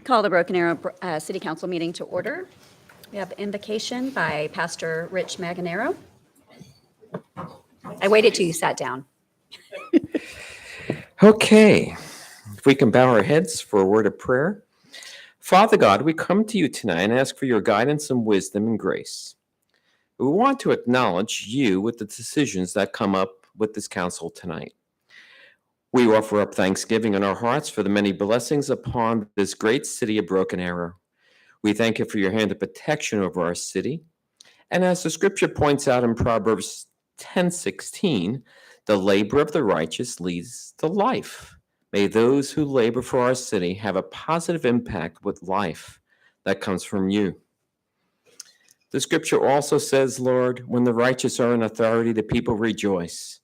Call the Broken Arrow City Council meeting to order. We have invocation by Pastor Rich Maganero. I waited till you sat down. Okay, if we can bow our heads for a word of prayer. Father God, we come to you tonight and ask for your guidance and wisdom and grace. We want to acknowledge you with the decisions that come up with this council tonight. We offer up thanksgiving in our hearts for the many blessings upon this great city of Broken Arrow. We thank you for your hand of protection over our city. And as the scripture points out in Proverbs 10:16, the labor of the righteous leads to life. May those who labor for our city have a positive impact with life that comes from you. The scripture also says, Lord, when the righteous are in authority, the people rejoice.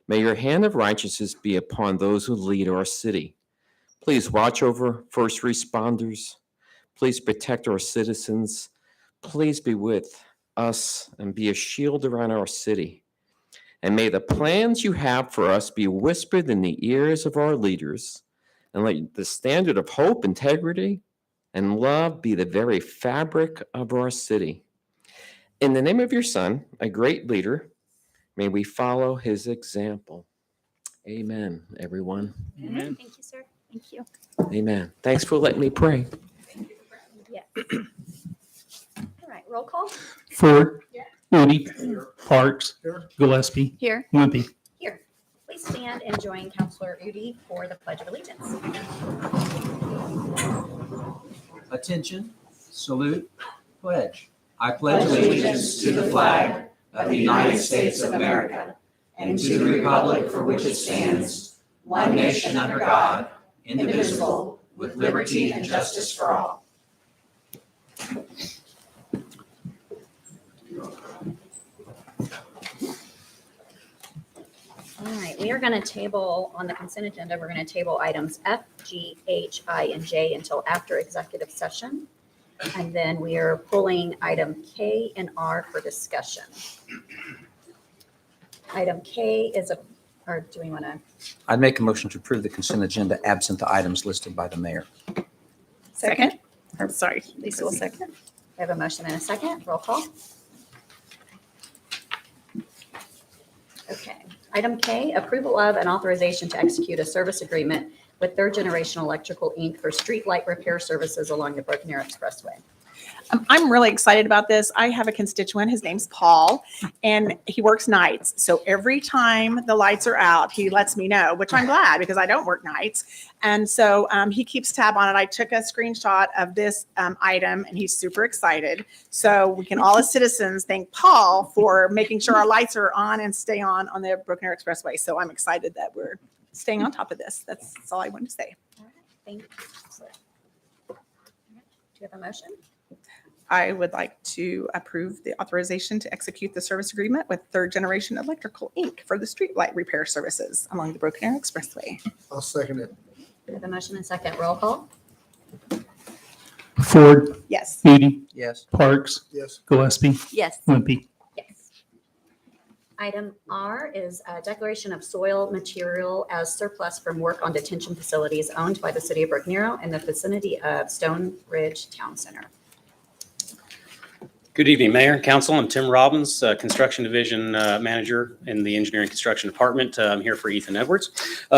May your hand of righteousness be upon those who lead our city. Please watch over first responders. Please protect our citizens. Please be with us and be a shield around our city. And may the plans you have for us be whispered in the ears of our leaders, and let the standard of hope, integrity, and love be the very fabric of our city. In the name of your Son, a great leader, may we follow his example. Amen, everyone. Amen. Thank you, sir. Thank you. Amen. Thanks for letting me pray. Yeah. All right, roll call. Ford. Moody. Parks. Gillespie. Here. Wimpy. Here. Please stand and join Councilor Udi for the Pledge of Allegiance. Attention, salute, pledge. I pledge allegiance to the flag of the United States of America and to the republic for which it stands, one nation under God, indivisible, with liberty and justice for all. All right, we are going to table on the consent agenda. We're going to table items F, G, H, I, and J until after executive session. And then we are pulling item K and R for discussion. Item K is or do we want to? I'd make a motion to approve the consent agenda absent the items listed by the mayor. Second. I'm sorry. Lisa will second. We have a motion and a second. Roll call. Okay. Item K, approval of and authorization to execute a service agreement with Third Generation Electrical, Inc. for streetlight repair services along the Broken Arrow Expressway. I'm really excited about this. I have a constituent. His name's Paul, and he works nights. So every time the lights are out, he lets me know, which I'm glad because I don't work nights. And so he keeps tab on it. I took a screenshot of this item, and he's super excited. So we can all as citizens thank Paul for making sure our lights are on and stay on the Broken Arrow Expressway. So I'm excited that we're staying on top of this. That's all I wanted to say. All right. Thank you. Do you have a motion? I would like to approve the authorization to execute the service agreement with Third Generation Electrical, Inc. for the streetlight repair services along the Broken Arrow Expressway. I'll second it. We have a motion and second. Roll call. Ford. Yes. Moody. Yes. Parks. Yes. Gillespie. Yes. Wimpy. Yes. Item R is a declaration of soil material as surplus from work on detention facilities owned by the city of Broken Arrow in the vicinity of Stone Ridge Town Center. Good evening, Mayor and Council. I'm Tim Robbins, Construction Division Manager in the Engineering Construction Department. I'm here for Ethan Edwards.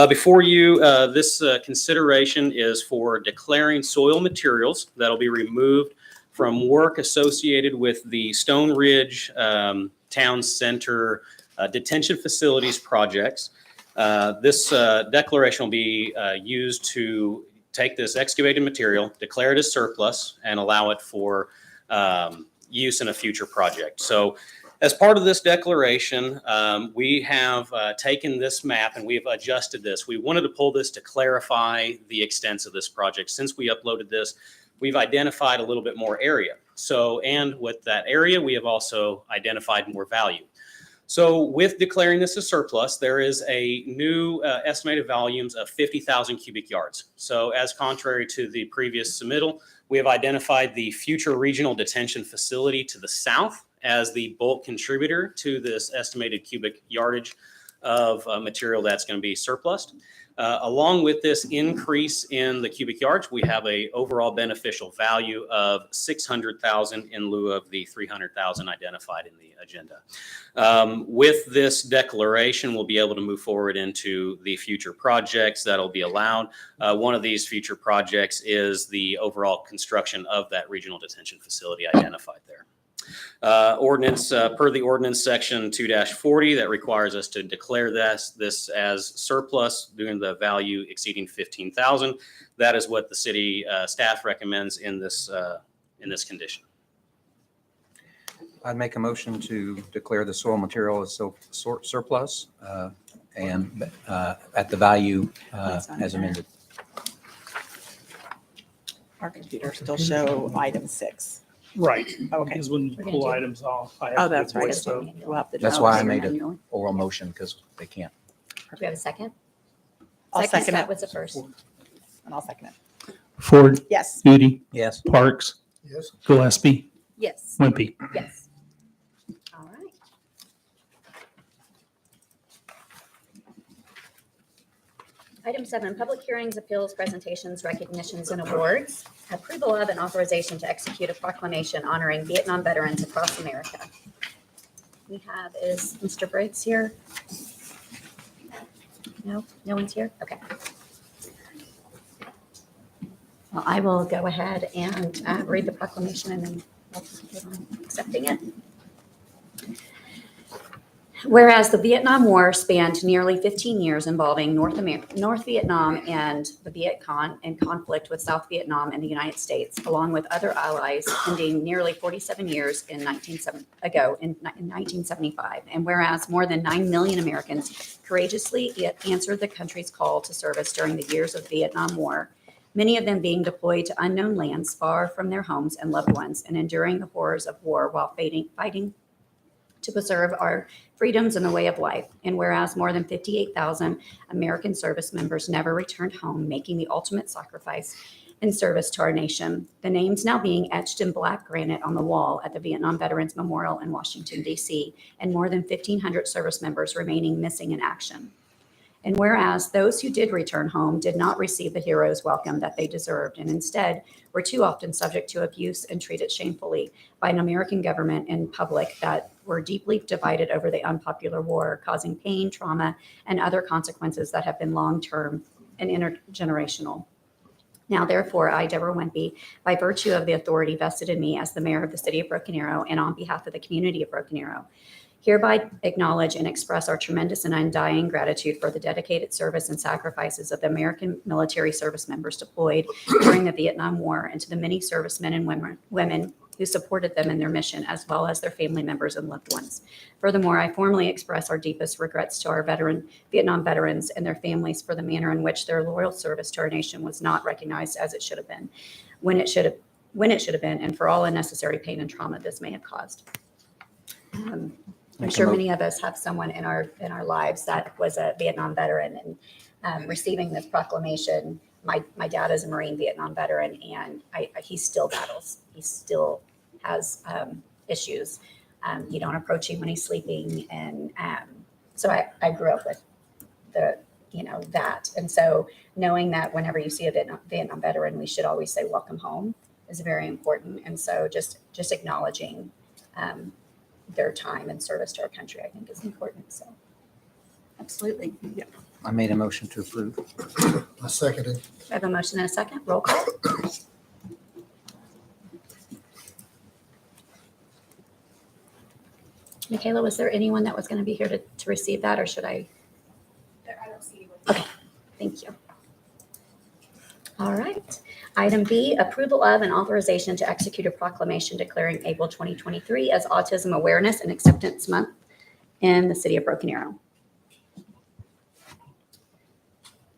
Before you, this consideration is for declaring soil materials that'll be removed from work associated with the Stone Ridge Town Center detention facilities projects. This declaration will be used to take this excavated material, declare it as surplus, and allow it for use in a future project. So as part of this declaration, we have taken this map and we've adjusted this. We wanted to pull this to clarify the extents of this project. Since we uploaded this, we've identified a little bit more area. So, and with that area, we have also identified more value. So with declaring this as surplus, there is a new estimated volumes of 50,000 cubic yards. So as contrary to the previous submittal, we have identified the future regional detention facility to the south as the bulk contributor to this estimated cubic yardage of material that's going to be surplused. Along with this increase in the cubic yards, we have a overall beneficial value of 600,000 in lieu of the 300,000 identified in the agenda. With this declaration, we'll be able to move forward into the future projects that'll be allowed. One of these future projects is the overall construction of that regional detention facility identified there. Ordinance, per the ordinance section 2-40, that requires us to declare this as surplus during the value exceeding 15,000. That is what the city staff recommends in this condition. I'd make a motion to declare the soil material as surplus and at the value as amended. Our computers still show item 6. Right. Okay. Because when you We're gonna pull do- items off, I have Oh, to that's right. voice vote. We'll have to That's do why I it. made an Manually. oral motion, because they can't. Do we have a second? I'll second Scott it. was the first. And I'll second it. Ford, Yes. Udi, Yes. Parks, Yes. Gillespie, Yes. Wimpy. Yes. All right. Item 7, public hearings, appeals, presentations, recognitions, and awards. Approval of and authorization to execute a proclamation honoring Vietnam veterans across America. We have, is Mr. Briggs here? No, no one's here? Okay. Well, I will go ahead and read the proclamation and then we'll get on accepting it. Whereas the Vietnam War spanned nearly 15 years involving North Vietnam and the Viet Cong in conflict with South Vietnam and the United States, along with other allies, ending nearly 47 years in 1975. And whereas more than 9 million Americans courageously answered the country's call to service during the years of the Vietnam War, many of them being deployed to unknown lands far from their homes and loved ones and enduring the horrors of war while fighting to preserve our freedoms and the way of life. And whereas more than 58,000 American service members never returned home, making the ultimate sacrifice in service to our nation, the names now being etched in black granite on the wall at the Vietnam Veterans Memorial in Washington, D.C., and more than 1,500 service members remaining missing in action. And whereas those who did return home did not receive the hero's welcome that they deserved, and instead were too often subject to abuse and treated shamefully by an American government and public that were deeply divided over the unpopular war, causing pain, trauma, and other consequences that have been long-term and intergenerational. Now, therefore, I, Deborah Wimpy, by virtue of the authority vested in me as the mayor of the city of Broken Arrow and on behalf of the community of Broken Arrow, hereby acknowledge and express our tremendous and undying gratitude for the dedicated service and sacrifices of the American military service members deployed during the Vietnam War and to the many servicemen and women who supported them in their mission, as well as their family members and loved ones. Furthermore, I formally express our deepest regrets to our Vietnam veterans and their families for the manner in which their loyal service to our nation was not recognized as it should have been, when it should have been, and for all unnecessary pain and trauma this may have caused. I'm sure many of us have someone in our lives that was a Vietnam veteran, and receiving this proclamation, my dad is a Marine Vietnam veteran, and he still battles. He still has issues. You don't approach him when he's sleeping, and so I grew up with that, and so knowing that whenever you see a Vietnam veteran, we should always say welcome home is very important, and so just acknowledging their time and service to our country, I think, is important. So, absolutely. Yeah. I made a motion to approve. I second it. I have a motion and a second. Roll call. Michaela, was there anyone that was going to be here to receive that, or should I? I don't see you. Okay, thank you. All right. Item B, approval of and authorization to execute a proclamation declaring April 2023 as Autism Awareness and Acceptance Month in the city of Broken Arrow.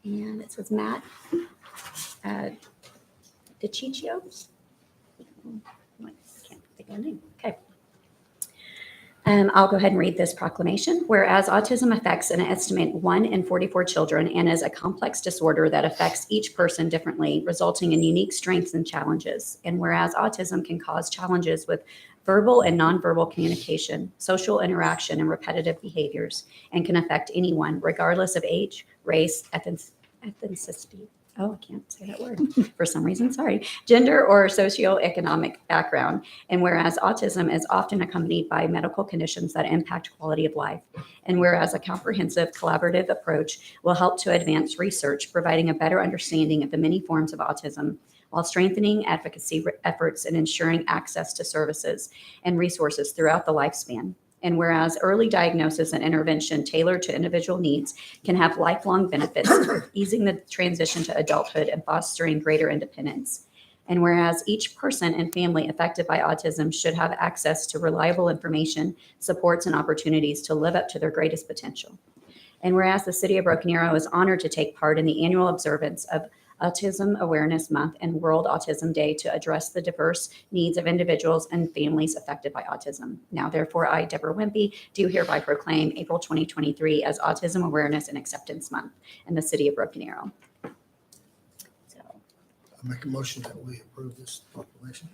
And it says Matt DiCiccio. I can't think of the name. Okay. I'll go ahead and read this proclamation. Whereas autism affects an estimate 1 in 44 children and is a complex disorder that affects each person differently, resulting in unique strengths and challenges. And whereas autism can cause challenges with verbal and nonverbal communication, social interaction, and repetitive behaviors, and can affect anyone, regardless of age, race, ethnicity. Oh, I can't say that word for some reason, sorry. Gender or socioeconomic background. And whereas autism is often accompanied by medical conditions that impact quality of life. And whereas a comprehensive collaborative approach will help to advance research, providing a better understanding of the many forms of autism, while strengthening advocacy efforts and ensuring access to services and resources throughout the lifespan. And whereas early diagnosis and intervention tailored to individual needs can have lifelong benefits, easing the transition to adulthood and fostering greater independence. And whereas each person and family affected by autism should have access to reliable information, supports, and opportunities to live up to their greatest potential. And whereas the City of Broken Arrow is honored to take part in the annual observance of Autism Awareness Month and World Autism Day to address the diverse needs of individuals and families affected by autism. Now, therefore, I, Deborah Wimpy, do hereby proclaim April 2023 as Autism Awareness and Acceptance Month in the City of Broken Arrow. So, I make a motion that we approve this proclamation.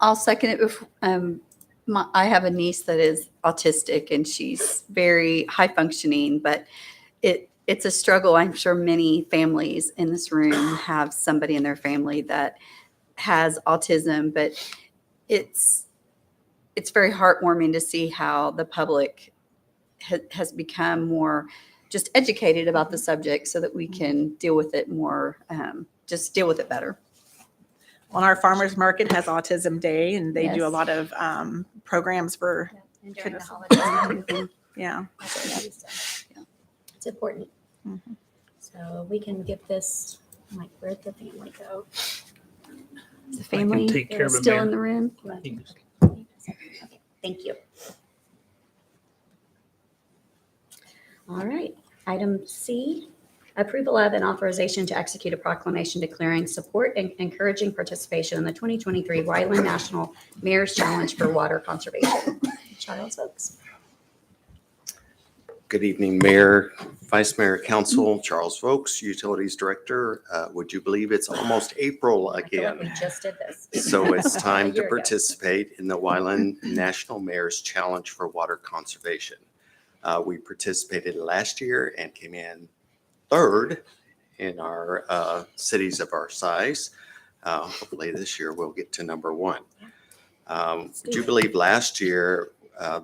I'll second it. I have a niece that is autistic and she's very high functioning, but it's a struggle. I'm sure many families in this room have somebody in their family that has autism, but it's very heartwarming to see how the public has become more just educated about the subject so that we can deal with it more, just deal with it better. Well, our farmers market has Autism Day, and they do a Yes. lot of programs for, and during the holidays and everything. yeah. It's important. Mhm. So we can give this, like, where'd the family go? The family take care is of it, still Mayor. in the room. You want to take it? Okay, thank you. All right, item C, approval of and authorization to execute a proclamation declaring support and encouraging participation in the 2023 Wyland National Mayor's Challenge for Water Conservation. Charles Oaks. Good evening, Mayor, Vice Mayor, Council, Charles Vokes, Utilities Director. Would you believe it's almost April I feel like we again? just did this. So it's A time year to ago. participate in the Wyland National Mayor's Challenge for Water Conservation. We participated last year and came in third in our cities of our size. Hopefully this year we'll get to number one. Would you believe last year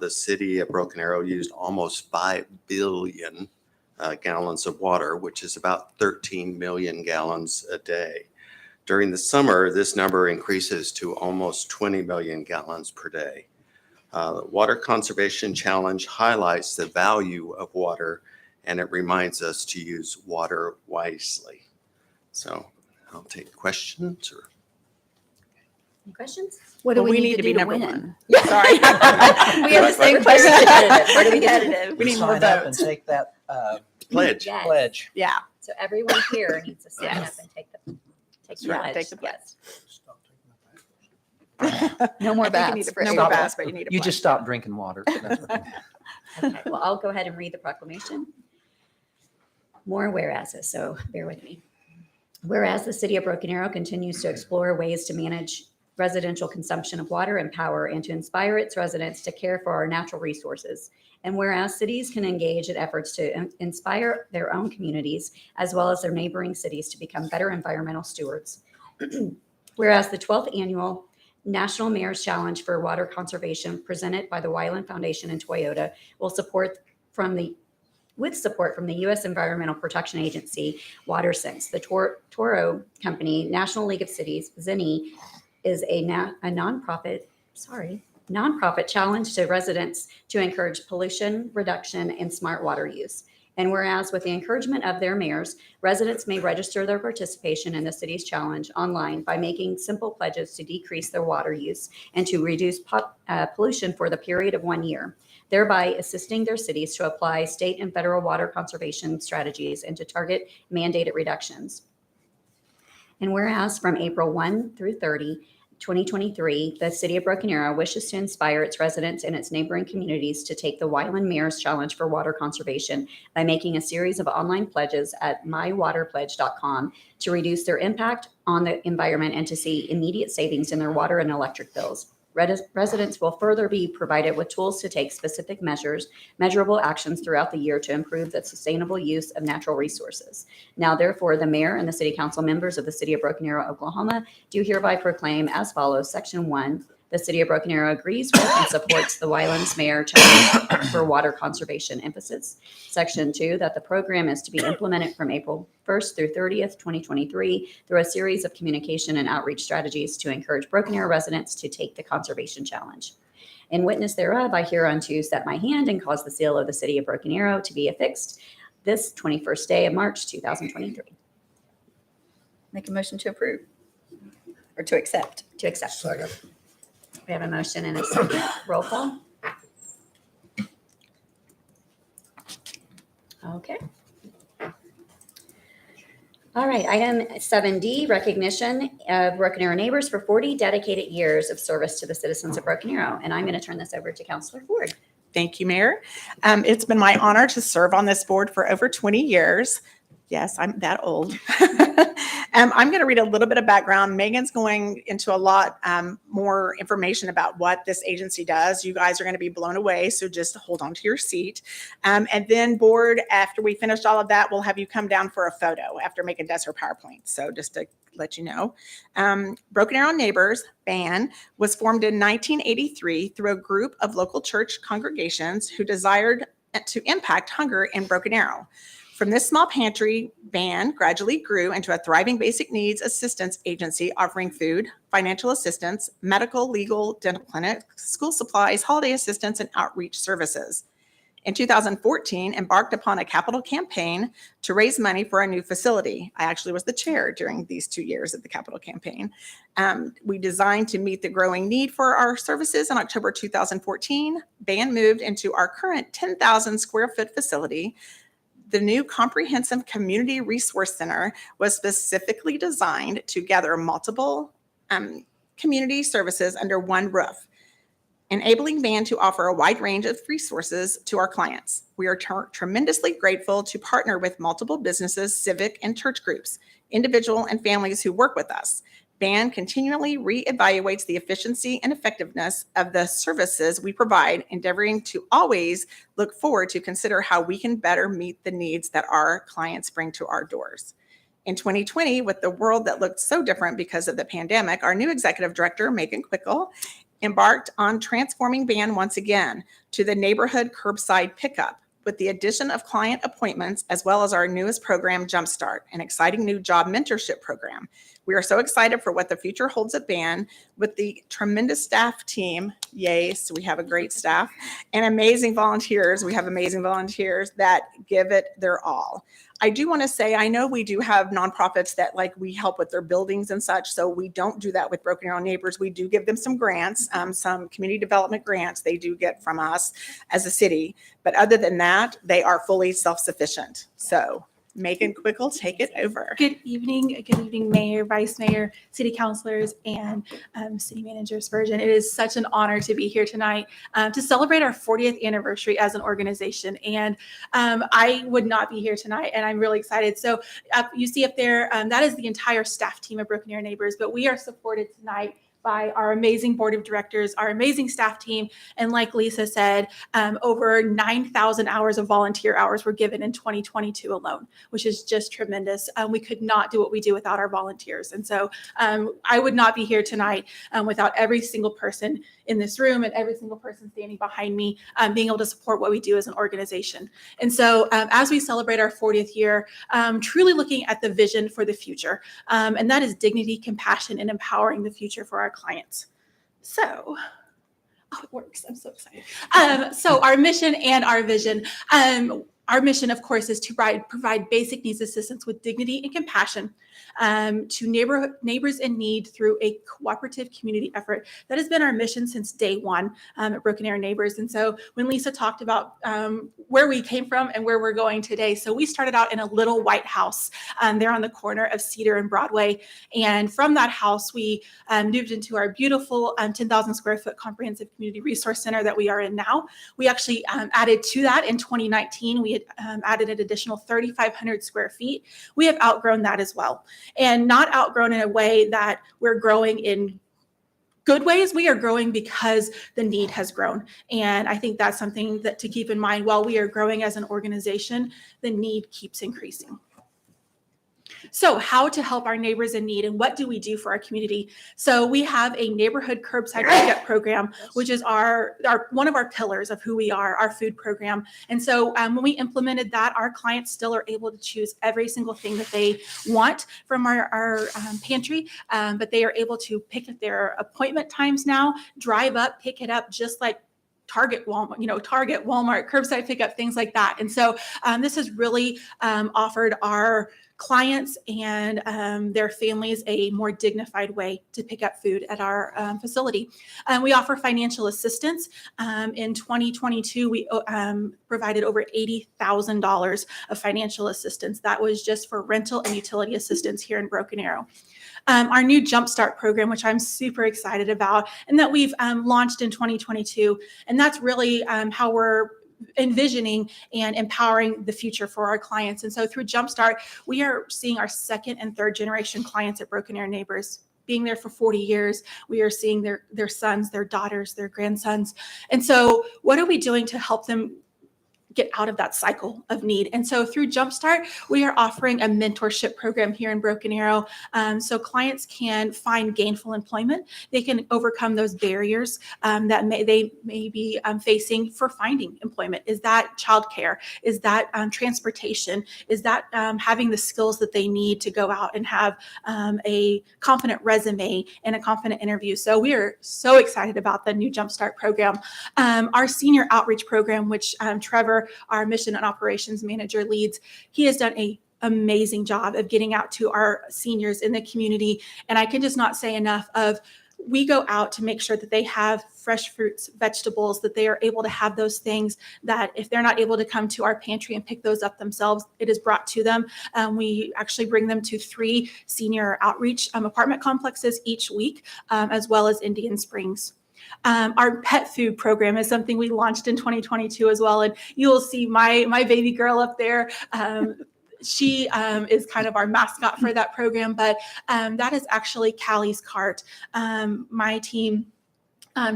the city of Broken Arrow used almost 5 billion gallons of water, which is about 13 million gallons a day. During the summer, this number increases to almost 20 million gallons per day. The Water Conservation Challenge highlights the value of water, and it reminds us to use water wisely. So I'll take questions or Any questions? What do Well, we need to be do to number win? one. Sorry. We have the same question. Where do we get Competitive. We need more Sign up and votes. take that pledge. Yes. pledge. Yeah. So everyone here needs to sign up Yes. and take the Yeah, pledge. take the pledge. Yes. Stop taking my No more I think you need bats to- for No more April. bats, but you need a You pledge. just stop drinking water. That's what- Okay, well, I'll go ahead and read the proclamation. More whereases, so bear with me. Whereas the City of Broken Arrow continues to explore ways to manage residential consumption of water and power and to inspire its residents to care for our natural resources. And whereas cities can engage in efforts to inspire their own communities as well as their neighboring cities to become better environmental stewards. Whereas the 12th Annual National Mayor's Challenge for Water Conservation presented by the Wyland Foundation and Toyota with support from the U.S. Environmental Protection Agency, WaterSense, the Toro Company, National League of Cities, Zinni, is a nonprofit challenge to residents to encourage pollution reduction and smart water use. And whereas with the encouragement of their mayors, residents may register their participation in the city's challenge online by making simple pledges to decrease their water use and to reduce pollution for the period of 1 year, thereby assisting their cities to apply state and federal water conservation strategies and to target mandated reductions. And whereas from April 1 through 30, 2023, the City of Broken Arrow wishes to inspire its residents and its neighboring communities to take the Wyland Mayor's Challenge for Water Conservation by making a series of online pledges at mywaterpledge.com to reduce their impact on the environment and to see immediate savings in their water and electric bills. Residents will further be provided with tools to take specific measurable actions throughout the year to improve the sustainable use of natural resources. Now, therefore, the mayor and the city council members of the City of Broken Arrow, Oklahoma, do hereby proclaim as follows. Section 1, the City of Broken Arrow agrees with and supports the Wyland's Mayor Challenge for Water Conservation. Emphasis. Section 2, that the program is to be implemented from April 1st through 30th, 2023, through a series of communication and outreach strategies to encourage Broken Arrow residents to take the conservation challenge. In witness thereof, I hereunto set my hand and cause the seal of the City of Broken Arrow to be affixed this 21st day of March, 2023. Make a motion to approve or to accept. To accept. Second. We have a motion and a second. Roll call. Okay. All right, item 7D, recognition of Broken Arrow neighbors for 40 dedicated years of service to the citizens of Broken Arrow. And I'm going to turn this over to Councilor Ford. Thank you, Mayor. It's been my honor to serve on this board for over 20 years. Yes, I'm that old. I'm going to read a little bit of background. Megan's going into a lot more information about what this agency does. You guys are going to be blown away, so just hold on to your seat. And then board, after we finish all of that, we'll have you come down for a photo after Megan does her PowerPoint. So just to let you know. Broken Arrow Neighbors, BAN, was formed in 1983 through a group of local church congregations who desired to impact hunger in Broken Arrow. From this small pantry, BAN gradually grew into a thriving basic needs assistance agency offering food, financial assistance, medical, legal, dental clinics, school supplies, holiday assistance, and outreach services. In 2014, embarked upon a capital campaign to raise money for a new facility. I actually was the chair during these 2 years of the capital campaign. We designed to meet the growing need for our services. In October 2014, BAN moved into our current 10,000 square foot facility. The new comprehensive community resource center was specifically designed to gather multiple community services under one roof, enabling BAN to offer a wide range of resources to our clients. We are tremendously grateful to partner with multiple businesses, civic and church groups, individual and families who work with us. BAN continually reevaluates the efficiency and effectiveness of the services we provide, endeavoring to always look forward to consider how we can better meet the needs that our clients bring to our doors. In 2020, with the world that looked so different because of the pandemic, our new executive director, Megan Quickle, embarked on transforming BAN once again to the neighborhood curbside pickup, with the addition of client appointments, as well as our newest program, Jumpstart, an exciting new job mentorship program. We are so excited for what the future holds at BAN with the tremendous staff team. Yay, so we have a great staff and amazing volunteers. We have amazing volunteers that give it their all. I do want to say, I know we do have nonprofits that we help with their buildings and such. So we don't do that with Broken Arrow Neighbors. We do give them some grants, some community development grants they do get from us as a city. But other than that, they are fully self-sufficient. So Megan Quickle, take it over. Good evening, Mayor, Vice Mayor, City Councilors, and City Manager Spurgeon. It is such an honor to be here tonight to celebrate our 40th anniversary as an organization. And I would not be here tonight, and I'm really excited. So you see up there, that is the entire staff team of Broken Arrow Neighbors, but we are supported tonight by our amazing board of directors, our amazing staff team. And like Lisa said, over 9,000 hours of volunteer hours were given in 2022 alone, which is just tremendous. We could not do what we do without our volunteers. And so I would not be here tonight without every single person in this room and every single person standing behind me being able to support what we do as an organization. And so as we celebrate our 40th year, truly looking at the vision for the future, and that is dignity, compassion, and empowering the future for our clients. So, it works. I'm so excited. So our mission and our vision, Our mission, of course, is to provide basic needs assistance with dignity and compassion to neighbors in need through a cooperative community effort. That has been our mission since day one at Broken Arrow Neighbors. And so when Lisa talked about where we came from and where we're going today, so we started out in a little white house there on the corner of Cedar and Broadway. And from that house, we moved into our beautiful 10,000 square foot comprehensive community resource center that we are in now. We actually added to that in 2019. We had added an additional 3,500 square feet. We have outgrown that as well, and not outgrown in a way that we're growing in good ways. We are growing because the need has grown. And I think that's something that to keep in mind. While we are growing as an organization, the need keeps increasing. So how to help our neighbors in need and what do we do for our community? So we have a neighborhood curbside pickup program, which is our one of our pillars of who we are, our food program. And so when we implemented that, our clients still are able to choose every single thing that they want from our pantry, but they are able to pick up their appointment times now, drive up, pick it up, just like Target, Walmart, curbside pickup, things like that. And so this has really offered our clients and their families a more dignified way to pick up food at our facility. We offer financial assistance. In 2022, we provided over $80,000 of financial assistance. That was just for rental and utility assistance here in Broken Arrow. Our new Jumpstart program, which I'm super excited about, and that we've launched in 2022. And that's really how we're envisioning and empowering the future for our clients. And so through Jumpstart, we are seeing our second and third generation clients at Broken Arrow Neighbors being there for 40 years. We are seeing their sons, their daughters, their grandsons. And so what are we doing to help them get out of that cycle of need? And so through Jumpstart, we are offering a mentorship program here in Broken Arrow. So clients can find gainful employment. They can overcome those barriers that they may be facing for finding employment. Is that childcare? Is that transportation? Is that having the skills that they need to go out and have a confident resume and a confident interview? So we are so excited about the new Jumpstart program. Our senior outreach program, which Trevor, our mission and operations manager, leads. He has done an amazing job of getting out to our seniors in the community. And I can just not say enough of, we go out to make sure that they have fresh fruits, vegetables, that they are able to have those things that if they're not able to come to our pantry and pick those up themselves, it is brought to them. We actually bring them to 3 senior outreach apartment complexes each week, as well as Indian Springs. Our pet food program is something we launched in 2022 as well. And you will see my baby girl up there. She is kind of our mascot for that program, but that is actually Callie's cart. My team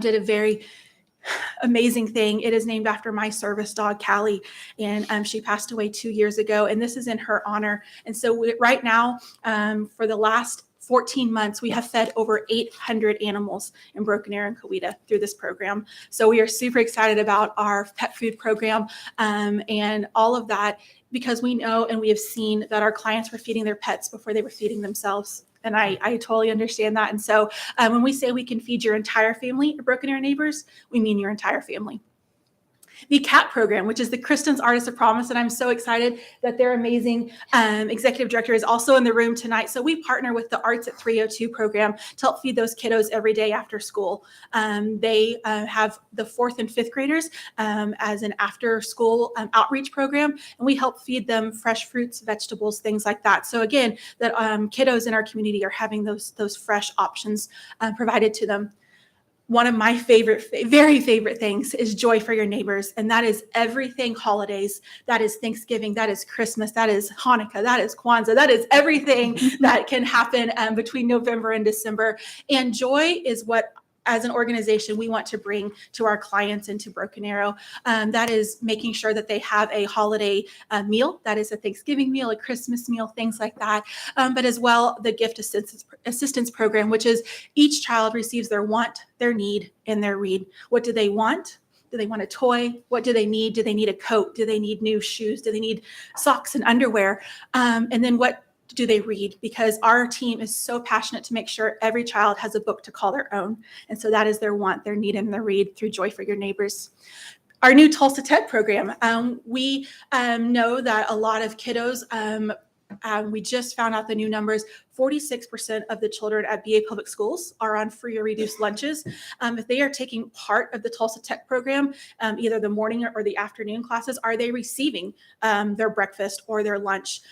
did a very amazing thing. It is named after my service dog, Callie, and she passed away 2 years ago, and this is in her honor. And so right now, for the last 14 months, we have fed over 800 animals in Broken Arrow and Coweta through this program. So we are super excited about our pet food program and all of that, because we know and we have seen that our clients were feeding their pets before they were feeding themselves. And I totally understand that. And so when we say we can feed your entire family at Broken Arrow Neighbors, we mean your entire family. The CAT program, which is the Kristen's Artist of Promise, and I'm so excited that their amazing executive director is also in the room tonight. So we partner with the Arts at 302 program to help feed those kiddos every day after school. They have the 4th and 5th graders as an after-school outreach program, and we help feed them fresh fruits, vegetables, things like that. So again, that kiddos in our community are having those fresh options provided to them. One of my very favorite things is Joy for Your Neighbors. And that is everything holidays. That is Thanksgiving. That is Christmas. That is Hanukkah. That is Kwanzaa. That is everything that can happen between November and December. And joy is what, as an organization, we want to bring to our clients and to Broken Arrow. That is making sure that they have a holiday meal. That is a Thanksgiving meal, a Christmas meal, things like that. But as well, the gift assistance program, which is each child receives their want, their need, and their read. What do they want? Do they want a toy? What do they need? Do they need a coat? Do they need new shoes? Do they need socks and underwear? And then what do they read? Because our team is so passionate to make sure every child has a book to call their own. And so that is their want, their need, and their read through Joy for Your Neighbors. our new Tulsa Tech program. We know that a lot of kiddos, we just found out the new numbers, 46% of the children at BA Public Schools are on free or reduced lunches. If they are taking part of the Tulsa Tech program, either the morning or the afternoon classes, are they receiving their breakfast or their lunch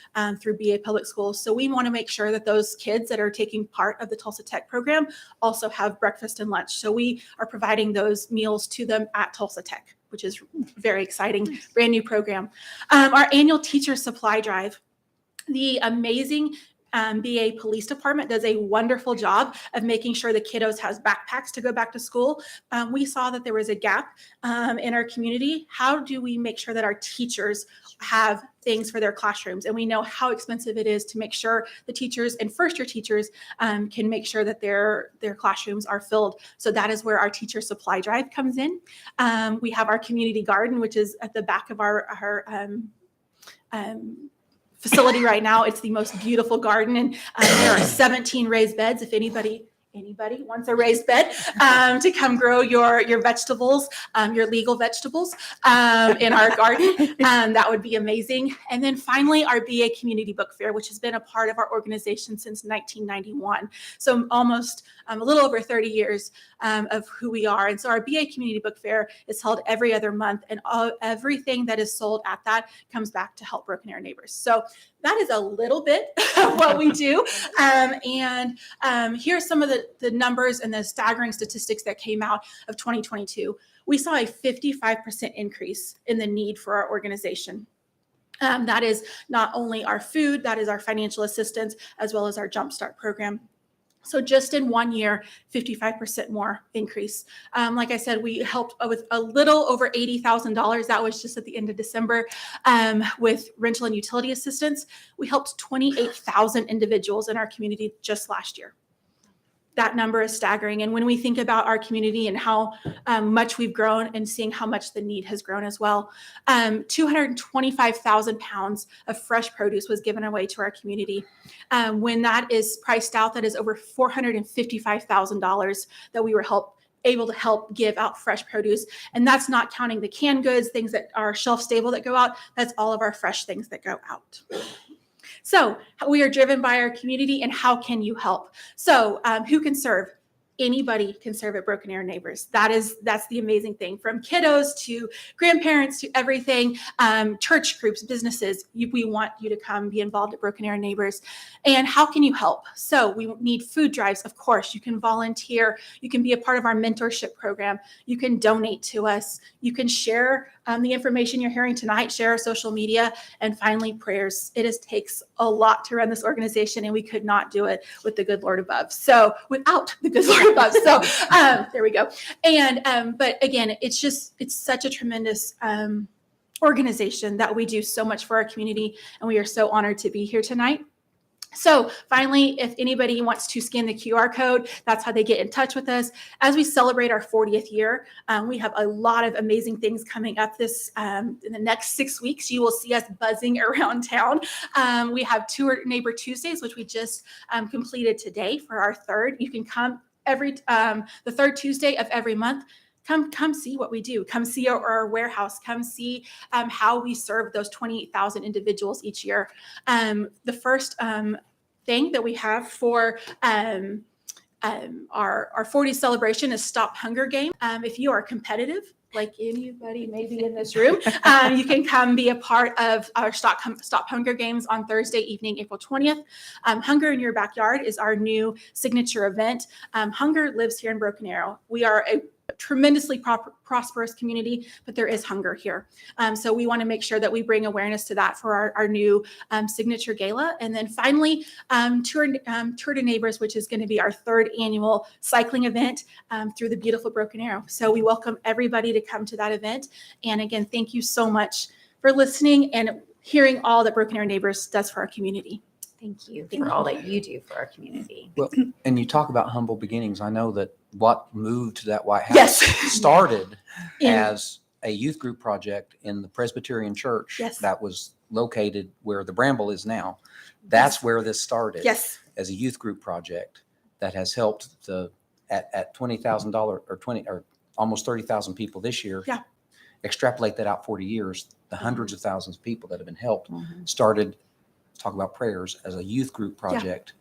through BA Public Schools? So we want to make sure that those kids that are taking part of the Tulsa Tech program also have breakfast and lunch. So we are providing those meals to them at Tulsa Tech, which is very exciting, brand new program. Our annual teacher supply drive. The amazing BA Police Department does a wonderful job of making sure the kiddos has backpacks to go back to school. We saw that there was a gap in our community. How do we make sure that our teachers have things for their classrooms? And we know how expensive it is to make sure the teachers and first-year teachers can make sure that their classrooms are filled. So that is where our teacher supply drive comes in. We have our community garden, which is at the back of our facility right now. It's the most beautiful garden, and there are 17 raised beds. If anybody wants a raised bed to come grow your vegetables, your legal vegetables in our garden, that would be amazing. And then finally, our BA Community Book Fair, which has been a part of our organization since 1991. So almost a little over 30 years of who we are. And so our BA Community Book Fair is held every other month, and everything that is sold at that comes back to help Broken Arrow Neighbors. So that is a little bit of what we do. Here's some of the numbers and the staggering statistics that came out of 2022. We saw a 55% increase in the need for our organization. That is not only our food, that is our financial assistance, as well as our Jumpstart program. So just in 1 year, 55% more increase. Like I said, we helped with a little over $80,000. That was just at the end of December with rental and utility assistance. We helped 28,000 individuals in our community just last year. That number is staggering. And when we think about our community and how much we've grown and seeing how much the need has grown as well, 225,000 pounds of fresh produce was given away to our community. When that is priced out, that is over $455,000 that we were able to help give out fresh produce. And that's not counting the canned goods, things that are shelf stable that go out. That's all of our fresh things that go out. So we are driven by our community, and how can you help? So who can serve? Anybody can serve at Broken Arrow Neighbors. That's the amazing thing. From kiddos to grandparents to everything, church groups, businesses, we want you to come be involved at Broken Arrow Neighbors. And how can you help? So we need food drives, of course. You can volunteer. You can be a part of our mentorship program. You can donate to us. You can share the information you're hearing tonight, share our social media, and finally, prayers. It takes a lot to run this organization, and we could not do it with the good Lord above. So without the good Lord above. So there we go. And but again, it's such a tremendous organization that we do so much for our community, and we are so honored to be here tonight. So finally, if anybody wants to scan the QR code, that's how they get in touch with us. As we celebrate our 40th year, we have a lot of amazing things coming up in the next 6 weeks. You will see us buzzing around town. We have Tour Neighbor Tuesdays, which we just completed today for our third. You can come the third Tuesday of every month. Come see what we do. Come see our warehouse. Come see how we serve those 28,000 individuals each year. The first thing that we have for our 40th celebration is Stop Hunger Game. If you are competitive, like anybody maybe in this room, you can come be a part of our Stop Hunger Games on Thursday evening, April 20th. Hunger in Your Backyard is our new signature event. Hunger lives here in Broken Arrow. We are a tremendously prosperous community, but there is hunger here. So we want to make sure that we bring awareness to that for our new signature gala. And then finally, Tour to Neighbors, which is going to be our third annual cycling event through the beautiful Broken Arrow. So we welcome everybody to come to that event. And again, thank you so much for listening and hearing all that Broken Arrow Neighbors does for our community. Thank you for all that you do for our community. Well, and you talk about humble beginnings. I know that what moved that White House Yes. started In- as a youth group project in the Presbyterian Church Yes. that was located where the Bramble is now. That's where this started. Yes. As a youth group project that has helped at $20,000 or almost 30,000 people this year. Yeah. extrapolate that out 40 years, the hundreds of thousands of people that have been helped Mhm. started talk about prayers as a youth group project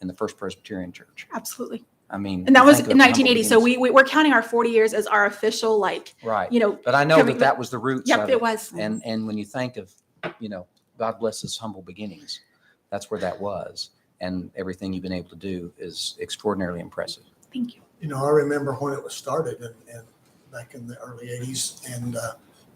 in the First Presbyterian Church. Absolutely. I mean, And that you was think of in it from humble 1980. So beginnings. we're counting our 40 years as our official, Right. you know, But I know coming- that was the roots Yep, of it was. And when you think of, God bless his humble beginnings, that's where that was. And everything you've been able to do is extraordinarily impressive. Thank you. I remember when it was started and back in the early 80s, and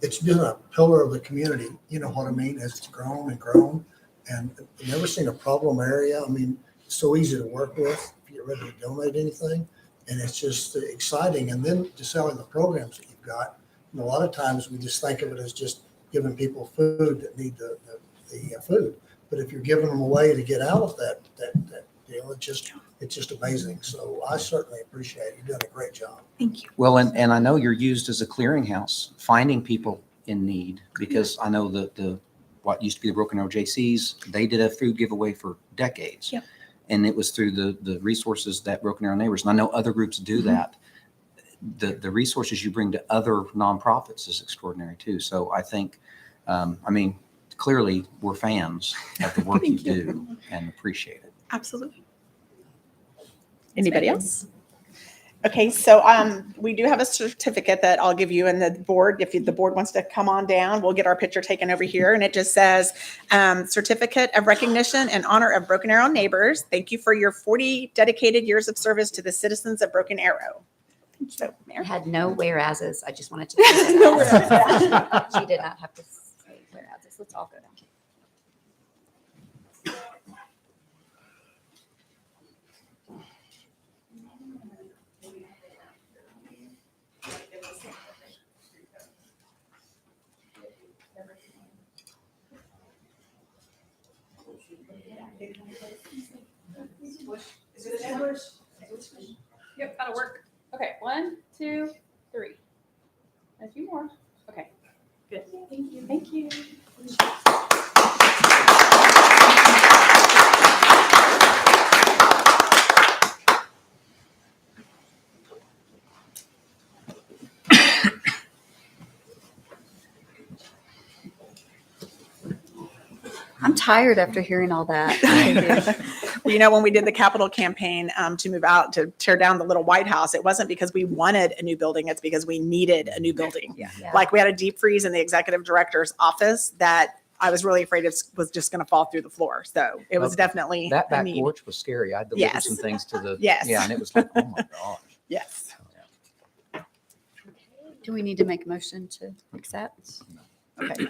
it's been a pillar of the community, you know what I mean, as it's grown and grown. And I've never seen a problem area. I mean, it's so easy to work with if you're ready to donate anything. And it's just exciting. And then just selling the programs that you've got. And a lot of times we just think of it as just giving people food that need the food. But if you're giving them a way to get out of that deal, it's just amazing. So I certainly appreciate it. You've done a great job. Thank you. Well, and I know you're used as a clearinghouse, finding people in need, because I know the what used to be the Broken Arrow JCs, they did a food giveaway for decades. Yep. And it was through the resources that Broken Arrow Neighbors, and I know other groups do that. The resources you bring to other nonprofits is extraordinary too. So I think, clearly we're fans of the work you Thank you. do and appreciate it. Absolutely. Anybody else? Okay, so we do have a certificate that I'll give you, and the board, if the board wants to come on down, we'll get our picture taken over here, and it just says Certificate of Recognition in honor of Broken Arrow Neighbors. Thank you for your 40 dedicated years of service to the citizens of Broken Arrow. So, I Mayor. had no whereases. I just wanted to. say that. She did not have to say whereases. Let's all go down. Is it Edwards? Yep, that'll work. Okay, 1, 2, 3. And a few more. Okay, good. Thank you. Thank you. I'm tired after hearing all that. Well, when we did the capital campaign to move out, to tear down the little White House, it wasn't because we wanted a new building. It's because we needed a new building. Yeah. Like we had a deep freeze in the executive director's office that I was really afraid it was just going to fall through the floor. So it was Okay. definitely That a back need. porch was scary. I delivered Yes. some things to the, Yes. yeah, and it was like, oh my gosh. Yes. Do we need to make a motion to accept? Okay.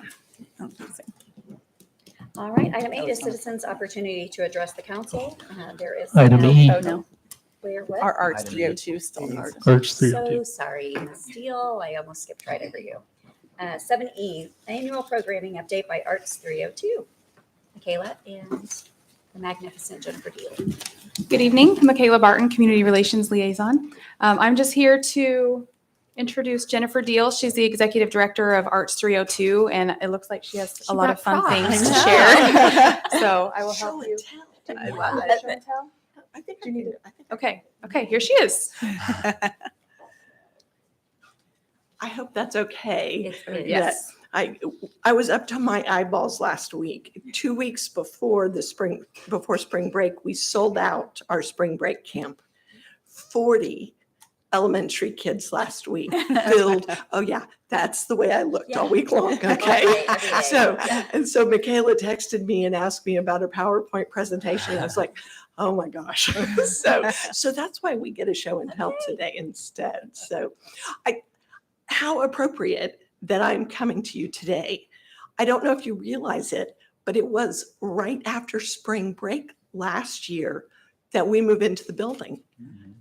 All right, item 8 is citizens' opportunity to address the council. There is. Item no- E. Oh, no. Where, what? Our Arts Item 302 still hard. Arch So 302. sorry, Ms. Steele. I almost skipped right over you. 7E, annual programming update by Arts 302. Michaela and the magnificent Jennifer Deal. Good evening, Michaela Barton, Community Relations Liaison. I'm just here to introduce Jennifer Deal. She's the Executive Director of Arts 302, and it looks like she has a lot of fun brought things I to know. share. So I will Show help and you. tell. I love love it. Show and tell? I think Do you need it. Okay, here she is. I hope that's okay. It's good. Yes. I was up to my eyeballs last week. 2 weeks before spring break, we sold out our spring break camp. 40 elementary kids last week filled. Oh yeah, that's the way I looked all week long. Okay. Every day. So Michaela texted me and asked me about her PowerPoint presentation. I was like, oh my gosh. So that's why we get a show and tell today instead. So how appropriate that I'm coming to you today. I don't know if you realize it, but it was right after spring break last year that we moved into the building.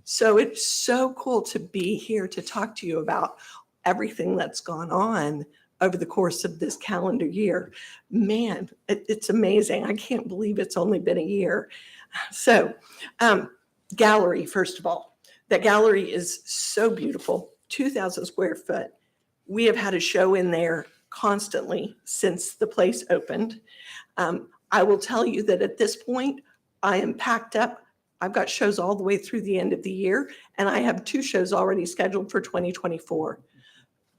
So it's so cool to be here to talk to you about everything that's gone on over the course of this calendar year. Man, it's amazing. I can't believe it's only been a year. So gallery, first of all, that gallery is so beautiful, 2,000 square foot. We have had a show in there constantly since the place opened. I will tell you that at this point, I am packed up. I've got shows all the way through the end of the year, and I have 2 shows already scheduled for 2024.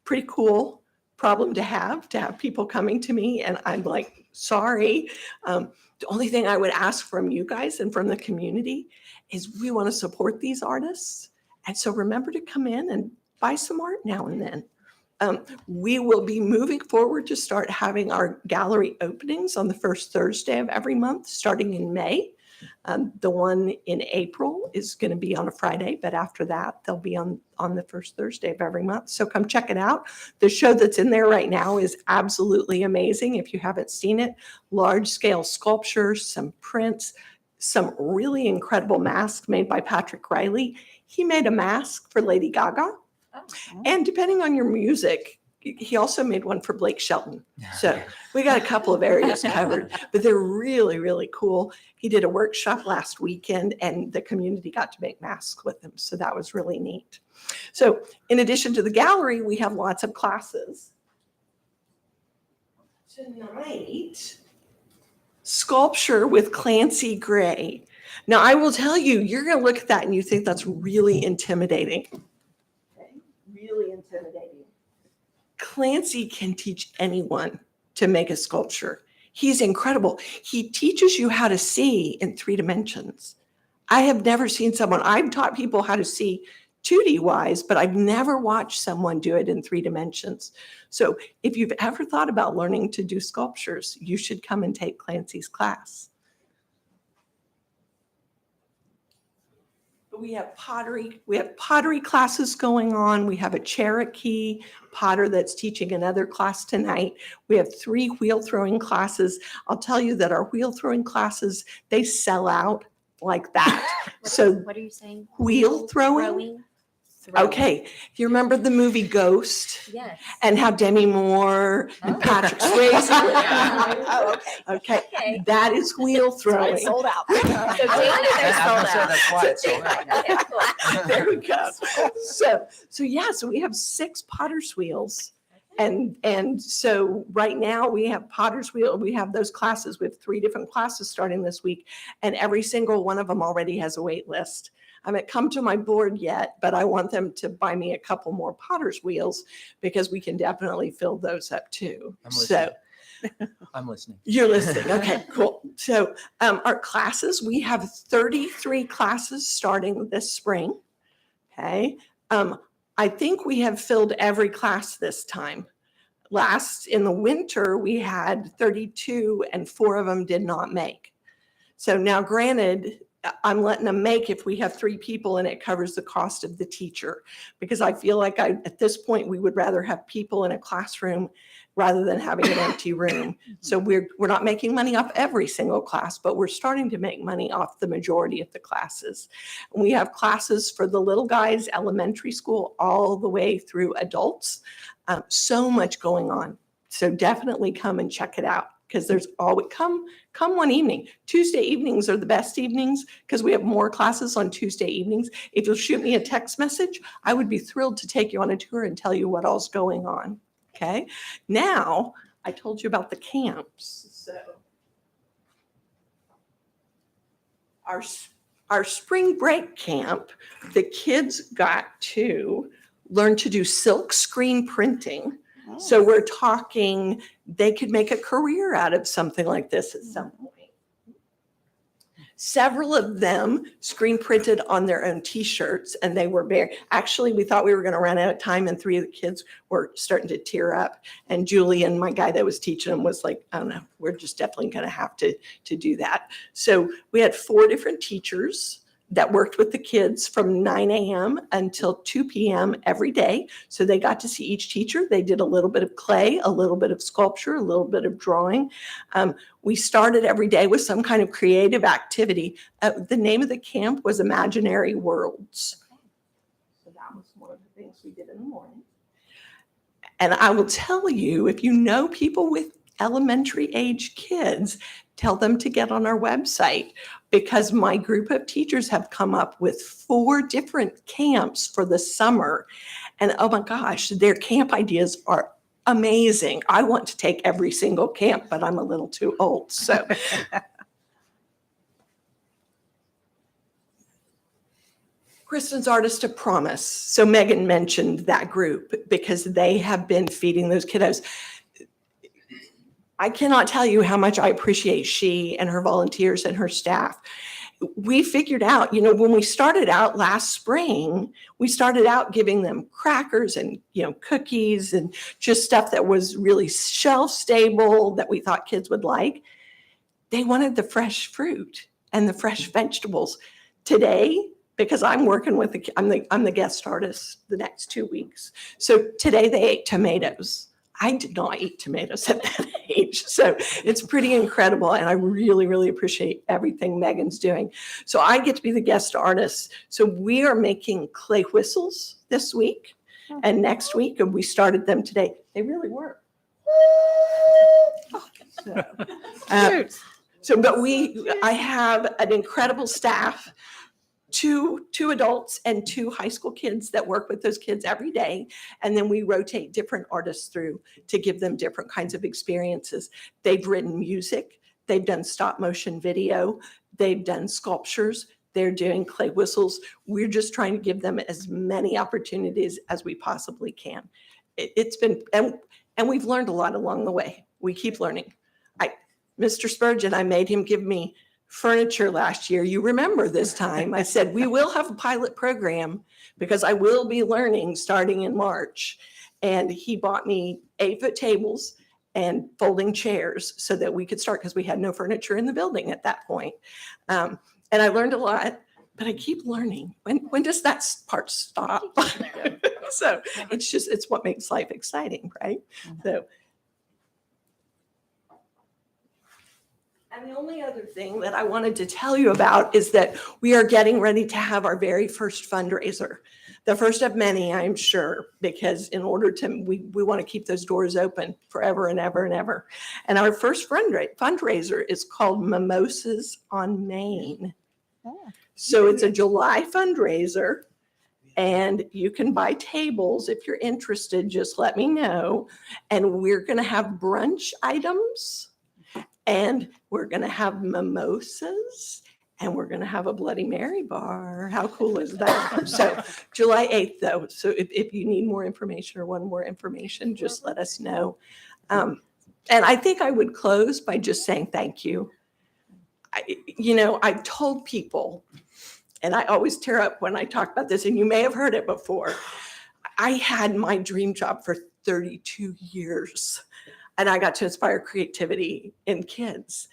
Pretty cool, problem to have people coming to me, and I'm like, sorry. The only thing I would ask from you guys and from the community is we want to support these artists. And so remember to come in and buy some art now and then. We will be moving forward to start having our gallery openings on the first Thursday of every month, starting in May. The one in April is going to be on a Friday, but after that, they'll be on the first Thursday of every month. So come check it out. The show that's in there right now is absolutely amazing. If you haven't seen it, large scale sculptures, some prints, some really incredible masks made by Patrick Riley. He made a mask for Lady Gaga. And depending on your music, he also made one for Blake Shelton. So we got a couple of areas covered, but they're really, really cool. He did a workshop last weekend and the community got to make masks with him. So that was really neat. So in addition to the gallery, we have lots of classes. Tonight, sculpture with Clancy Gray. Now I will tell you, you're going to look at that and you think that's really intimidating. Really intimidating. Clancy can teach anyone to make a sculpture. He's incredible. He teaches you how to see in 3 dimensions. I have never seen someone, I've taught people how to see 2D wise, but I've never watched someone do it in 3 dimensions. So if you've ever thought about learning to do sculptures, you should come and take Clancy's class. We have pottery classes going on. We have a Cherokee potter that's teaching another class tonight. We have 3 wheel throwing classes. I'll tell you that our wheel throwing classes, they sell out like that. What are you saying? Wheel throwing? Okay, you remember the movie Ghost? Yes. And how Demi Moore and Patrick Swayze? Okay, that is wheel throwing. Sold out. So Jane, they're sold out. That's why it's sold out. Okay, cool. There we go. So we have 6 potter's wheels. And so right now we have potter's wheel. We have those classes. We have 3 different classes starting this week, and every single one of them already has a wait list. I haven't come to my board yet, but I want them to buy me a couple more potter's wheels because we can definitely fill those up too. I'm listening. You're listening. Okay, cool. So our classes, we have 33 classes starting this spring. Okay. I think we have filled every class this time. Last in the winter, we had 32 and 4 of them did not make. So now granted, I'm letting them make if we have 3 people and it covers the cost of the teacher, because I feel like at this point, we would rather have people in a classroom rather than having an empty room. So we're not making money off every single class, but we're starting to make money off the majority of the classes. And we have classes for the little guys, elementary school, all the way through adults. So much going on. So definitely come and check it out, because there's always come one evening. Tuesday evenings are the best evenings because we have more classes on Tuesday evenings. If you'll shoot me a text message, I would be thrilled to take you on a tour and tell you what all's going on. Okay. Now, I told you about the camps. So our spring break camp, the kids got to learn to do silk screen printing. So we're talking, they could make a career out of something like this at some point. Several of them screen printed on their own t-shirts, and they were actually, we thought we were going to run out of time, and 3 of the kids were starting to tear up. And Julian, my guy that was teaching them, was like, oh no, we're just definitely going to have to do that. So we had 4 different teachers that worked with the kids from 9 a.m. until 2 p.m. every day. So they got to see each teacher. They did a little bit of clay, a little bit of sculpture, a little bit of drawing. We started every day with some kind of creative activity. The name of the camp was Imaginary Worlds. So that was one of the things we did in the morning. And I will tell you, if you know people with elementary age kids, tell them to get on our website, because my group of teachers have come up with 4 different camps for the summer. And oh my gosh, their camp ideas are amazing. I want to take every single camp, but I'm a little too old. So Kristen's Artist of Promise. So Megan mentioned that group because they have been feeding those kiddos. I cannot tell you how much I appreciate she and her volunteers and her staff. We figured out, when we started out last spring, we started out giving them crackers and, cookies and just stuff that was really shelf stable that we thought kids would like. They wanted the fresh fruit and the fresh vegetables. Today, because I'm working with I'm the guest artist the next 2 weeks. So today they ate tomatoes. I did not eat tomatoes at that age. So it's pretty incredible. And I really, really appreciate everything Megan's doing. So I get to be the guest artist. So we are making clay whistles this week and next week. And we started them today. They really work. But I have an incredible staff. Two adults and 2 high school kids that work with those kids every day. And then we rotate different artists through to give them different kinds of experiences. They've written music. They've done stop motion video. They've done sculptures. They're doing clay whistles. We're just trying to give them as many opportunities as we possibly can. It's been, and we've learned a lot along the way. We keep learning. Mr. Spurgeon, I made him give me furniture last year. You remember this time. I said, we will have a pilot program because I will be learning starting in March. And he bought me 8-foot tables and folding chairs so that we could start because we had no furniture in the building at that point. And I learned a lot, but I keep learning. When does that part stop? So it's what makes life exciting, right? So. And the only other thing that I wanted to tell you about is that we are getting ready to have our very first fundraiser. The first of many, I'm sure, because in order to, we want to keep those doors open forever and ever and ever. And our first fundraiser is called Mimosas on Main. So it's a July fundraiser. And you can buy tables if you're interested, just let me know. And we're going to have brunch items. And we're going to have mimosas and we're going to have a Bloody Mary bar. How cool is that? So July 8th, though. So if you need more information or want more information, just let us know. And I think I would close by just saying thank you. I've told people, and I always tear up when I talk about this, and you may have heard it before. I had my dream job for 32 years. And I got to inspire creativity in kids,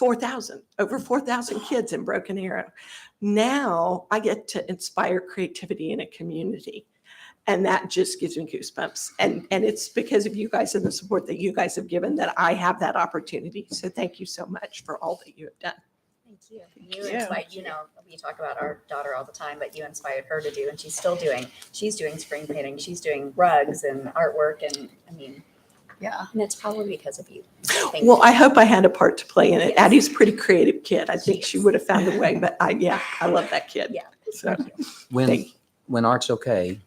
over 4,000 kids in Broken Arrow. Now I get to inspire creativity in a community. And that just gives me goosebumps. And it's because of you guys and the support that you guys have given that I have that opportunity. So thank you so much for all that you have done. Thank you. You inspired, we talk about our daughter all the time, but you inspired her to do, and she's doing spring painting. She's doing rugs and artwork. And yeah. And it's probably because of you. Well, I hope I had a part to play in it. Yes. Addie's a pretty creative kid. I think she would have found a way, but I love that kid. Yeah. So when Art's Okay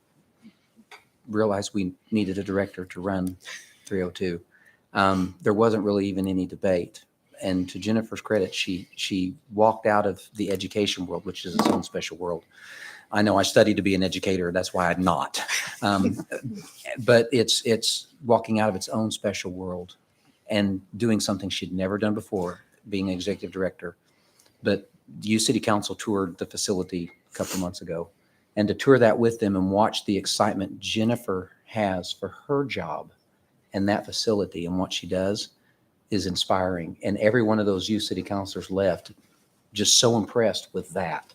realized we needed a director to run 302, there wasn't really even any debate. And to Jennifer's credit, she walked out of the education world, which is its own special world. I know I studied to be an educator. That's why I'm not. But it's walking out of its own special world and doing something she'd never done before, being an executive director. But U City Council toured the facility a couple months ago, and to tour that with them and watch the excitement Jennifer has for her job and that facility and what she does is inspiring. And every one of those U City councilors left just so impressed with that.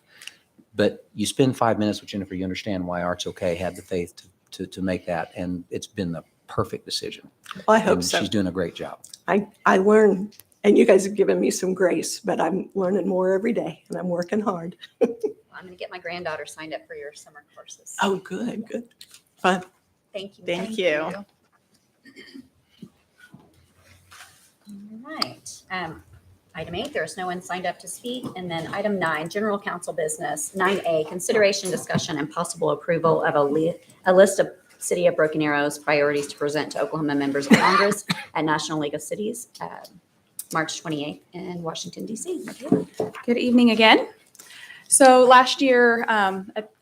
But you spend 5 minutes with Jennifer, you understand why Art's Okay had the faith to make that. And it's been the perfect decision. Well, I hope and so. She's doing a great job. I learn, and you guys have given me some grace, but I'm learning more every day and I'm working hard. I'm going to get my granddaughter signed up for your summer courses. Oh, good. Fun. Thank you. Thank you. All right. Item 8, there is no one signed up to speak. And then item 9, general council business. 9A, consideration, discussion, and possible approval of a list of City of Broken Arrow's priorities to present to Oklahoma members of Congress at National League of Cities, March 28th in Washington, D.C. Good evening again. So last year,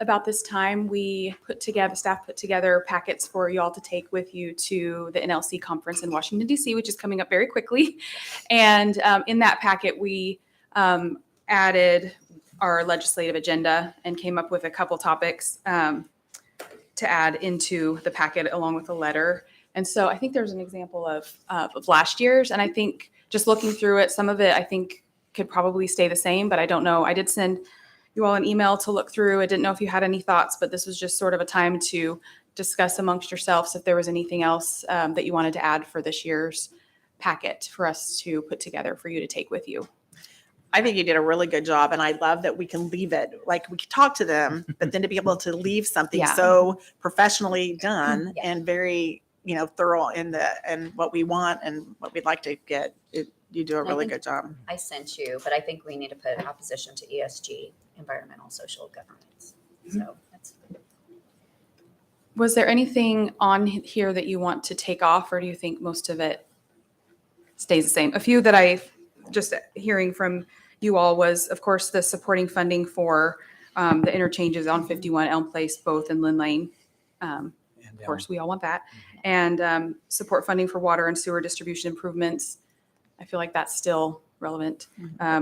about this time, staff put together packets for you all to take with you to the NLC conference in Washington, D.C., which is coming up very quickly. And in that packet, we added our legislative agenda and came up with a couple topics to add into the packet along with a letter. And so I think there's an example of last year's. And I think just looking through it, some of it I think could probably stay the same, but I don't know. I did send you all an email to look through. I didn't know if you had any thoughts, but this was just sort of a time to discuss amongst yourselves if there was anything else that you wanted to add for this year's packet for us to put together for you to take with you. I think you did a really good job, and I love that we can leave it, like we could talk to them, but then to be able to leave something Yeah. so professionally done Yeah. and very, thorough in what we want and what we'd like to get. You do a And I really think- good job. I sent you, but I think we need to put opposition to ESG, environmental, social governance. So that's. Was there anything on here that you want to take off, or do you think most of it stays the same? A few that I just hearing from you all was, of course, the supporting funding for the interchanges on 51 Elm Place, both in Lynn Lane. Of course, we all want that. And support funding for water and sewer distribution improvements. I feel like that's still relevant.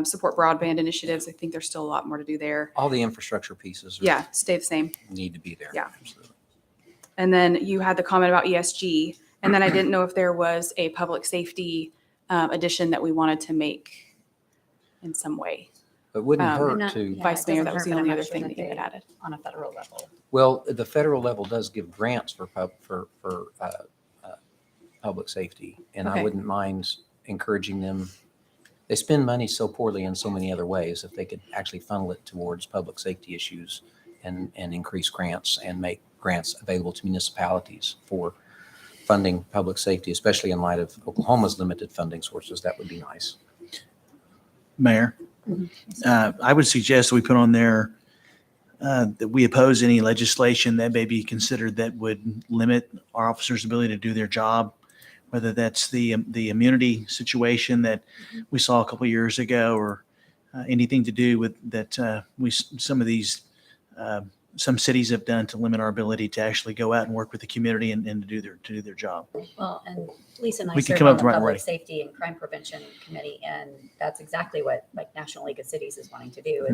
Support broadband initiatives. I think there's still a lot more to do there. All the infrastructure pieces Yeah, stay the same. need to be there. Yeah. Absolutely. And then you had the comment about ESG. And then I didn't know if there was a public safety addition that we wanted to make in some way. It wouldn't Um, hurt Not- to, yeah, Vice it Mayor, doesn't that was hurt, the but I'm only not other sure thing that that you had they- added. On a federal level. well, the federal level does give grants for public safety. And I Okay. wouldn't mind encouraging them. They spend money so poorly in so many other ways. If they could actually funnel it towards public safety issues and increase grants and make grants available to municipalities for funding public safety, especially in light of Oklahoma's limited funding sources, that would be nice. Mayor, I would suggest we put on there that we oppose any legislation that may be considered that would limit our officers' ability to do their job, whether that's the immunity situation that we saw a couple of years ago, or anything to do with that some cities have done to limit our ability to actually go out and work with the community and to do their job. Well, and Lisa and I We can serve come on up the with the right Public wording. Safety and Crime Prevention Committee, and that's exactly what like National League of Cities is wanting to do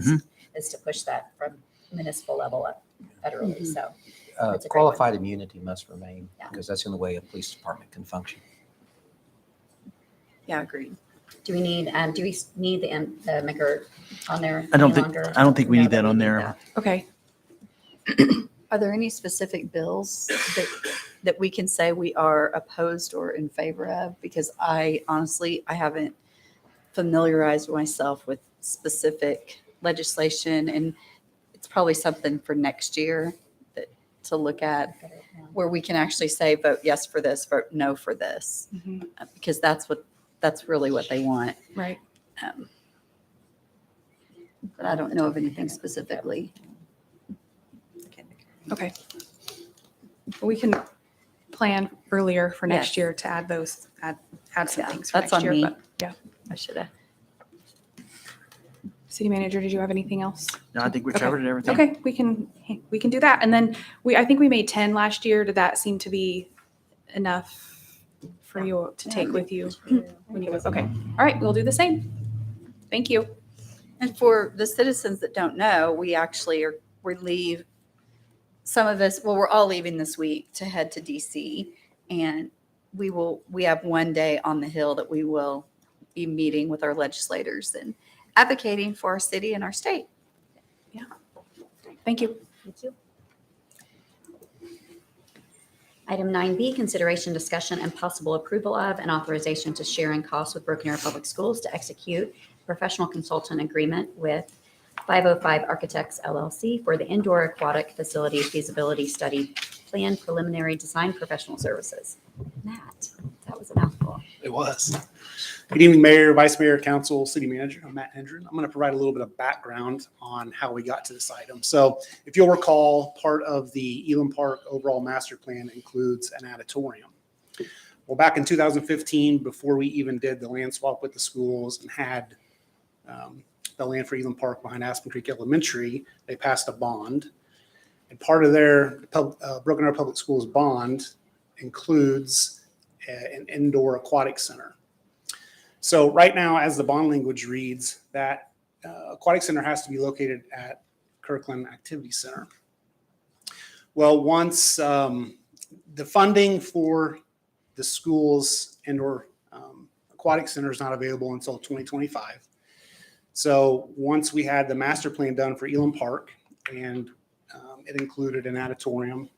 is to push that from municipal level up federally. So That's a great one. Qualified immunity must remain Yeah. because that's the only way a police department can function. Yeah, agreed. do we need the maker on there? I don't any think- longer? I don't think we No, need that on there. that. Okay. Are there any specific bills that we can say we are opposed or in favor of? Because I haven't familiarized myself with specific legislation, and it's probably something for next year to look at, where we can actually say, vote yes for this, vote no for this, because that's really what they want. Right. But I don't know of anything specifically. Okay. We can plan earlier for next Yes. year to add some Yeah, things for that's next on year. me. But yeah. I should have. City Manager, did you have anything else? No, I think we Okay. covered everything. Okay, we can do that. And then I think we made 10 last year. Did that seem to be enough for you to take with you? When you okay. All right, we'll do the same. Thank you. And for the citizens that don't know, we leave, some of us, well, we're all leaving this week to head to DC. And we have one day on the Hill that we will be meeting with our legislators and advocating for our city and our state. Thank you. Thank you. Item 9B, consideration, discussion, and possible approval of and authorization to share in costs with Broken Arrow Public Schools to execute professional consultant agreement with 505 Architects LLC for the indoor aquatic facility feasibility study plan preliminary design professional services. Matt, that was a mouthful. It was. Good evening, Mayor, Vice Mayor, Council, City Manager. I'm Matt Hendren. I'm going to provide a little bit of background on how we got to this item. So if you'll recall, part of the Elam Park overall master plan includes an auditorium. Well, back in 2015, before we even did the land swap with the schools and had the land for Elam Park behind Aspen Creek Elementary, they passed a bond. And part of their Broken Arrow Public Schools bond includes an indoor aquatic center. So right now, as the bond language reads, that aquatic center has to be located at Kirkland Activity Center. Well, once the funding for the school's indoor aquatic center is not available until 2025. So once we had the master plan done for Elam Park and it included an auditorium,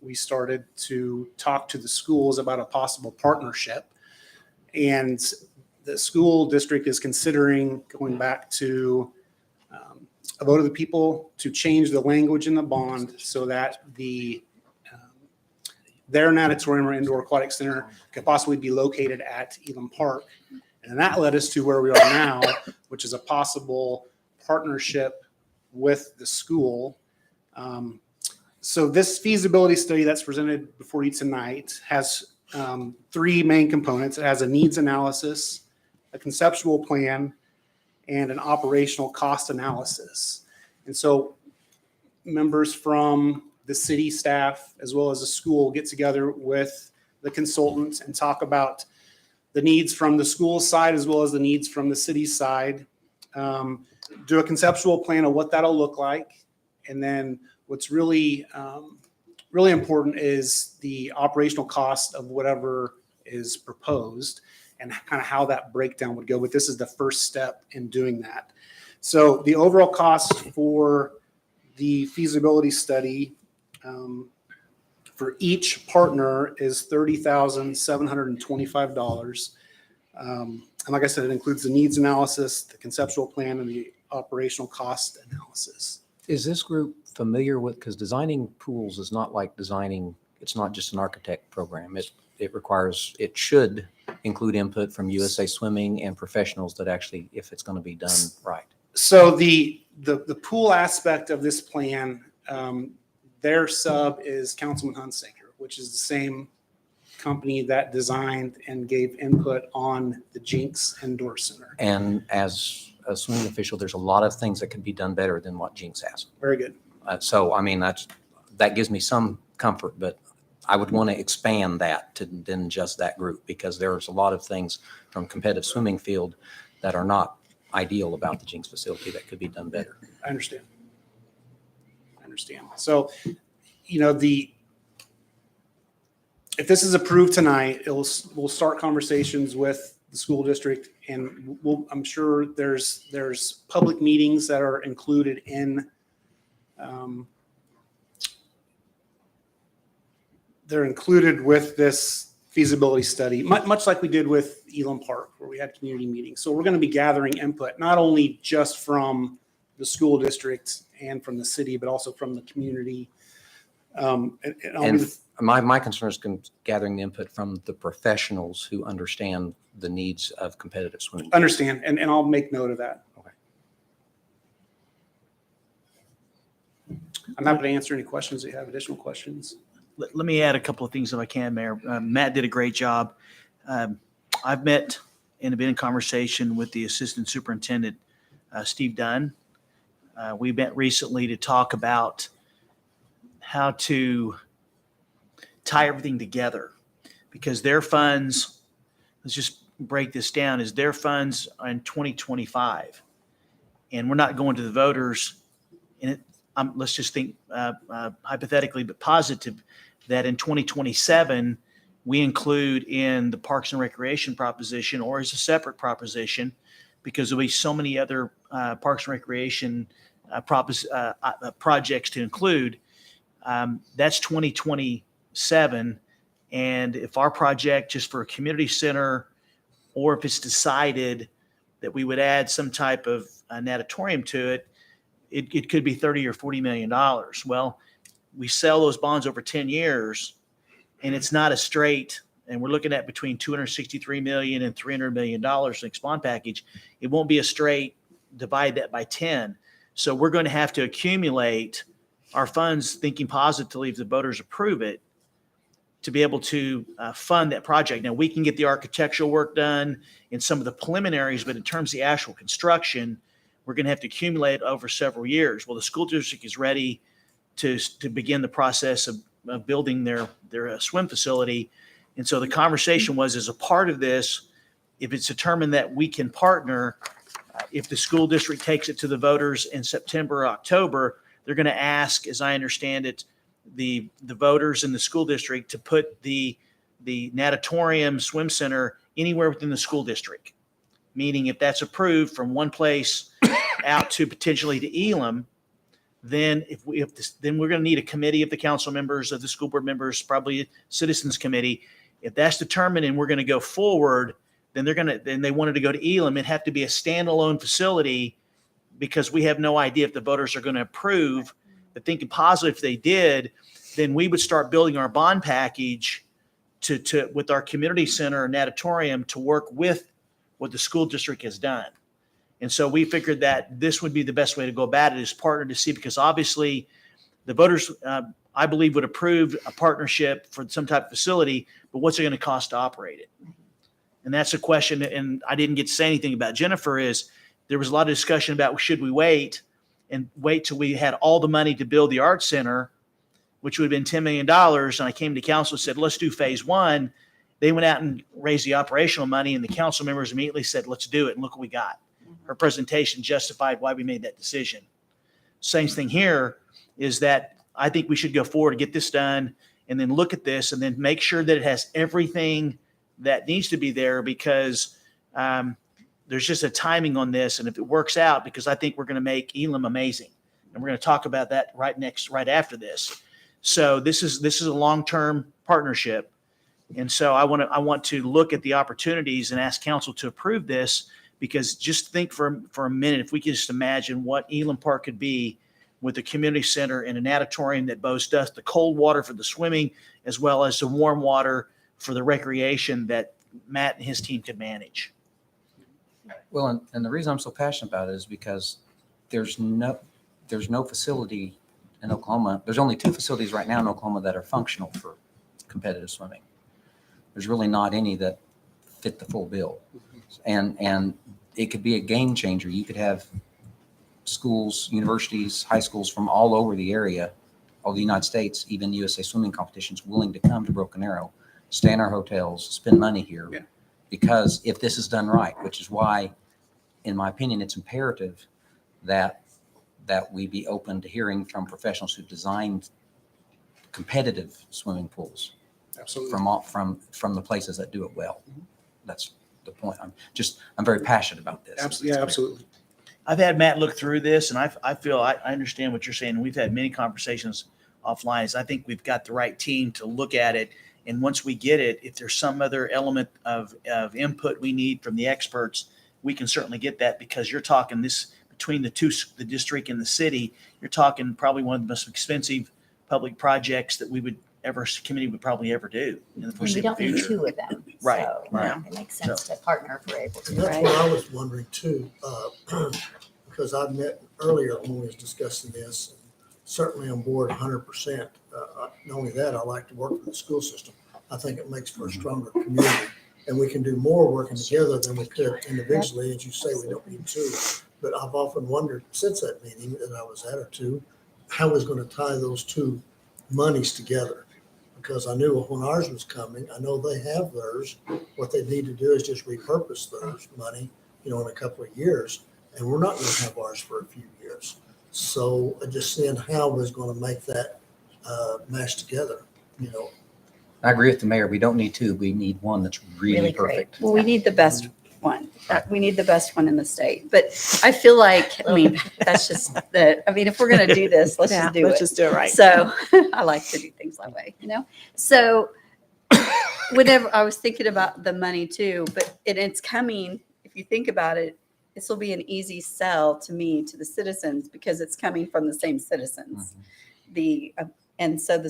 we started to talk to the schools about a possible partnership. And the school district is considering going back to a vote of the people to change the language in the bond so that their auditorium or indoor aquatic center could possibly be located at Elam Park. And that led us to where we are now, which is a possible partnership with the school. So this feasibility study that's presented before you tonight has three main components. It has a needs analysis, a conceptual plan, and an operational cost analysis. And so members from the city staff as well as the school get together with the consultants and talk about the needs from the school side as well as the needs from the city side. Do a conceptual plan of what that'll look like. And then what's really important is the operational cost of whatever is proposed and kind of how that breakdown would go. But this is the first step in doing that. So the overall cost for the feasibility study for each partner is $30,725. And like I said, it includes the needs analysis, the conceptual plan, and the operational cost analysis. Is this group familiar with, because designing pools is not like designing, it's not just an architect program. It requires, it should include input from USA Swimming and professionals that actually, if it's going to be done right. So the pool aspect of this plan, their sub is Councilman Hunsaker, which is the same company that designed and gave input on the Jinx Indoor Center. And as a swimming official, there's a lot of things that could be done better than what Jinx has. Very good. So, I mean, that gives me some comfort, but I would want to expand that to than just that group, because there's a lot of things from competitive swimming field that are not ideal about the Jinx facility that could be done better. I understand. So, if this is approved tonight, we'll start conversations with the school district, and I'm sure there's public meetings that are included in they're included with this feasibility study, much like we did with Elam Park, where we had community meetings. So we're going to be gathering input, not only just from the school district and from the city, but also from the community. My concern is gathering the input from the professionals who understand the needs of competitive swimming. Understand, and I'll make note of that. Okay. I'm happy to answer any questions if you have additional questions. Let me add a couple of things if I can, Mayor. Matt did a great job. I've met and been in conversation with the Assistant Superintendent, Steve Dunn. We met recently to talk about how to tie everything together, because their funds, let's just break this down, is their funds are in 2025. And we're not going to the voters, and let's just think hypothetically, but positive, that in 2027, we include in the Parks and Recreation proposition or as a separate proposition, because there'll be so many other Parks and Recreation projects to include. That's 2027. And if our project just for a community center, or if it's decided that we would add some type of an auditorium to it, it could be $30 or $40 million. Well, we sell those bonds over 10 years, and it's not a straight, and we're looking at between $263 million and $300 million next bond package. It won't be a straight divide that by 10. So we're going to have to accumulate our funds, thinking positively if the voters approve it, to be able to fund that project. Now, we can get the architectural work done in some of the preliminaries, but in terms of the actual construction, we're going to have to accumulate over several years. Well, the school district is ready to begin the process of building their swim facility. And so the conversation was, as a part of this, if it's determined that we can partner, if the school district takes it to the voters in September or October, they're going to ask, as I understand it, the voters in the school district to put the natatorium swim center anywhere within the school district. Meaning if that's approved from one place out to potentially to Elam, then then we're going to need a committee of the council members, of the school board members, probably a citizens committee. If that's determined and we're going to go forward, then they wanted to go to Elam. It'd have to be a standalone facility because we have no idea if the voters are going to approve. But thinking positive, if they did, then we would start building our bond package to with our community center and natatorium to work with what the school district has done. And so we figured that this would be the best way to go about it, is partner to see, because obviously the voters, I believe, would approve a partnership for some type of facility, but what's it going to cost to operate it? And that's a question, and I didn't get to say anything about Jennifer, is there was a lot of discussion about should we wait till we had all the money to build the art center, which would have been $10 million. And I came to council and said, let's do phase one. They went out and raised the operational money, and the council members immediately said, let's do it. And look what we got. Her presentation justified why we made that decision. Same thing here is that I think we should go forward to get this done and then look at this and then make sure that it has everything that needs to be there, because there's just a timing on this. And if it works out, because I think we're going to make Elam amazing, and we're going to talk about that right after this. So this is a long-term partnership. And so I want to look at the opportunities and ask council to approve this, because just think for a minute, if we could just imagine what Elam Park could be with a community center and a natatorium that boasts the cold water for the swimming, as well as the warm water for the recreation that Matt and his team could manage. Well, and the reason I'm so passionate about it is because there's no facility in Oklahoma. There's only 2 facilities right now in Oklahoma that are functional for competitive swimming. There's really not any that fit the full bill. And it could be a game changer. You could have schools, universities, high schools from all over the area, all the United States, even USA swimming competitions, willing to come to Broken Arrow, stay in our hotels, spend money here. Yeah. Because if this is done right, which is why, in my opinion, it's imperative that we be open to hearing from professionals who designed competitive swimming pools. Absolutely. From the places that do it well. That's the point. I'm very passionate about this. Absolutely. Yeah, absolutely. I've had Matt look through this, and I feel I understand what you're saying. We've had many conversations offline. I think we've got the right team to look at it. And once we get it, if there's some other element of input we need from the experts, we can certainly get that, because you're talking this between the district and the city, you're talking probably one of the most expensive public projects that committee would probably ever do in the And we foreseeable don't need future. 2 of them. Right, So, right. It makes sense to partner if we're able to. And that's what I was wondering too, because I met earlier when we was discussing this, and certainly on board 100%. Not only that, I like to work for the school system. I think it makes for a stronger community, and we can do more working together than we could individually. As you say, we don't need 2. But I've often wondered since that meeting that I was at, or 2, how I was going to tie those 2 monies together. Because I knew when ours was coming, I know they have theirs. What they need to do is just repurpose theirs money, in a couple of years. And we're not going to have ours for a few years. So just seeing how we're going to make that mash together, I agree with the mayor. We don't need 2. We need one that's really great. perfect. Well, we need the best one. We need the best one in the state. But I feel like, that's just if we're going to do this, let's just do let's it. just do it right. So I like to do things that way, So whenever I was thinking about the money too, but it's coming, if you think about it, this will be an easy sell to me, to the citizens, because it's coming from the same citizens. And so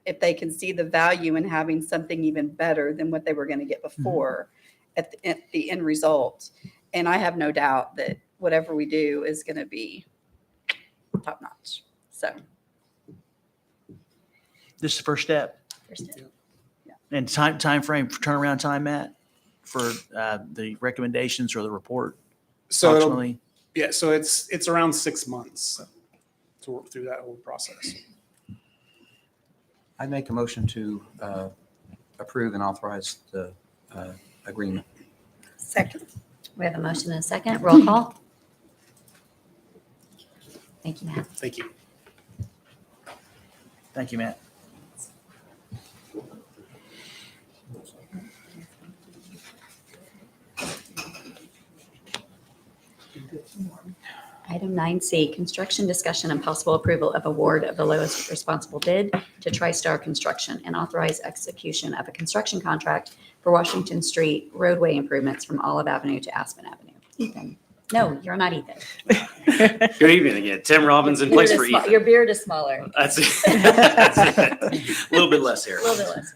if they can see the value in having something even better than what they were going to get before at the end result. And I have no doubt that whatever we do is going to be top notch. So This is the first step. first step. And time frame for turnaround time, Matt, for the recommendations or the report. So Approximately. Yeah, so it's around 6 months to work through that whole process. I make a motion to approve and authorize the agreement. Second. We have a motion and a second. Roll call. Thank you, Matt. Thank you. Thank you, Matt. Item 9C, construction discussion and possible approval of award of the lowest responsible bid to TriStar Construction and authorize execution of a construction contract for Washington Street roadway improvements from Olive Avenue to Aspen Avenue. Ethan. No, you're not Ethan. Good evening again. Tim Robbins in Your beard place is for sma- Ethan. Your beard is smaller. That's it. That's it. A little bit less here. A little bit less.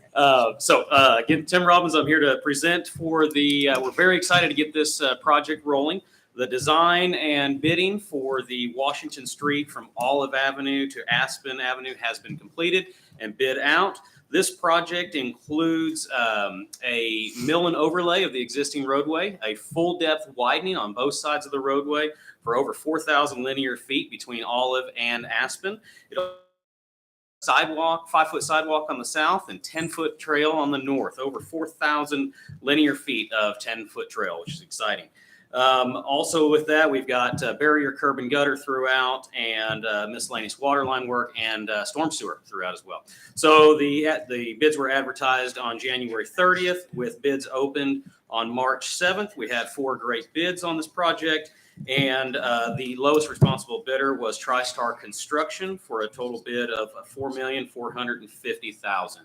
Again, Tim Robbins, I'm here to present for we're very excited to get this project rolling. The design and bidding for the Washington Street from Olive Avenue to Aspen Avenue has been completed and bid out. This project includes a mill and overlay of the existing roadway, a full depth widening on both sides of the roadway for over 4,000 linear feet between Olive and Aspen. Sidewalk, 5-foot sidewalk on the south and 10-foot trail on the north, over 4,000 linear feet of 10-foot trail, which is exciting. Also with that, we've got barrier curb and gutter throughout and miscellaneous water line work and storm sewer throughout as well. So the bids were advertised on January 30th with bids opened on March 7th. We had 4 great bids on this project. And the lowest responsible bidder was TriStar Construction for a total bid of $4,450,000.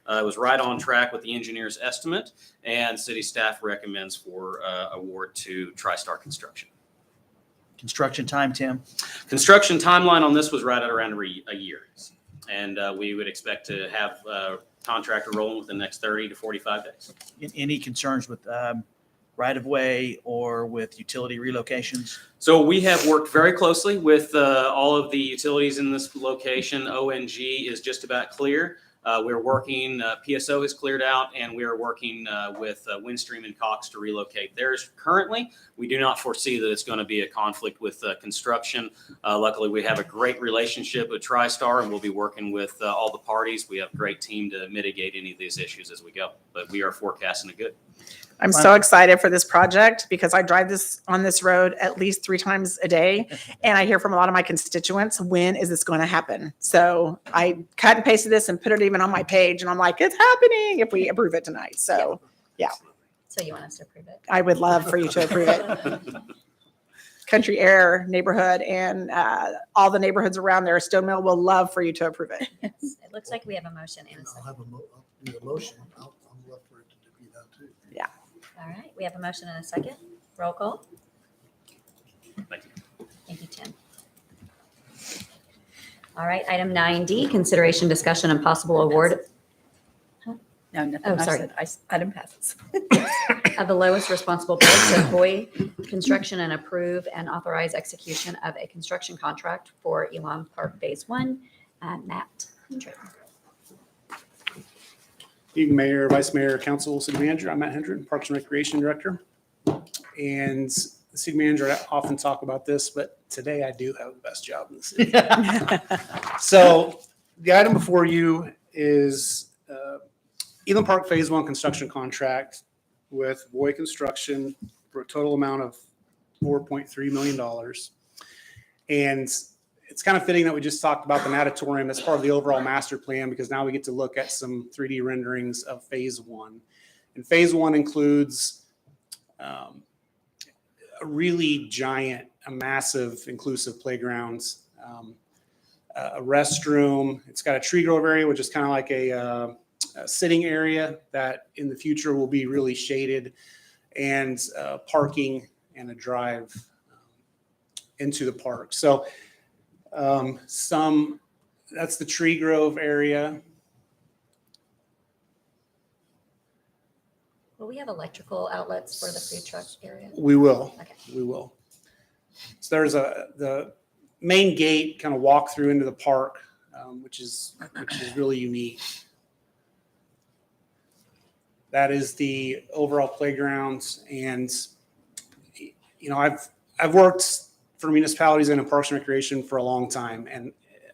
It was right on track with the engineer's estimate, and city staff recommends for award to TriStar Construction. Construction time, Tim? Construction timeline on this was right at around a year, and we would expect to have contractor rolling within the next 30 to 45 days. Any concerns with right-of-way or with utility relocations? So we have worked very closely with all of the utilities in this location. ONG is just about clear. We're working, PSO has cleared out, and we are working with Windstream and Cox to relocate theirs. Currently, we do not foresee that it's going to be a conflict with construction. Luckily, we have a great relationship with TriStar, and we'll be working with all the parties. We have a great team to mitigate any of these issues as we go, but we are forecasting it good. I'm so excited for this project because I drive on this road at least 3 times a day. And I hear from a lot of my constituents, when is this going to happen? So I cut and pasted this and put it even on my page. And I'm like, it's happening if we approve it tonight. So yeah, So you want us to approve it? I would love for you to approve it. Country Air neighborhood and all the neighborhoods around there, Stone Mill will love for you to approve it. It looks like we have a motion and a I'll second. have I'll do a motion. I'll love for it to be done too. All right, we have a motion and a second. Roll call. Thank you. Thank you, Tim. All right, item 9D, consideration, discussion, and possible award No, nothing. Oh, I sorry. said item passes. of the lowest responsible bid to Hoy Construction and approve and authorize execution of a construction contract for Elon Park Phase 1. Matt Hendry. Evening, Mayor, Vice Mayor, Council, City Manager. I'm Matt Hendren, Parks and Recreation Director. And the City Manager, I often talk about this, but today I do have the best job in the city. So the item before you is Elam Park Phase 1 construction contract with Boy Construction for a total amount of $4.3 million. And it's kind of fitting that we just talked about the natatorium as part of the overall master plan, because now we get to look at some 3D renderings of Phase 1. And Phase 1 includes a really giant, a massive inclusive playground, a restroom. It's got a tree grove area, which is kind of like a sitting area that in the future will be really shaded, and parking and a drive into the park. So that's the tree grove area. Will we have electrical outlets for the food truck area? We will. Okay. We will. So there's the main gate kind of walk through into the park, which is really unique. That is the overall playground, and you know I've worked for municipalities and in Parks and Recreation for a long time, and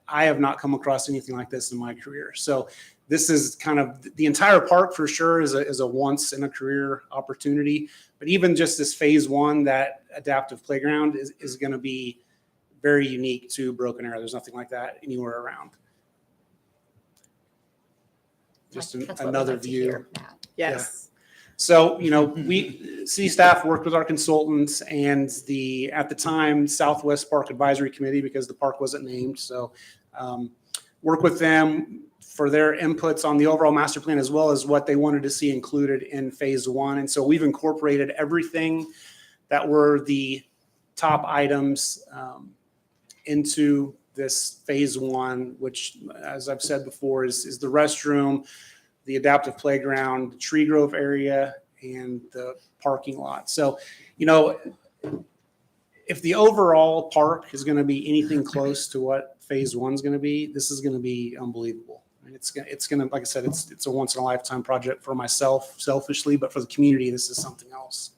I have not come across anything like this in my career. So this is kind of the entire park for sure is a once in a career opportunity. But even just this phase one, that adaptive playground is going to be very unique to Broken Arrow. There's nothing like that anywhere around. Just That's what we another like to view. hear, Matt. Yes. So, city staff worked with our consultants and at the time, Southwest Park Advisory Committee, because the park wasn't named. So work with them for their inputs on the overall master plan, as well as what they wanted to see included in phase one. And so we've incorporated everything that were the top items into this phase one, which, as I've said before, is the restroom, the adaptive playground, the tree grove area, and the parking lot. So, if the overall park is going to be anything close to what phase one is going to be, this is going to be unbelievable. And it's going to, like I said, it's a once in a lifetime project for myself, selfishly, but for the community, this is something else.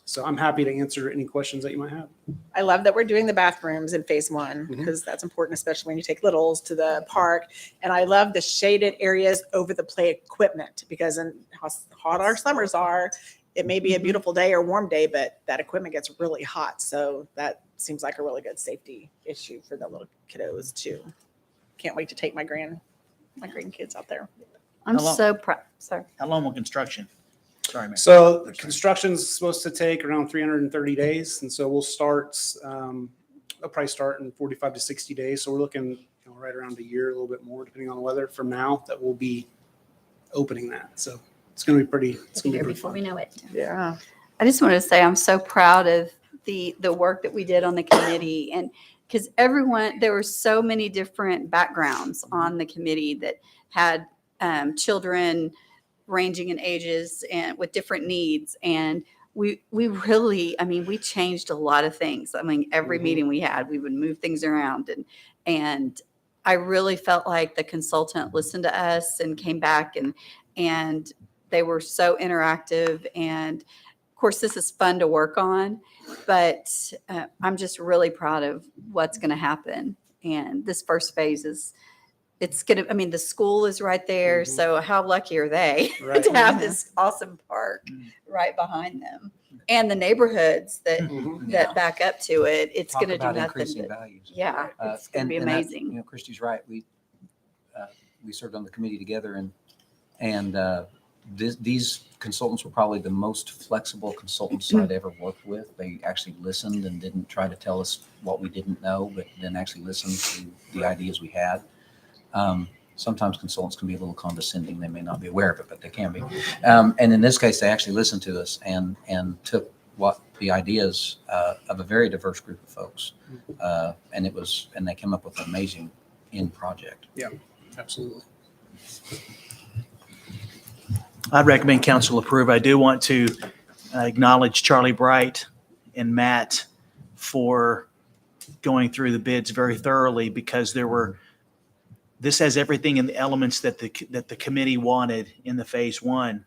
So I'm happy to answer any questions that you might have. I love that we're doing the bathrooms in phase one because that's important, especially when you take littles to the park. And I love the shaded areas over the play equipment because in how hot our summers are, it may be a beautiful day or warm day, but that equipment gets really hot. So that seems like a really good safety issue for the little kiddos too. Can't wait to take my grandkids out there. I'm How long- so proud. Sorry. How long will construction? Sorry, Mayor. So the construction's supposed to take around 330 days. And so we'll start, they'll probably start in 45 to 60 days. So we're looking right around a year, a little bit more, depending on the weather from now that we'll be opening that. So it's going to be pretty, it's going to Here be pretty before fun. we know it. Yeah. I just wanted to say I'm so proud of the work that we did on the committee, and because there were so many different backgrounds on the committee that had children ranging in ages and with different needs, and we really, we changed a lot of things. Every meeting we had, we would move things around, and I really felt like the consultant listened to us and came back, and they were so interactive. And of course, this is fun to work on, but I'm just really proud of what's going to happen. And this first phase it's going to, the school is right there. So how lucky are they Right. to have this awesome park right behind them, and the neighborhoods that back up to it. It's Talk going to do about nothing increasing but, values. yeah, it's going to be And that, amazing. Christy's right. We served on the committee together, and these consultants were probably the most flexible consultants I'd ever worked with. They actually listened and didn't try to tell us what we didn't know, but then actually listened to the ideas we had. Sometimes consultants can be a little condescending. They may not be aware of it, but they can be. And in this case, they actually listened to us and took the ideas of a very diverse group of folks, and they came up with an amazing end project. Yeah, absolutely. I'd recommend council approve. I do want to acknowledge Charlie Bright and Matt for going through the bids very thoroughly, because this has everything in the elements that the committee wanted in the phase one.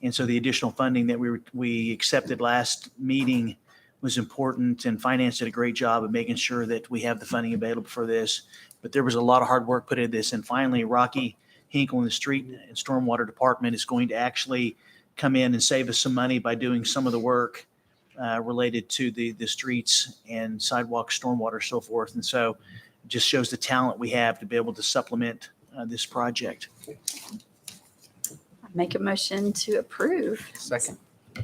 And so the additional funding that we accepted last meeting was important, and finance did a great job of making sure that we have the funding available for this. But there was a lot of hard work put into this. And finally, Rocky Hinkle in the Street and Stormwater Department is going to actually come in and save us some money by doing some of the work related to the streets and sidewalks, stormwater, so forth. And so it just shows the talent we have to be able to supplement this project. Make a motion to approve. Second. We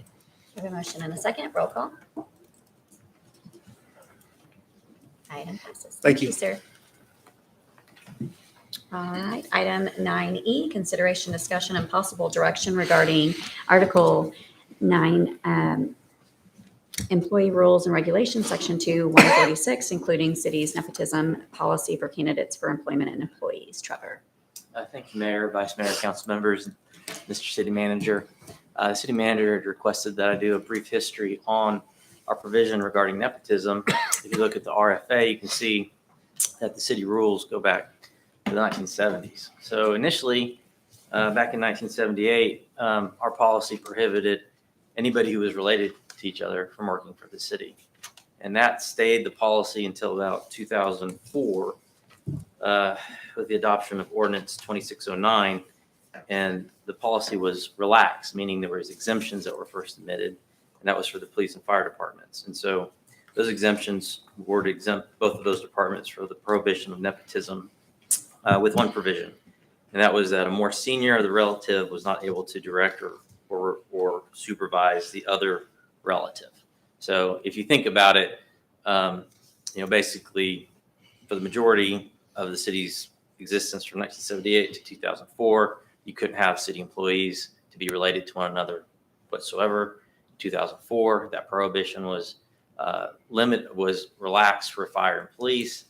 have a motion and a second. Roll call. Item passes. Thank you. Sir. All right. Item 9E, consideration, discussion, and possible direction regarding Article 9, Employee Rules and Regulations, Section 2, 146, including city's nepotism policy for candidates for employment and employees. Trevor. Thank you, Mayor, Vice Mayor, Council members, Mr. City Manager. The City Manager had requested that I do a brief history on our provision regarding nepotism. If you look at the RFA, you can see that the city rules go back to the 1970s. So initially, back in 1978, our policy prohibited anybody who was related to each other from working for the city. And that stayed the policy until about 2004 with the adoption of Ordinance 2609. And the policy was relaxed, meaning there was exemptions that were first admitted, and that was for the police and fire departments. And so those exemptions were to exempt both of those departments for the prohibition of nepotism with one provision. And that was that a more senior or the relative was not able to direct or supervise the other relative. So if you think about it, basically for the majority of the city's existence from 1978 to 2004, you couldn't have city employees to be related to one another whatsoever. 2004, that prohibition was relaxed for fire and police,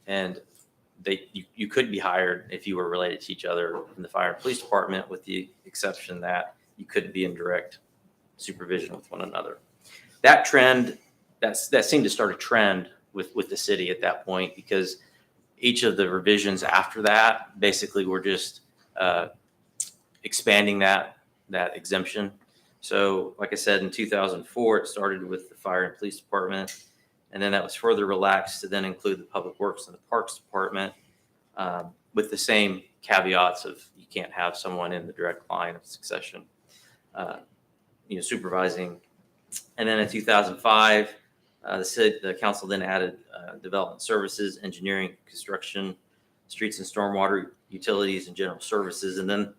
and you could be hired if you were related to each other in the fire and police department, with the exception that you couldn't be in direct supervision with one another. That trend, that seemed to start a trend with the city at that point, because each of the revisions after that basically were just expanding that exemption. So like I said, in 2004, it started with the fire and police department, and then that was further relaxed to then include the public works and the parks department, with the same caveats of you can't have someone in the direct line of succession, supervising. And then in 2005, the council then added development services, engineering, construction, streets and stormwater, utilities, and general services. And then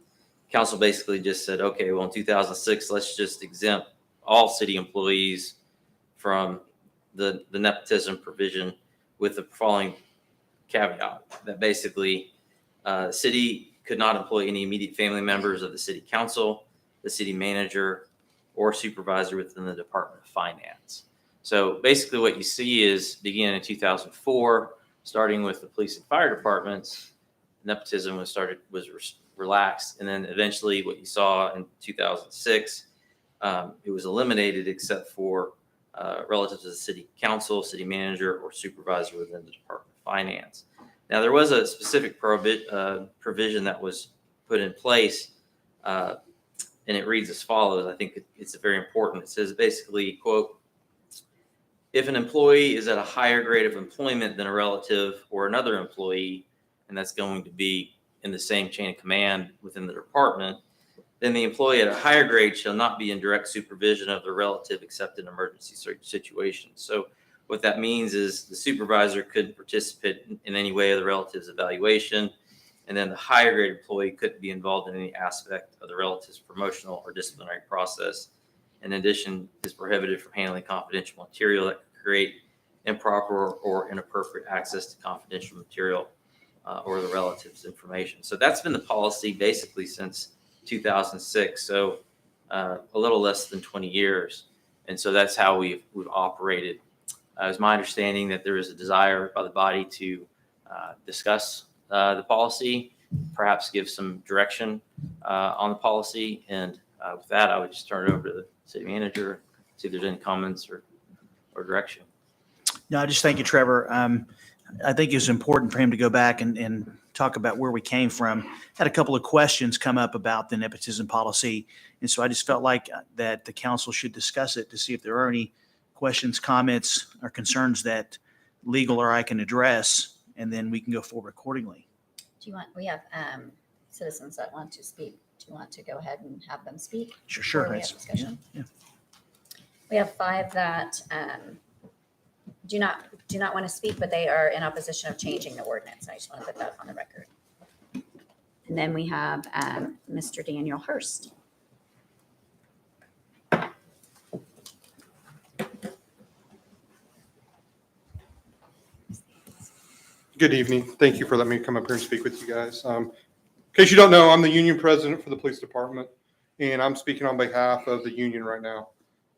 council basically just said, okay, well, in 2006, let's just exempt all city employees from the nepotism provision, with the following caveat that basically the city could not employ any immediate family members of the city council, the city manager, or supervisor within the Department of Finance. So basically what you see is, beginning in 2004, starting with the police and fire departments, nepotism was relaxed. And then eventually what you saw in 2006, it was eliminated except for relative to the city council, city manager, or supervisor within the Department of Finance. Now, there was a specific provision that was put in place, and it reads as follows. I think it's very important. It says basically, quote, if an employee is at a higher grade of employment than a relative or another employee, and that's going to be in the same chain of command within the department, then the employee at a higher grade shall not be in direct supervision of the relative except in emergency situations. So what that means is the supervisor couldn't participate in any way of the relative's evaluation, and then the higher grade employee couldn't be involved in any aspect of the relative's promotional or disciplinary process. In addition, is prohibited from handling confidential material that could create improper or inappropriate access to confidential material or the relative's information. So that's been the policy basically since 2006. So a little less than 20 years. And so that's how we've operated. It's my understanding that there is a desire by the body to discuss the policy, perhaps give some direction on the policy. And with that, I would just turn it over to the city manager, see if there's any comments or direction. No, I just thank you, Trevor. I think it's important for him to go back and talk about where we came from. Had a couple of questions come up about the nepotism policy. And so I just felt like that the council should discuss it to see if there are any questions, comments, or concerns that legal or I can address, and then we can go forward accordingly. We have citizens that want to speak. Do you want to go ahead and have them speak? Sure. before we have discussion? Yeah. We have 5 that do not want to speak, but they are in opposition of changing the ordinance. I just want to put that on the record. And then we have Mr. Daniel Hurst. Good evening. Thank you for letting me come up here and speak with you guys. In case you don't know, I'm the union president for the police department, and I'm speaking on behalf of the union right now.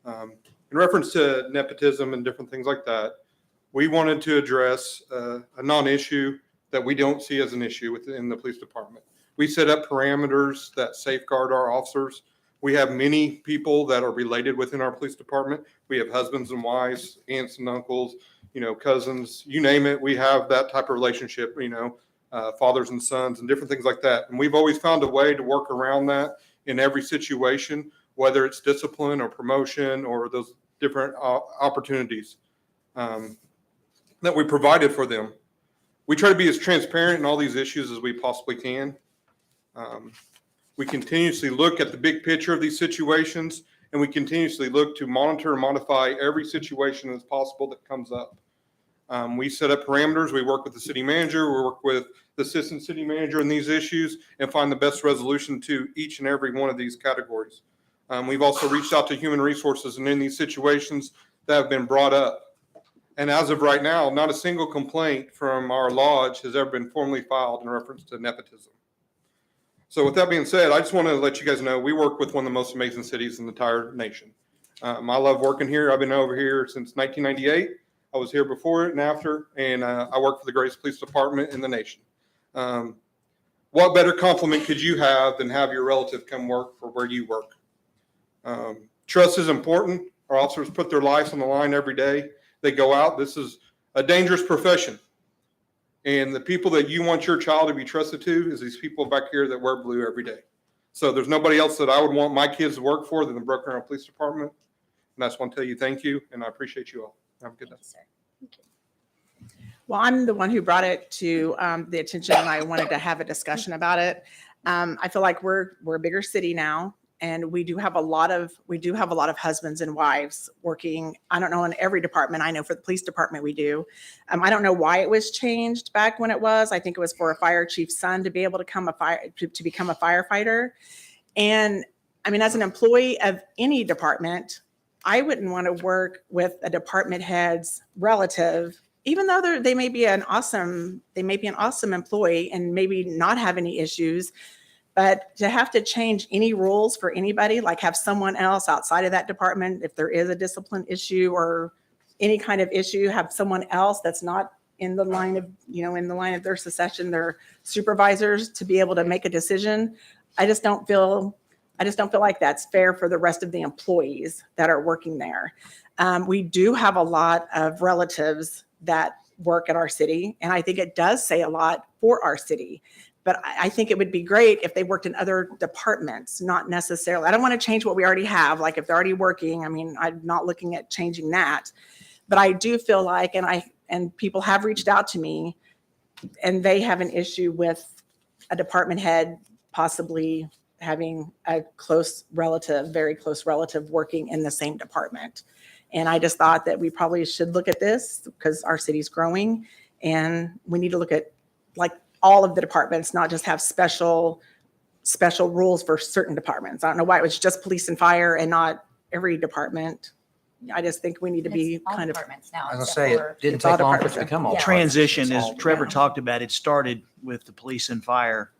In reference to nepotism and different things like that, we wanted to address a non-issue that we don't see as an issue within the police department. We set up parameters that safeguard our officers. We have many people that are related within our police department. We have husbands and wives, aunts and uncles, cousins, you name it. We have that type of relationship, fathers and sons and different things like that. And we've always found a way to work around that in every situation, whether it's discipline or promotion or those different opportunities. that we provided for them. We try to be as transparent in all these issues as we possibly can. We continuously look at the big picture of these situations, and we continuously look to monitor and modify every situation as possible that comes up. We set up parameters. We work with the city manager. We work with the assistant city manager in these issues and find the best resolution to each and every one of these categories. We've also reached out to human resources and in these situations that have been brought up. And as of right now, not a single complaint from our lodge has ever been formally filed in reference to nepotism. So with that being said, I just want to let you guys know we work with one of the most amazing cities in the entire nation. I love working here. I've been over here since 1998. I was here before it and after, and I work for the greatest police department in the nation. What better compliment could you have than have your relative come work for where you work? Trust is important. Our officers put their lives on the line every day. They go out. This is a dangerous profession. And the people that you want your child to be trusted to is these people back here that wear blue every day. So there's nobody else that I would want my kids to work for than the Broken Arrow Police Department. And I just want to tell you thank you, and I appreciate you all. Have a good day. Well, I'm the one who brought it to the attention, and I wanted to have a discussion about it. I feel like we're a bigger city now, and we do have a lot of husbands and wives working. I don't know in every department. I know for the police department we do. I don't know why it was changed back when it was. I think it was for a fire chief's son to be able to become a firefighter. And I mean, as an employee of any department, I wouldn't want to work with a department head's relative, even though they may be an awesome employee and maybe not have any issues. But to have to change any rules for anybody, like have someone else outside of that department, if there is a discipline issue or any kind of issue, have someone else that's not in the line of their succession, their supervisors, to be able to make a decision. I just don't feel like that's fair for the rest of the employees that are working there. We do have a lot of relatives that work at our city, and I think it does say a lot for our city. But I think it would be great if they worked in other departments, not necessarily. I don't want to change what we already have. Like if they're already working, I mean, I'm not looking at changing that. But I do feel like, and people have reached out to me, and they have an issue with a department head possibly having a very close relative working in the same department. And I just thought that we probably should look at this because our city's growing, and we need to look at like all of the departments, not just have special rules for certain departments. I don't know why it was just police and fire and not every department. I just think we need to be kind of. Now, I was gonna say, it didn't take long for it to become all. Transition, as Trevor talked about, it started with the police and fire,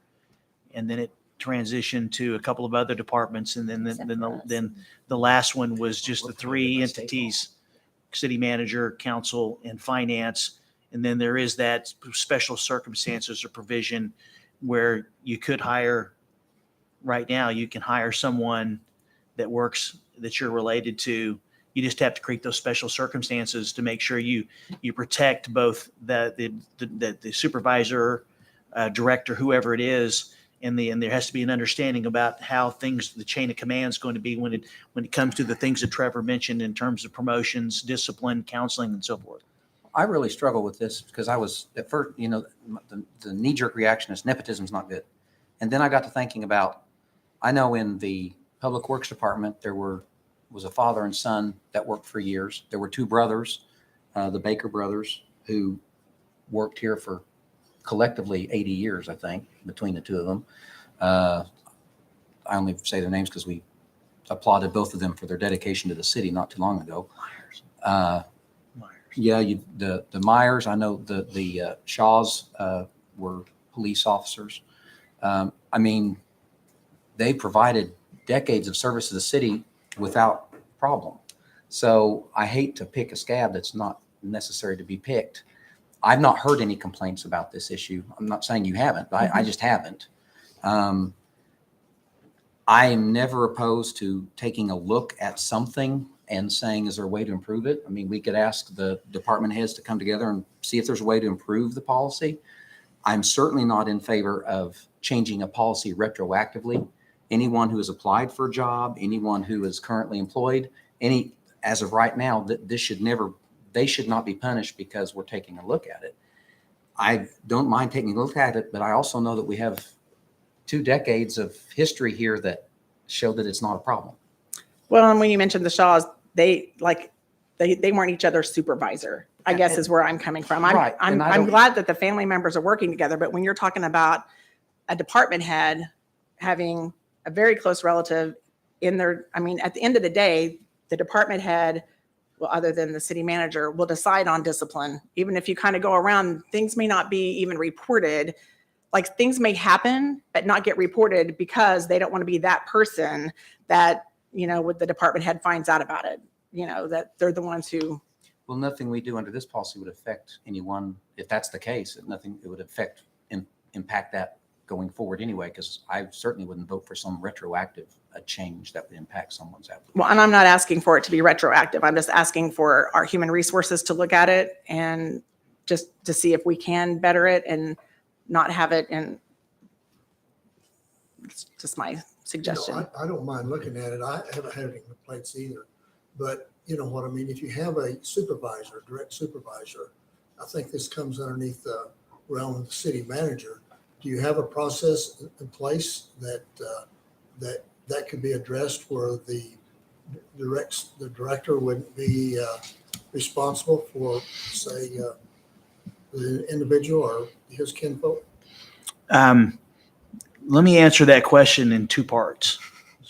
and then it transitioned to a couple of other departments, and then the last one was just the three entities: city manager, council, and finance. And then there is that special circumstances or provision where you could hire. Right now, you can hire someone that works that you're related to. You just have to create those special circumstances to make sure you protect both the supervisor, director, whoever it is, and there has to be an understanding about how the chain of command is going to be when it comes to the things that Trevor mentioned in terms of promotions, discipline, counseling, and so forth. I really struggle with this because I was at first, the knee-jerk reaction is nepotism's not good. And then I got to thinking about, I know in the public works department, there was a father and son that worked for years. There were two brothers, the Baker brothers, who worked here for collectively 80 years, I think, between the two of them. I only say their names because we applauded both of them for their dedication to the city not too long ago. Yeah, the Myers, I know the Shaws were police officers. I mean, they provided decades of service to the city without problem. So I hate to pick a scab that's not necessary to be picked. I've not heard any complaints about this issue. I'm not saying you haven't, but I just haven't. I am never opposed to taking a look at something and saying, is there a way to improve it? I mean, we could ask the department heads to come together and see if there's a way to improve the policy. I'm certainly not in favor of changing a policy retroactively. Anyone who has applied for a job, anyone who is currently employed, as of right now, this should never they should not be punished because we're taking a look at it. I don't mind taking a look at it, but I also know that we have 2 decades of history here that show that it's not a problem. Well, and when you mentioned the Shaws, they weren't each other's supervisor, I guess is where I'm coming from. Right, and I I'm don't- glad that the family members are working together, but when you're talking about a department head having a very close relative in their, I mean, at the end of the day, the department head, well, other than the city manager, will decide on discipline. Even if you kind of go around, things may not be even reported. Like things may happen, but not get reported because they don't want to be that person that, with the department head finds out about it, that they're the ones who. Well, nothing we do under this policy would affect anyone. If that's the case, it would impact that going forward anyway, because I certainly wouldn't vote for some retroactive change that would impact someone's application. Well, and I'm not asking for it to be retroactive. I'm just asking for our human resources to look at it and just to see if we can better it and not have it. And it's just my suggestion. I don't mind looking at it. I haven't had any complaints either. But you know what I mean? If you have a supervisor, direct supervisor, I think this comes underneath the realm of the city manager. Do you have a process in place that could be addressed where the director wouldn't be responsible for, say, the individual or his kinfolk? Let me answer that question in 2 parts,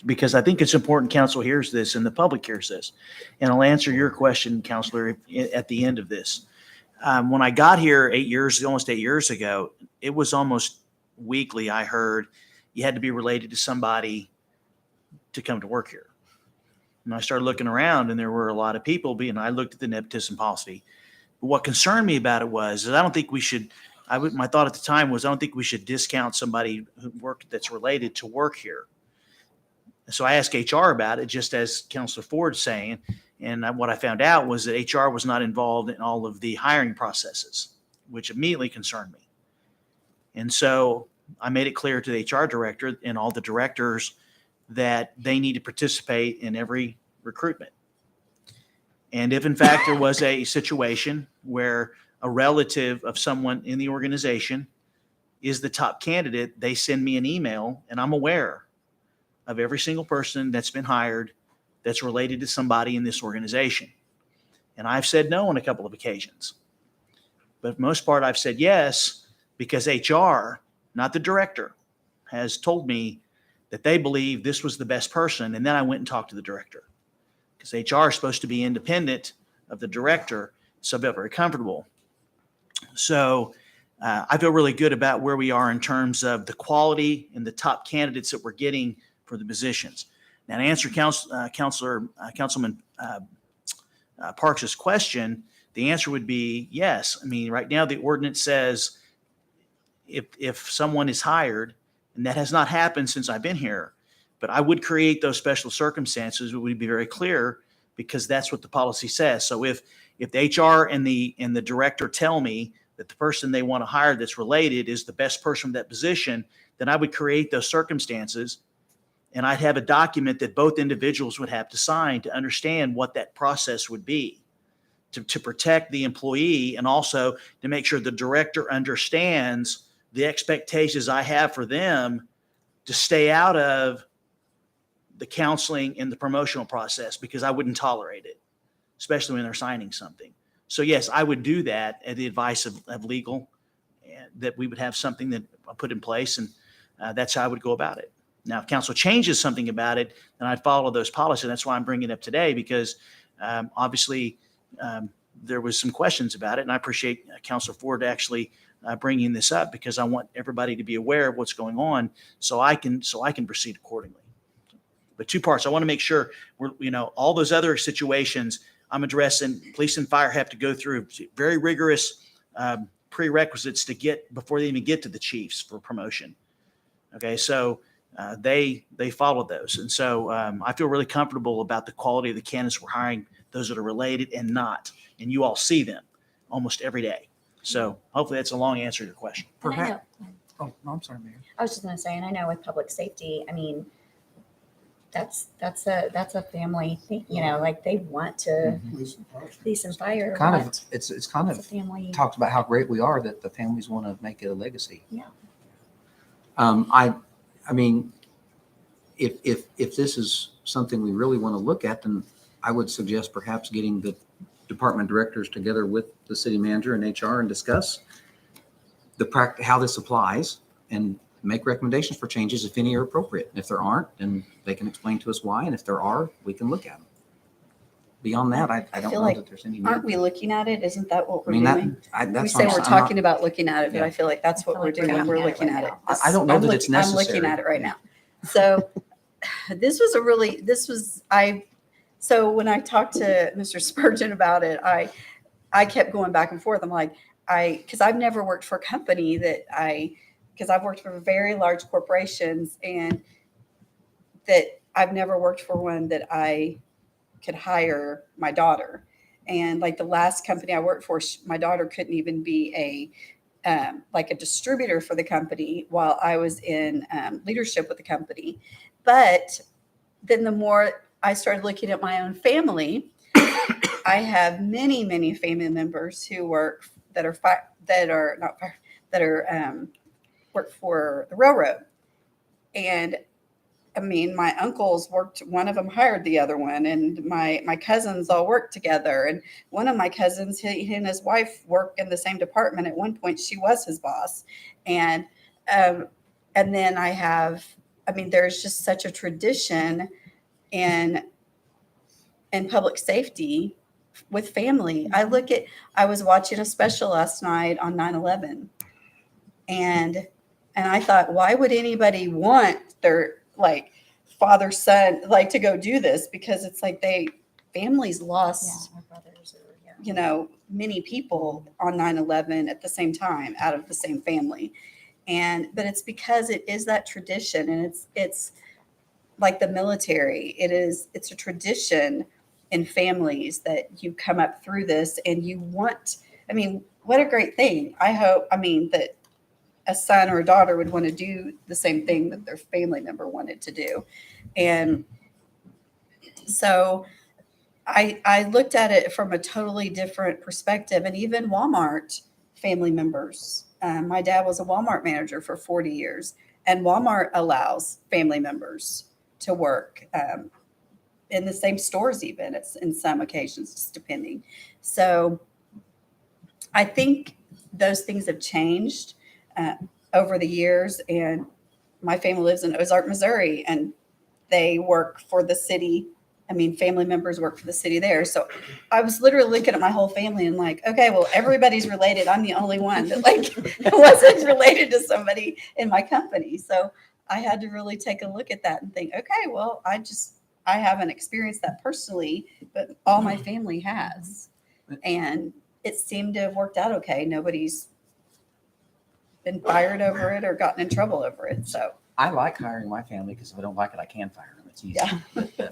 because I think it's important council hears this and the public hears this. And I'll answer your question, Counselor, at the end of this. When I got here almost 8 years ago, it was almost weekly I heard you had to be related to somebody to come to work here. And I started looking around, and there were a lot of people and I looked at the nepotism policy. But what concerned me about it was that I don't think we should, my thought at the time was I don't think we should discount somebody who worked that's related to work here. So I asked HR about it, just as Councilor Ford's saying, and what I found out was that HR was not involved in all of the hiring processes, which immediately concerned me. And so I made it clear to the HR director and all the directors that they need to participate in every recruitment. And if in fact there was a situation where a relative of someone in the organization is the top candidate, they send me an email and I'm aware of every single person that's been hired that's related to somebody in this organization. And I've said no on a couple of occasions. But for the most part, I've said yes because HR, not the director, has told me that they believe this was the best person. And then I went and talked to the director because HR is supposed to be independent of the director. So I felt very comfortable. So I feel really good about where we are in terms of the quality and the top candidates that we're getting for the positions. Now, to answer Councilman Parks' question, the answer would be yes. I mean, right now the ordinance says if someone is hired, and that has not happened since I've been here, but I would create those special circumstances. It would be very clear because that's what the policy says. So if the HR and the director tell me that the person they want to hire that's related is the best person for that position, then I would create those circumstances. And I'd have a document that both individuals would have to sign to understand what that process would be to protect the employee and also to make sure the director understands the expectations I have for them to stay out of the counseling and the promotional process because I wouldn't tolerate it, especially when they're signing something. So yes, I would do that at the advice of legal, that we would have something that I put in place, and that's how I would go about it. Now, if council changes something about it, then I'd follow those policies. That's why I'm bringing it up today because obviously there was some questions about it, and I appreciate Councilor Ford actually bringing this up because I want everybody to be aware of what's going on so I can proceed accordingly. But 2 parts. I want to make sure all those other situations I'm addressing. Police and fire have to go through very rigorous prerequisites before they even get to the chiefs for promotion. Okay, so they follow those, and so I feel really comfortable about the quality of the candidates we're hiring, those that are related and not, and you all see them almost every day. So hopefully that's a long answer to your question. And I know, Oh, no, I'm sorry, Mayor. I was just going to say, and I know with public safety, I mean, that's a family thing, like they want to police and fire. Kind of, want- it's kind it's a of family. talks about how great we are that the families want to make it a legacy. Yeah. I mean, if this is something we really want to look at, then I would suggest perhaps getting the department directors together with the city manager and HR and discuss how this applies and make recommendations for changes if any are appropriate. And if there aren't, then they can explain to us why. And if there are, we can look at them. Beyond that, I don't feel know like- that there's any. Aren't we looking at it? Isn't that what I we're mean, doing? We that's say what we're I'm not- talking about looking at it, but Yeah. I feel like that's what feel we're like we're doing. We're looking looking at at it it. right I don't know that it's I'm looking necessary. at it right now. So so when I talked to Mr. Spurgeon about it, I kept going back and forth. I'm like, because I've never worked for a company because I've worked for very large corporations, and that I've never worked for one that I could hire my daughter. And like the last company I worked for, my daughter couldn't even be like a distributor for the company while I was in leadership with the company. But then the more I started looking at my own family, I have many, many family members who work work for the railroad. And I mean, my uncles worked, one of them hired the other one, and my cousins all worked together. And one of my cousins, he and his wife work in the same department. At one point, she was his boss. And then there's just such a tradition in public safety with family. I was watching a special last night on 9/11, and I thought, why would anybody want their father, son, to go do this? Because it's like families lost, Yeah, my brothers are, many people on 9/11 at the same time out of the same family. But it's because it is that tradition, and it's like the military. It's a tradition in families that you come up through this, and what a great thing. I hope, that a son or a daughter would want to do the same thing that their family member wanted to do. And so I looked at it from a totally different perspective. And even Walmart family members, my dad was a Walmart manager for 40 years, and Walmart allows family members to work in the same stores, even it's in some occasions, just depending. So I think those things have changed over the years. And my family lives in Ozark, Missouri, and they work for the city. Family members work for the city there. So I was literally looking at my whole family and like, okay, well, everybody's related. I'm the only one that wasn't related to somebody in my company. So I had to really take a look at that and think, okay, well, I haven't experienced that personally, but all my family has. And it seemed to have worked out okay. Nobody's been fired over it or gotten in trouble over it. So I like hiring my family because if I don't like it, I can fire them. It's easy. yeah.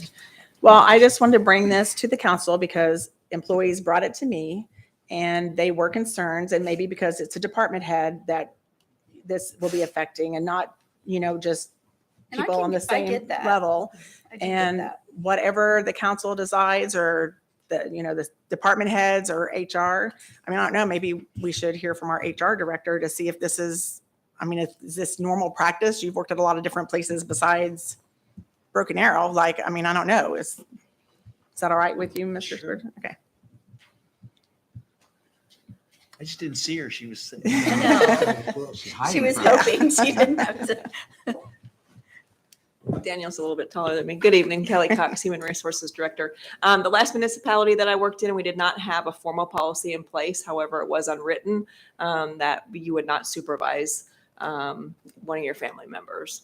Well, I just wanted to bring this to the council because employees brought it to me and they were concerned, and maybe because it's a department head that this will be affecting, and not, just And I people on the I same get that. level. I do get And that. whatever the council decides, or the department heads or HR, I don't know, maybe we should hear from our HR director to see if this is this normal practice? You've worked at a lot of different places besides Broken Arrow. I don't know. Is that all right with you, Mr. Spurgeon? Okay. I just didn't see her. She was sitting. She's hiding She was from us. hoping she didn't have to. Daniel's a little bit taller than me. Good evening, Kelly Cox, Human Resources Director. The last municipality that I worked in, we did not have a formal policy in place. However, it was unwritten that you would not supervise one of your family members.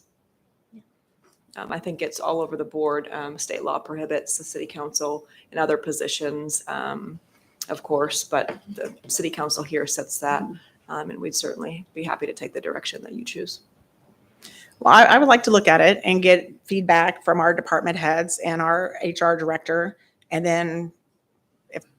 I think it's all over the board. State law prohibits the city council and other positions, of course, but the city council here sets that. And we'd certainly be happy to take the direction that you choose. Well, I would like to look at it and get feedback from our department heads and our HR director. And then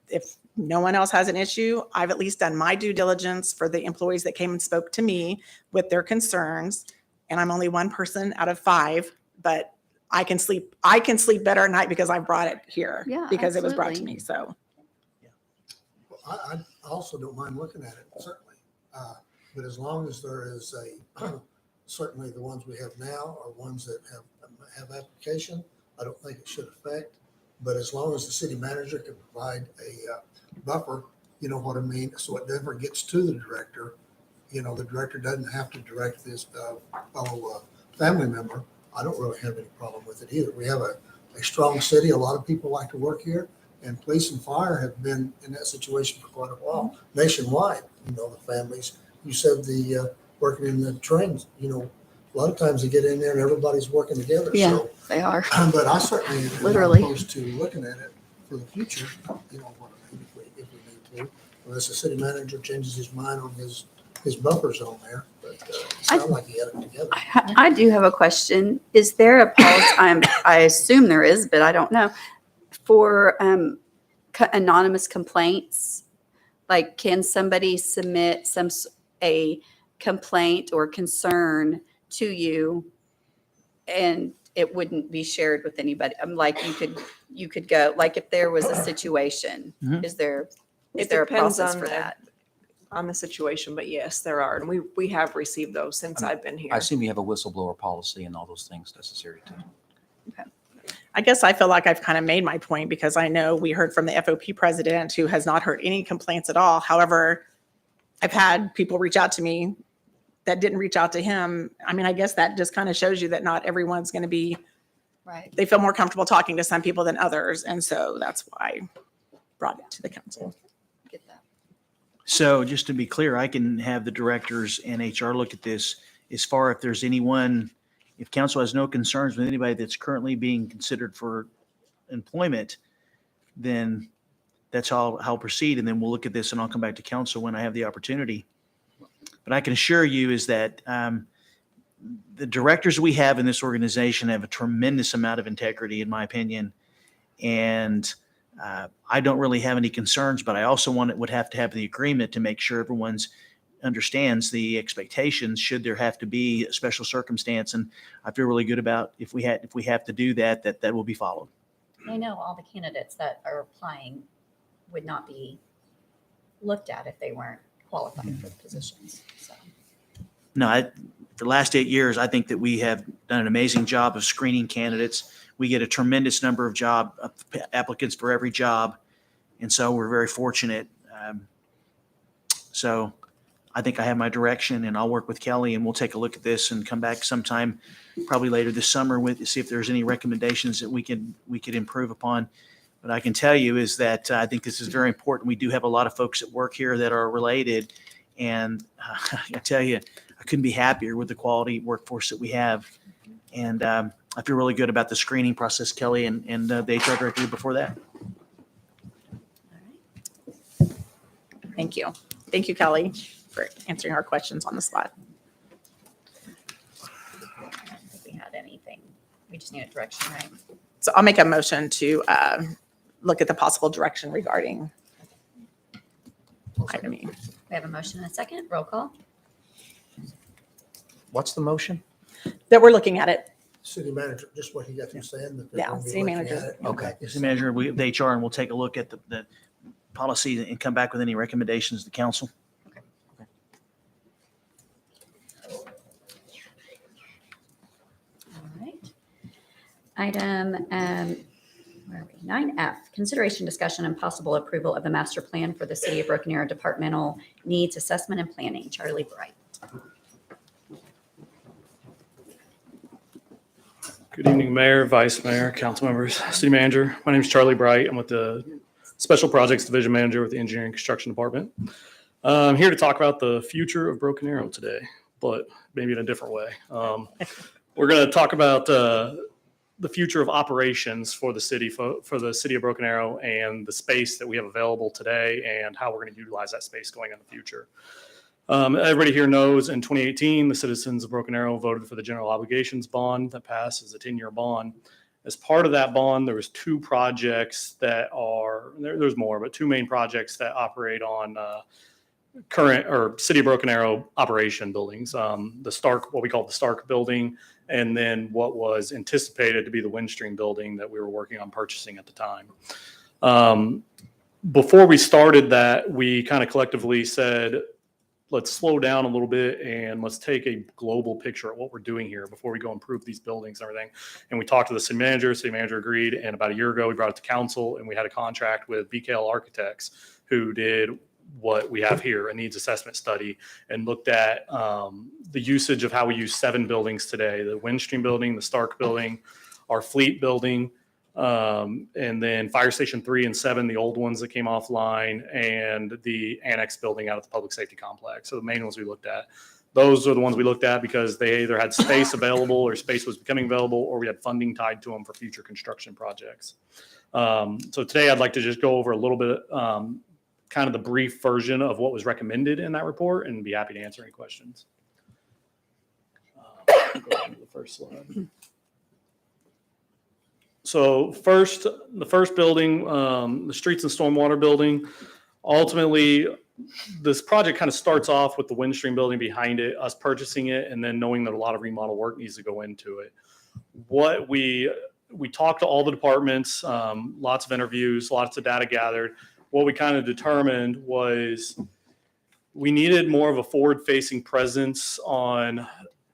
if no one else has an issue, I've at least done my due diligence for the employees that came and spoke to me with their concerns. And I'm only one person out of 5, but I can sleep better at night because I brought it here. Yeah, Because it was brought to absolutely. me. So Well, I also don't mind looking at it, certainly. But as long as there is certainly the ones we have now are ones that have application, I don't think it should affect. But as long as the city manager can provide a buffer, you know what I mean, so it never gets to the director. The director doesn't have to direct this fellow family member. I don't really have any problem with it either. We have a strong city. A lot of people like to work here, and police and fire have been in that situation for quite a while nationwide. The families. You said the working in the trains. A lot of times they get in there and everybody's working together. Yeah, So, they are. but I certainly am Literally. opposed to looking at it for the future. What I mean, if we need to, unless the city manager changes his mind on his buffer zone there. But it sounded like he had it together. I do have a question. Is there a policy? I assume there is, but I don't know. For anonymous complaints, like can somebody submit a complaint or concern to you, and it wouldn't be shared with anybody? Like you could go, like if there was a situation, Mhm. is there It a depends process on for the- that? On the situation, but yes, there are. And we have received those since I've been here. I assume you have a whistleblower policy and all those things necessary too. I guess I feel like I've kind of made my point because I know we heard from the FOP president who has not heard any complaints at all. However, I've had people reach out to me that didn't reach out to him. I mean, I guess that just kind of shows you that not everyone's going to be, Right. they feel more comfortable talking to some people than others. And so that's why I brought it to the council. Get that. So just to be clear, I can have the directors and HR look at this as far if there's anyone, if council has no concerns with anybody that's currently being considered for employment, then that's how I'll proceed. And then we'll look at this and I'll come back to council when I have the opportunity. But I can assure you is that the directors we have in this organization have a tremendous amount of integrity, in my opinion. And I don't really have any concerns, but I also would have to have the agreement to make sure everyone's understands the expectations should there have to be a special circumstance. And I feel really good about if we have to do that will be followed. I know all the candidates that are applying would not be looked at if they weren't qualified for the positions. So No, for the last 8 years, I think that we have done an amazing job of screening candidates. We get a tremendous number of applicants for every job. And so we're very fortunate. So I think I have my direction and I'll work with Kelly and we'll take a look at this and come back sometime, probably later this summer see if there's any recommendations that we could improve upon. But I can tell you is that I think this is very important. We do have a lot of folks that work here that are related. And I tell you, I couldn't be happier with the quality workforce that we have. And I feel really good about the screening process, Kelly, and the HR director before that. Thank you. Thank you, Kelly, for answering our questions on the spot. I don't think we had anything. We just need a direction, right? So I'll make a motion to look at the possible direction regarding item E. We have a motion and a second. Roll call. What's the motion? That we're looking at it. City manager, just what he got through saying. That they're Yeah, gonna be city looking manager. at it. Okay. City manager, the HR, and we'll take a look at the policy and come back with any recommendations to council. All right. Item, where are we? 9F, consideration, discussion, and possible approval of the master plan for the City of Broken Arrow Departmental Needs Assessment and Planning. Charlie Bright. Good evening, Mayor, Vice Mayor, council members, City Manager. My name is Charlie Bright. I'm with the Special Projects Division Manager with the Engineering Construction Department. I'm here to talk about the future of Broken Arrow today, but maybe in a different way. We're going to talk about the future of operations for the city, for the City of Broken Arrow, and the space that we have available today and how we're going to utilize that space going in the future. Everybody here knows in 2018, the citizens of Broken Arrow voted for the general obligations bond that passed as a 10-year bond. As part of that bond, there was two projects that are, there's more, but two main projects that operate on current or City of Broken Arrow operation buildings. The Stark, what we call the Stark building, and then what was anticipated to be the Windstream building that we were working on purchasing at the time. Before we started that, we kind of collectively said, let's slow down a little bit and let's take a global picture of what we're doing here before we go improve these buildings and everything. And we talked to the city manager agreed. And about a year ago, we brought it to council and we had a contract with BKL Architects, who did what we have here, a needs assessment study, and looked at the usage of how we use 7 buildings today: the Windstream building, the Stark building, our Fleet building, and then Fire Station 3 and 7, the old ones that came offline, and the annex building out at the public safety complex. So the main ones we looked at. Those are the ones we looked at because they either had space available or space was becoming available, or we had funding tied to them for future construction projects. So today I'd like to just go over a little bit, kind of the brief version of what was recommended in that report, and be happy to answer any questions. Go on to the first slide. So the first building, the streets and stormwater building, ultimately, this project kind of starts off with the Windstream building behind it, us purchasing it, and then knowing that a lot of remodel work needs to go into it. What we talked to all the departments, lots of interviews, lots of data gathered. What we kind of determined was we needed more of a forward-facing presence on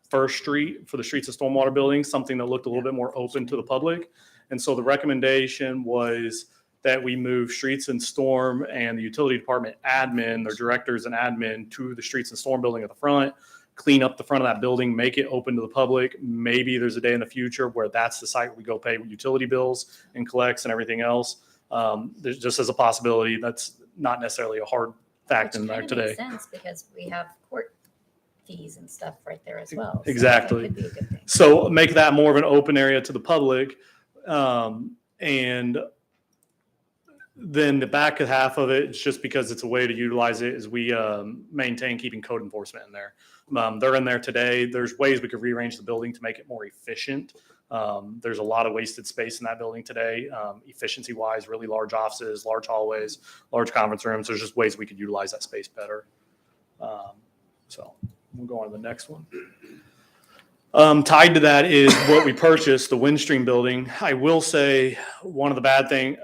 First Street for the streets and stormwater building, something that looked a little bit more open to the public. And so the recommendation was that we move streets and storm and the utility department admin, their directors and admin, to the streets and storm building at the front, clean up the front of that building, make it open to the public. Maybe there's a day in the future where that's the site where we go pay utility bills and collects and everything else. There's just as a possibility. That's not necessarily a hard fact in there today. Makes sense because we have court fees and stuff right there as well. So Exactly. that could be a good thing. So make that more of an open area to the public. And then the back half of it is just because it's a way to utilize it is we maintain keeping code enforcement in there. They're in there today. There's ways we could rearrange the building to make it more efficient. There's a lot of wasted space in that building today, efficiency wise, really large offices, large hallways, large conference rooms. There's just ways we could utilize that space better. So we'll go on to the next one. Tied to that is what we purchased, the Windstream building. I will say one of the bad things,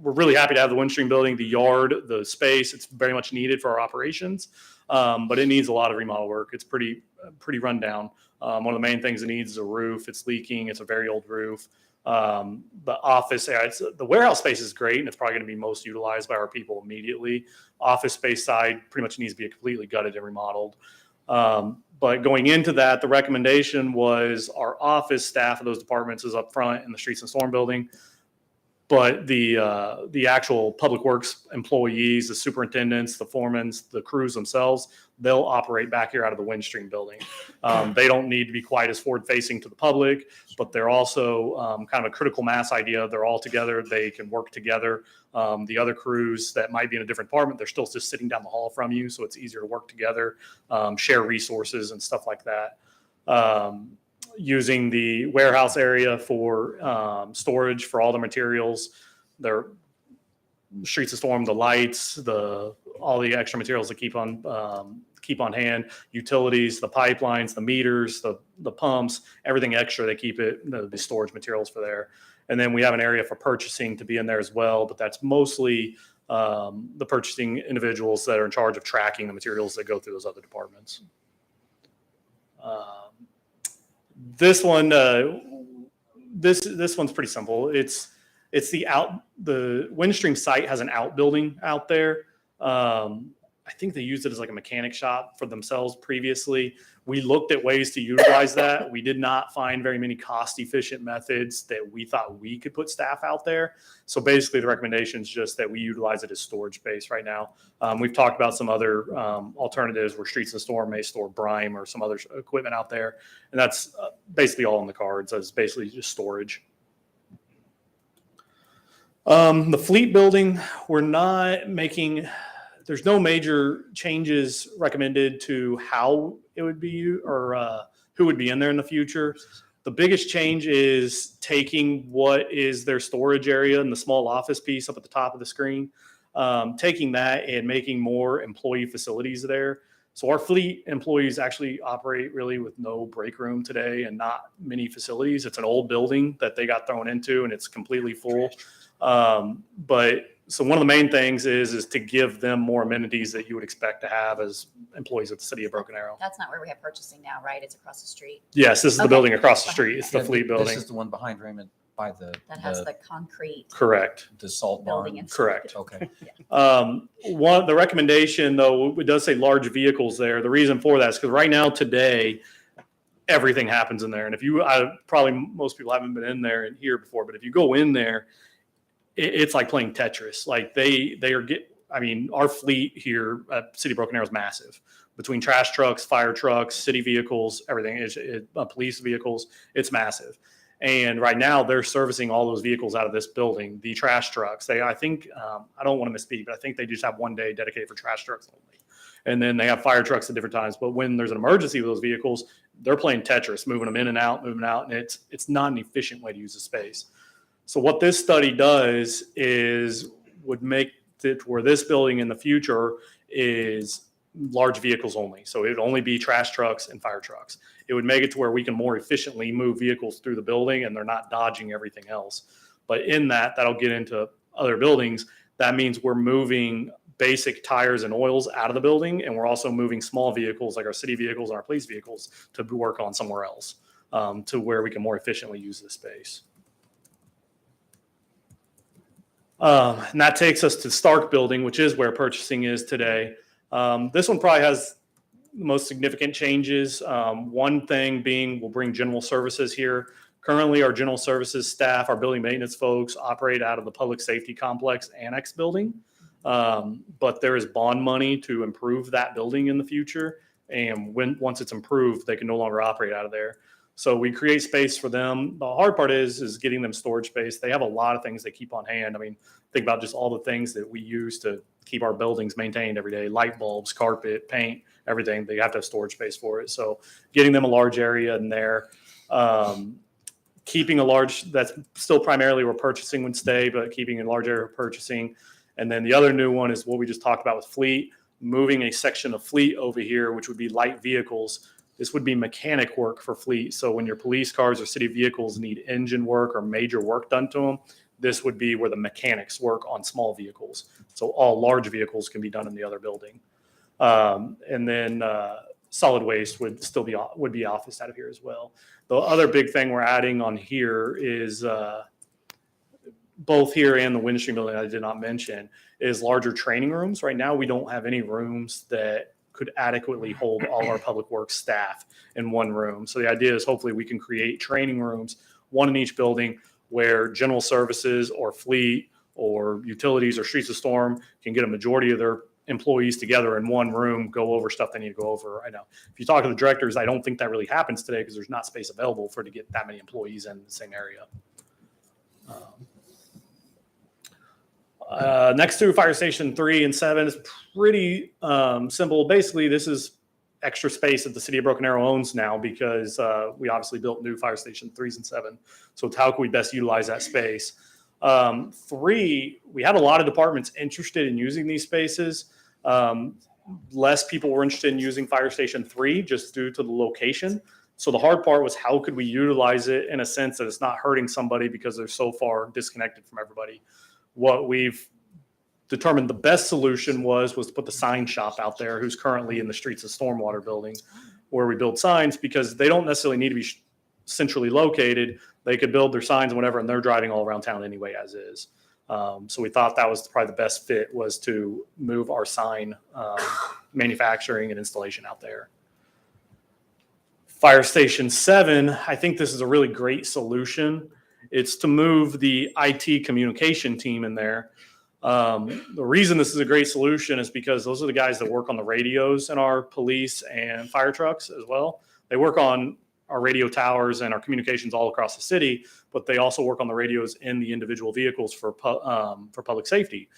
we're really happy to have the Windstream building, the yard, the space. It's very much needed for our operations, but it needs a lot of remodel work. It's pretty run down. One of the main things it needs is a roof. It's leaking. It's a very old roof. The office, the warehouse space is great, and it's probably going to be most utilized by our people immediately. Office space side pretty much needs to be completely gutted and remodeled. But going into that, the recommendation was our office staff of those departments is up front in the streets and storm building. But the actual public works employees, the superintendents, the foremans, the crews themselves, they'll operate back here out of the Windstream building. They don't need to be quite as forward facing to the public, but they're also kind of a critical mass idea. They're all together. They can work together. The other crews that might be in a different department, they're still just sitting down the hall from you. So it's easier to work together, share resources and stuff like that. Using the warehouse area for storage for all the materials, their streets of storm, the lights, all the extra materials to keep on hand, utilities, the pipelines, the meters, the pumps, everything extra. They keep it, the storage materials for there. And then we have an area for purchasing to be in there as well, but that's mostly the purchasing individuals that are in charge of tracking the materials that go through those other departments. This one, this one's pretty simple. It's the Windstream site has an outbuilding out there. I think they used it as like a mechanic shop for themselves previously. We looked at ways to utilize that. We did not find very many cost-efficient methods that we thought we could put staff out there. So basically, the recommendation is just that we utilize it as storage space right now. We've talked about some other alternatives where Streets and Storm may store brine or some other equipment out there, and that's basically all in the cards. It's basically just storage. The Fleet building, we're not making. There's no major changes recommended to how it would be or who would be in there in the future. The biggest change is taking what is their storage area and the small office piece up at the top of the screen, taking that and making more employee facilities there. So our fleet employees actually operate really with no break room today and not many facilities. It's an old building that they got thrown into and it's completely full. But so one of the main things is to give them more amenities that you would expect to have as employees of the city of Broken Arrow. That's not where we have purchasing now, right? It's across the street. Yes, this is the Okay. building across the street. It's the Yeah, fleet building. This is the one behind Raymond by the. That has the concrete Correct. The salt building barn. inside. Correct. Okay. The recommendation though, it does say large vehicles there. The reason for that is because right now today, everything happens in there. And if you, probably most people haven't been in there and here before, but if you go in there, it's like playing Tetris. Like our fleet here at City of Broken Arrow is massive. Between trash trucks, fire trucks, city vehicles, everything, police vehicles, it's massive. And right now they're servicing all those vehicles out of this building. The trash trucks, I think, I don't want to misspeak, but I think they just have one day dedicated for trash trucks only. And then they have fire trucks at different times. But when there's an emergency with those vehicles, they're playing Tetris, moving them in and out, and it's not an efficient way to use the space. So what this study does would make it where this building in the future is large vehicles only. So it would only be trash trucks and fire trucks. It would make it to where we can more efficiently move vehicles through the building and they're not dodging everything else. But in that'll get into other buildings. That means we're moving basic tires and oils out of the building, and we're also moving small vehicles like our city vehicles and our police vehicles to work on somewhere else, to where we can more efficiently use the space. And that takes us to Stark Building, which is where purchasing is today. This one probably has the most significant changes. One thing being we'll bring general services here. Currently, our general services staff, our building maintenance folks operate out of the Public Safety Complex Annex building. But there is bond money to improve that building in the future. And once it's improved, they can no longer operate out of there. So we create space for them. The hard part is getting them storage space. They have a lot of things they keep on hand. I mean, think about just all the things that we use to keep our buildings maintained every day: light bulbs, carpet, paint, everything. They have to have storage space for it. So getting them a large area in there, keeping a large, that's still primarily where purchasing would stay, but keeping a large area of purchasing. And then the other new one is what we just talked about with fleet, moving a section of fleet over here, which would be light vehicles. This would be mechanic work for fleet. So when your police cars or city vehicles need engine work or major work done to them, this would be where the mechanics work on small vehicles. So all large vehicles can be done in the other building. And then solid waste would be officed out of here as well. The other big thing we're adding on here is both here and the Windstream building I did not mention is larger training rooms. Right now, we don't have any rooms that could adequately hold all our public works staff in one room. So the idea is hopefully we can create training rooms, one in each building, where general services or fleet or utilities or streets of storm can get a majority of their employees together in one room, go over stuff they need to go over. I know if you talk to the directors, I don't think that really happens today because there's not space available to get that many employees in the same area. Next to Fire Station 3 and 7 is pretty simple. Basically, this is extra space that the city of Broken Arrow owns now because we obviously built new Fire Station 3s and 7. So it's how can we best utilize that space? 3, we had a lot of departments interested in using these spaces. Less people were interested in using Fire Station 3 just due to the location. So the hard part was how could we utilize it in a sense that it's not hurting somebody because they're so far disconnected from everybody. What we've determined the best solution was to put the sign shop out there, who's currently in the Streets of Stormwater building, where we build signs because they don't necessarily need to be centrally located. They could build their signs and whatever, and they're driving all around town anyway as is. So we thought that was probably the best fit was to move our sign manufacturing and installation out there. Fire Station 7, I think this is a really great solution. It's to move the IT communication team in there. The reason this is a great solution is because those are the guys that work on the radios in our police and fire trucks as well. They work on our radio towers and our communications all across the city, but they also work on the radios in the individual vehicles for public safety.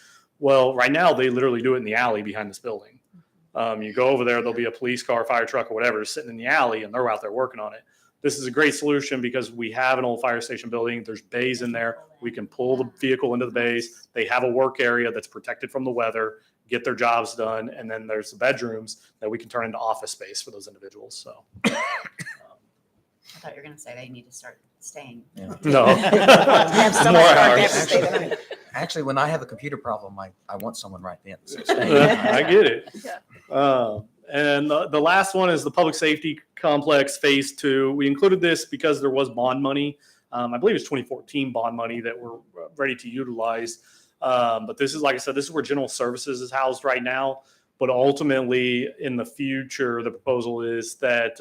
Well, right now they literally do it in the alley behind this building. You go over there, there'll be a police car, fire truck, or whatever sitting in the alley, and they're out there working on it. This is a great solution because we have an old fire station building. There's bays in there. We can pull the vehicle into the bays. They have a work area that's protected from the weather. get their jobs done, and then there's the bedrooms that we can turn into office space for those individuals. So I thought you were going to say they need to start staying. No. Have so More much work hours. they have to stay the night. Actually, when I have a computer problem, I want someone right then. I get it. And the last one is the public safety complex phase 2. We included this because there was bond money. I believe it's 2014 bond money that we're ready to utilize. But this is, like I said, this is where general services is housed right now. But ultimately, in the future, the proposal is that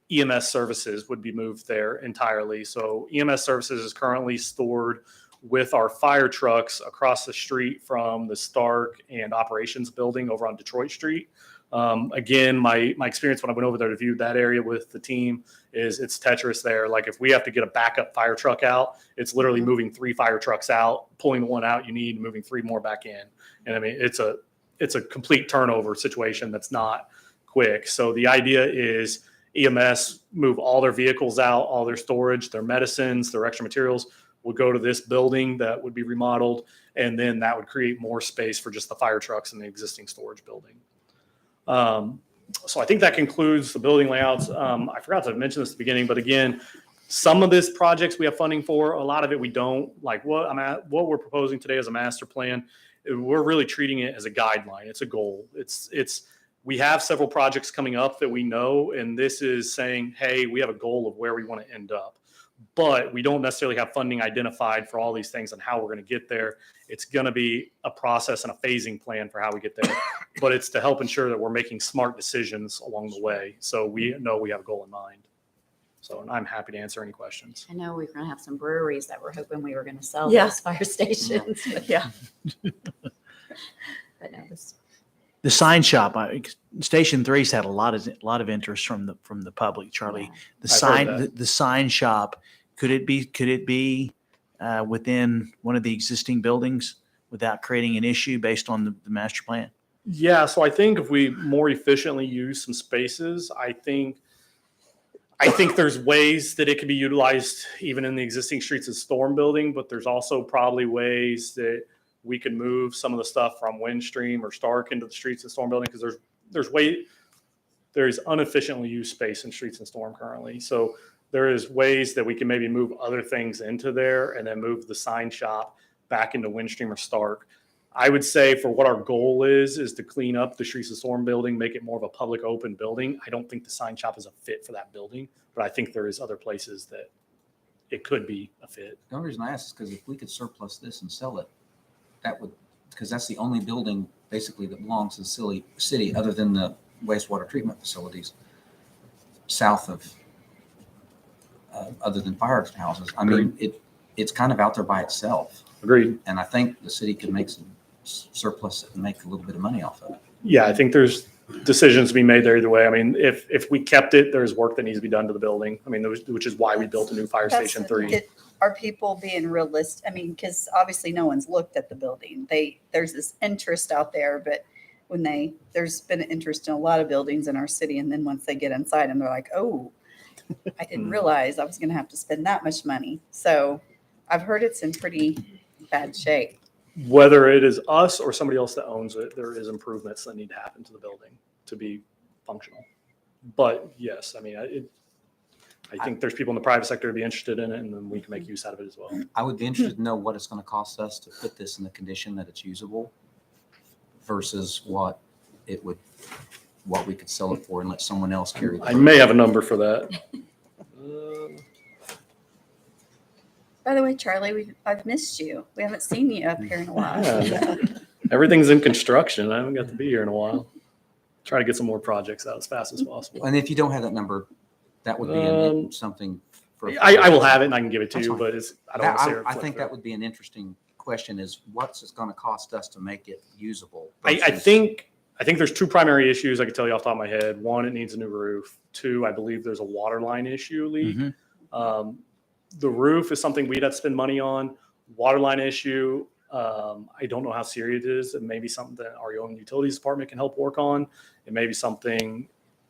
EMS services would be moved there entirely. So EMS services is currently stored with our fire trucks across the street from the Stark and Operations building over on Detroit Street. Again, my experience when I went over there to view that area with the team is it's Tetris there. Like if we have to get a backup fire truck out, it's literally moving 3 fire trucks out, pulling the one out you need, and moving 3 more back in. And I mean, it's a complete turnover situation that's not quick. So the idea is EMS move all their vehicles out, all their storage, their medicines, their extra materials would go to this building that would be remodeled, and then that would create more space for just the fire trucks in the existing storage building. So I think that concludes the building layouts. I forgot to mention this at the beginning, but again, some of this projects we have funding for, a lot of it we don't. Like what we're proposing today as a master plan, we're really treating it as a guideline. It's a goal. We have several projects coming up that we know, and this is saying, hey, we have a goal of where we want to end up. But we don't necessarily have funding identified for all these things and how we're going to get there. It's going to be a process and a phasing plan for how we get there. But it's to help ensure that we're making smart decisions along the way. So we know we have a goal in mind. So, and I'm happy to answer any questions. I know we're going to have some breweries that were hoping we were going to sell Yeah. those fire stations. Yeah. But no, this, The sign shop, Station 3's had a lot of interest from the public. Charlie, the I've heard that. the sign shop, could it be within one of the existing buildings without creating an issue based on the master plan? Yeah, so I think if we more efficiently use some spaces, I think there's ways that it could be utilized even in the existing streets and storm building, but there's also probably ways that we could move some of the stuff from Windstream or Stark into the streets and storm building, because there's inefficiently used space in streets and storm currently. So there is ways that we can maybe move other things into there and then move the sign shop back into Windstream or Stark. I would say for what our goal is to clean up the streets and storm building, make it more of a public open building. I don't think the sign shop is a fit for that building, but I think there is other places that it could be a fit. The only reason I ask is because if we could surplus this and sell it, that would, because that's the only building basically that belongs to the city other than the wastewater treatment facilities south of, other than firehouses. I mean, it's kind of out there by itself. Agreed. And I think the city could make some surplus and make a little bit of money off of it. Yeah, I think there's decisions to be made there either way. I mean, if we kept it, there's work that needs to be done to the building. I mean, which is why we built a new fire station 3. Are people being realistic? I mean, because obviously no one's looked at the building. There's this interest out there, but when there's been an interest in a lot of buildings in our city, and then once they get inside and they're like, oh, I didn't realize I was going to have to spend that much money. So I've heard it's in pretty bad shape. Whether it is us or somebody else that owns it, there is improvements that need to happen to the building to be functional. But yes, I mean, I think there's people in the private sector to be interested in it, and then we can make use out of it as well. I would be interested to know what it's going to cost us to put this in the condition that it's usable versus what we could sell it for and let someone else carry the I may have a number for that. By the way, Charlie, I've missed you. We haven't seen you up here in a while. Yeah. Everything's in construction. I haven't got to be here in a while. Try to get some more projects out as fast as possible. And if you don't have that number, that would be something for. I will have it and I can give it to That's you, fine. but I don't want to say I think that would be an interesting question: is what's it going to cost us to make it usable? I think there's 2 primary issues I can tell you off the top of my head. 1, it needs a new roof. 2, I believe there's a water line issue leak. The roof is something we'd have to spend money on. Water line issue, I don't know how serious it is. It may be something that our own utilities department can help work on. It may be something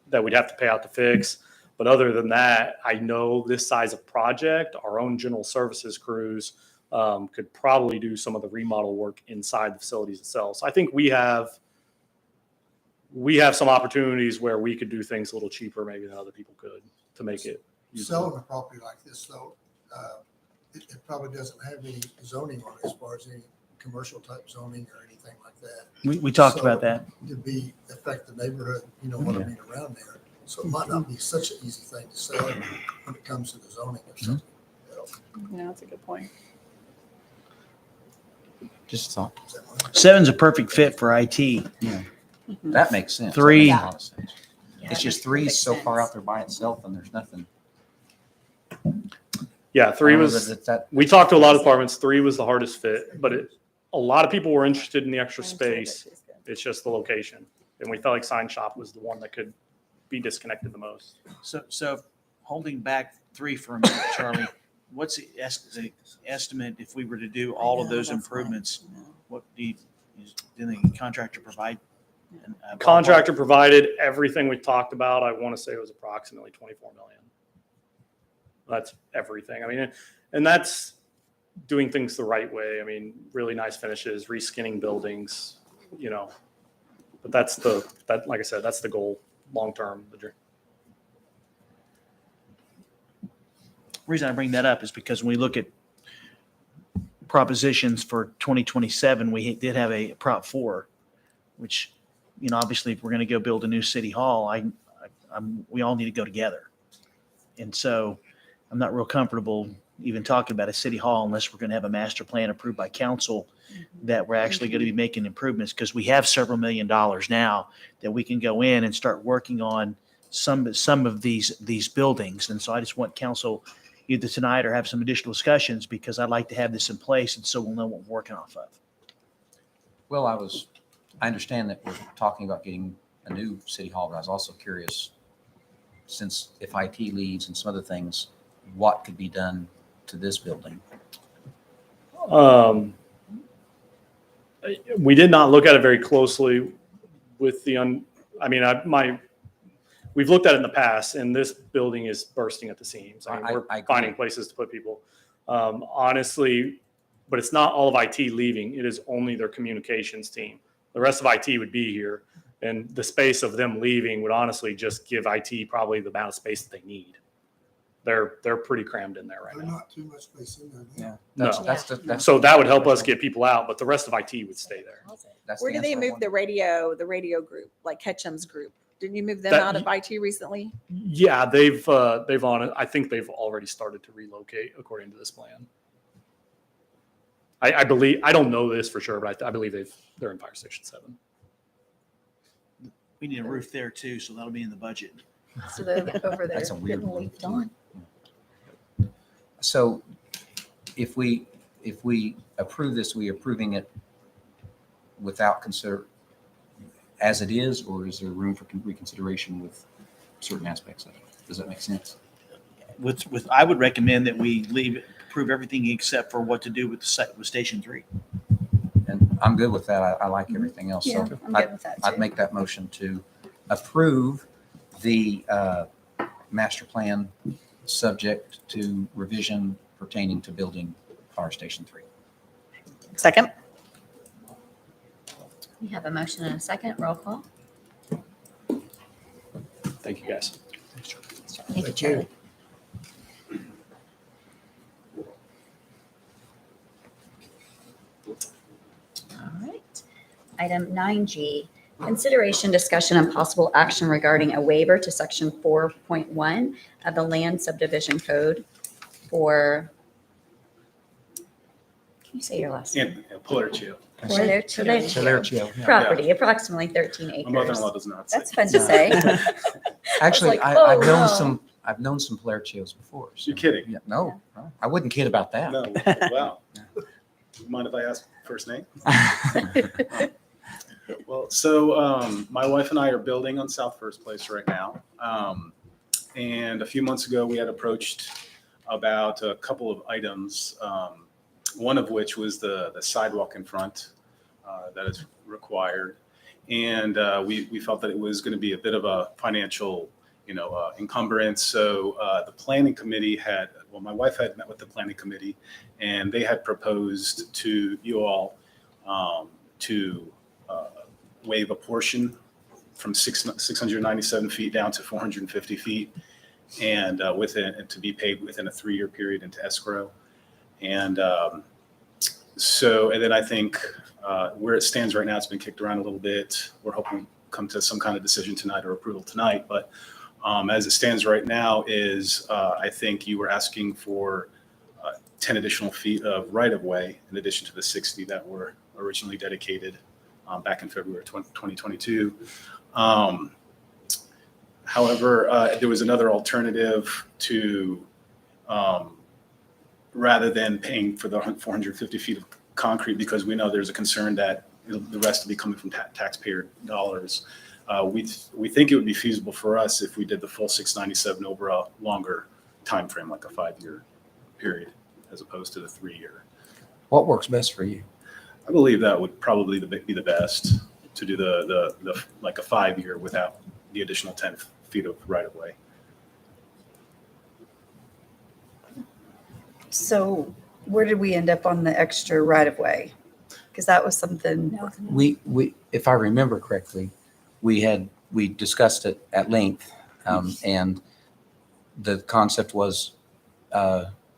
that we'd have to pay out to fix. But other than that, I know this size of project, our own general services crews could probably do some of the remodel work inside the facilities itself. So I think we have some opportunities where we could do things a little cheaper maybe than other people could to make it usable. Selling a property like this, though, it probably doesn't have any zoning on it as far as any commercial type zoning or anything like that. We talked So, about that. To affect the neighborhood, you know what I mean, around there. So it might not be such an easy thing to sell when it comes to the zoning of something. Yeah, that's a good point. Just a thought. 7's a perfect fit for IT. Yeah, that makes sense. That 3, makes a lot of sense. Yeah, It's just that 3 is makes so far sense. out there by itself, and there's nothing. Yeah, 3 I don't know was, that we talked to a lot of departments. 3 was the hardest fit, but a lot of people were interested in the extra space. It's just the location. And we felt like Sign Shop was the one that could be disconnected the most. So holding back 3 for a minute, Charlie, what's the estimate if we were to do all of those improvements? What do the contractor provide? A ballpark? Contractor provided everything we talked about. I want to say it was approximately 24 million. That's everything. I mean, and that's doing things the right way. I mean, really nice finishes, reskinning buildings, but like I said, that's the goal long term. Reason I bring that up is because when we look at propositions for 2027, we did have a Prop 4, which, obviously if we're going to go build a new city hall, we all need to go together. And so I'm not real comfortable even talking about a city hall unless we're going to have a master plan approved by council that we're actually going to be making improvements, because we have several $1 million now that we can go in and start working on some of these buildings. And so I just want council either tonight or have some additional discussions, because I'd like to have this in place and so we'll know what we're working off of. Well, I understand that we're talking about getting a new city hall, but I was also curious, since if IT leaves and some other things, what could be done to this building? We did not look at it very closely with we've looked at it in the past, and this building is bursting at the seams. I mean, we're I agree. finding places to put people. Honestly, but it's not all of IT leaving. It is only their communications team. The rest of IT would be here, and the space of them leaving would honestly just give IT probably the amount of space that they need. They're pretty crammed in there right There's now. not too much space in there. Yeah. No. So that would help us get people out, but the rest of IT would stay there. Where did they move the radio group, like Ketchum's group? Didn't you move them That- out of IT recently? Yeah, I think they've already started to relocate according to this plan. I believe, I don't know this for sure, but I believe they're in Fire Station 7. We need a roof there too, so that'll be in the budget. So they're over there That's a weird getting one. leaked on. So if we approve this, we approving it without as it is, or is there room for reconsideration with certain aspects of it? Does that make sense? I would recommend that we approve everything except for what to do with Station 3. And I'm good with that. I like everything else. Yeah, So I'm good with that I'd too. make that motion to approve the master plan subject to revision pertaining to building Fire Station 3. Second. We have a motion and a second. Roll call. Thank you, guys. Thank you, Charlie. All right. Item 9G, consideration, discussion, and possible action regarding a waiver to section 4.1 of the Land Subdivision Code for, can you say your last name? Polarchio. Polarchio, yeah. Property, approximately 13 acres. My mother-in-law does not say. That's fun to say. Actually, I was like, I've known some Polarchios before. So, You're kidding? Yeah, no, I wouldn't kid about that. No, wow. Mind if I ask first name? Well, so my wife and I are building on South First Place right now. And a few months ago, we had approached about a couple of items, one of which was the sidewalk in front that is required. And we felt that it was going to be a bit of a financial encumbrance. So the planning committee my wife had met with the planning committee, and they had proposed to you all to waive a portion from 697 feet down to 450 feet, and to be paid within a 3-year period into escrow. And and then I think where it stands right now, it's been kicked around a little bit. We're hoping to come to some kind of decision tonight or approval tonight. But as it stands right now is I think you were asking for 10 additional feet of right-of-way in addition to the 60 that were originally dedicated back in February 2022. However, there was another alternative to, rather than paying for the 450 feet of concrete, because we know there's a concern that the rest will be coming from taxpayer dollars. We think it would be feasible for us if we did the full 697 over a longer time frame, like a 5-year period, as opposed to the 3-year. What works best for you? I believe that would probably be the best, to do the like a 5-year without the additional 10 feet of right of way. So where did we end up on the extra right of way? Because that was something. We, if I remember correctly, we discussed it at length, and the concept was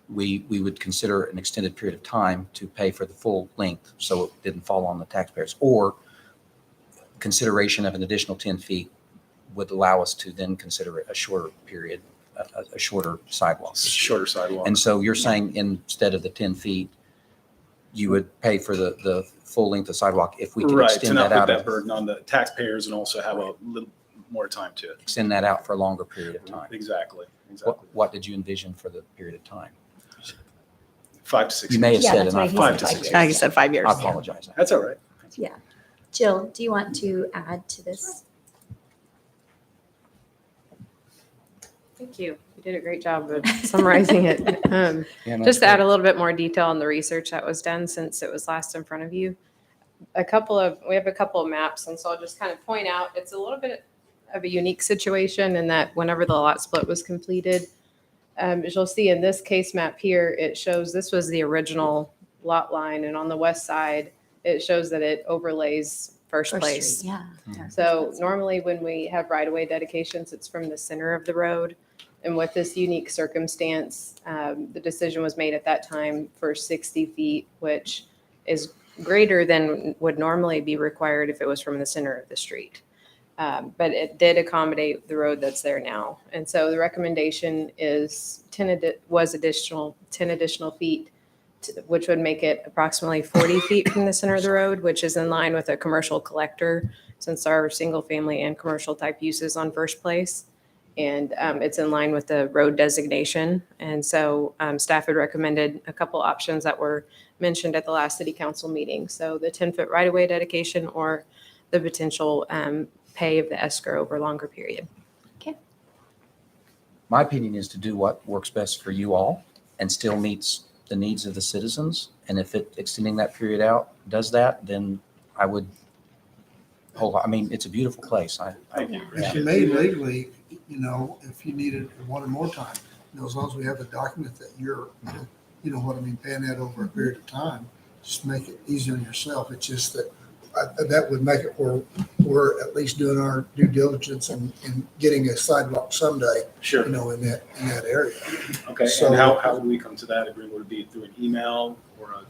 we would consider an extended period of time to pay for the full length, so it didn't fall on the taxpayers, or consideration of an additional 10 feet would allow us to then consider a shorter period, a shorter sidewalk. Shorter sidewalk. And so you're saying instead of the 10 feet, you would pay for the full length of sidewalk if we could Right, to extend not that put out. that burden on the taxpayers and also have a little more time to it. Extend that out for a longer period of time. Exactly. What did you envision for the period of time? 5 to 6 years. You may have said that's what enough. he 5 said, to 6 5 years. I said 5 years. I apologize. That's all right. Yeah. Jill, do you want to add to this? Thank you. You did a great job of summarizing it. Just to add a little bit more detail on the research that was done since it was last in front of you. We have a couple of maps, and so I'll just kind of point out, it's a little bit of a unique situation in that whenever the lot split was completed, as you'll see in this case map here, it shows this was the original lot line, and on the west side, it shows that it overlays First Place. Yeah. So normally when we have right-of-way dedications, it's from the center of the road. And with this unique circumstance, the decision was made at that time for 60 feet, which is greater than would normally be required if it was from the center of the street. But it did accommodate the road that's there now. And so the recommendation is 10 additional feet, which would make it approximately 40 feet from the center of the road, which is in line with a commercial collector, since our single family and commercial type uses on First Place. And it's in line with the road designation. And so staff had recommended a couple options that were mentioned at the last city council meeting. So the 10-foot right-of-way dedication, or the potential pay of the escrow over a longer period. My opinion is to do what works best for you all and still meets the needs of the citizens. And if extending that period out does that, then I would it's a beautiful place. If you made legally, if you needed one more time, as long as we have a document that you're, paying that over a period of time, just make it easy on yourself. It's just that that would make it where we're at least doing our due diligence and getting a sidewalk someday. Sure. In that area. Okay. So and how would we come to that agreement? Would it be through an email or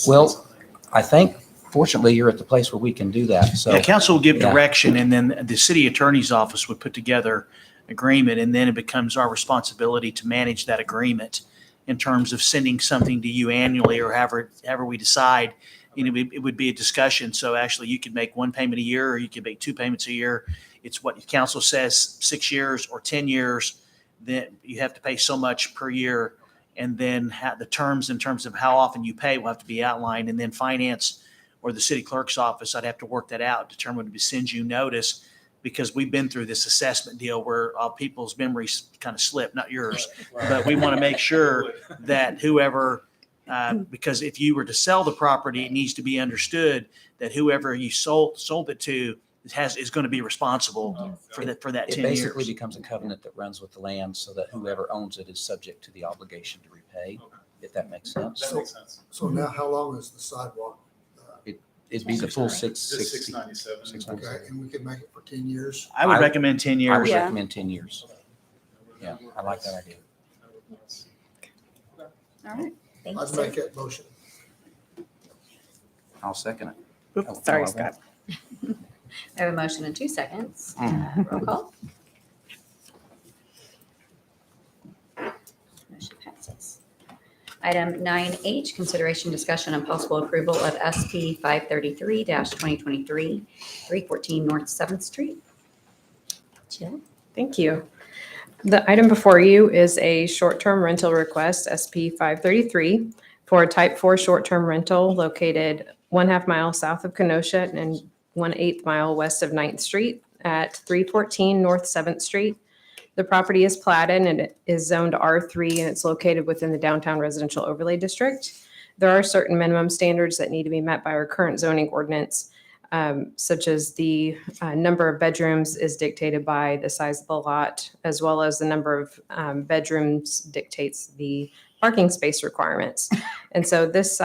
Well, I think fortunately you're at the place where we can do that. So Yeah, council will give yeah. direction, and then the city attorney's office would put together agreement, and then it becomes our responsibility to manage that agreement in terms of sending something to you annually or however we decide. It would be a discussion. So actually you could make one payment a year, or you could make 2 payments a year. It's what council says, 6 years or 10 years, then you have to pay so much per year. And then the terms in terms of how often you pay will have to be outlined. And then finance or the city clerk's office, I'd have to work that out, determine to send you notice, because we've been through this assessment deal where people's memories kind of slip, not yours. Right. But we want to make sure that whoever, because if you were to sell the property, it needs to be understood that whoever you sold it to is going to be responsible for that It 10 basically years. becomes a covenant that runs with the land so that whoever owns it is subject to the obligation to repay, if that makes sense. That makes sense. So now how long is the sidewalk? It'd be the full Just 660. 697. Okay, and we could make it for 10 years? I would recommend 10 I would years. recommend 10 years. Yeah, I like that idea. All right. Thank you, I'd sir. make that motion. I'll second it. Oops, Oh, sorry, no, I Scott. I have a motion in 2 seconds. Roll call. Motion passes. Item 9H, consideration, discussion, and possible approval of SP 533-2023, 314 North 7th Street. Jill? Thank you. The item before you is a short-term rental request, SP 533, for a type 4 short-term rental located 1/2 mile south of Kenosha and 1/8 mile west of 9th Street at 314 North 7th Street. The property is platted and it is zoned R3 and it's located within the downtown residential overlay district. There are certain minimum standards that need to be met by our current zoning ordinance, such as the number of bedrooms is dictated by the size of the lot, as well as the number of bedrooms dictates the parking space requirements. And so this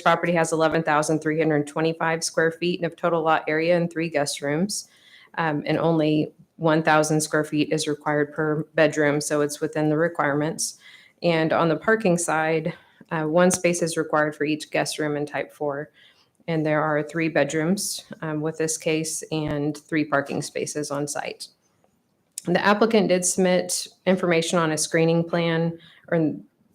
property has 11,325 square feet of total lot area and 3 guest rooms. And only 1,000 square feet is required per bedroom, so it's within the requirements. And on the parking side, 1 space is required for each guest room in type 4. And there are 3 bedrooms with this case and 3 parking spaces on site. The applicant did submit information on a screening plan or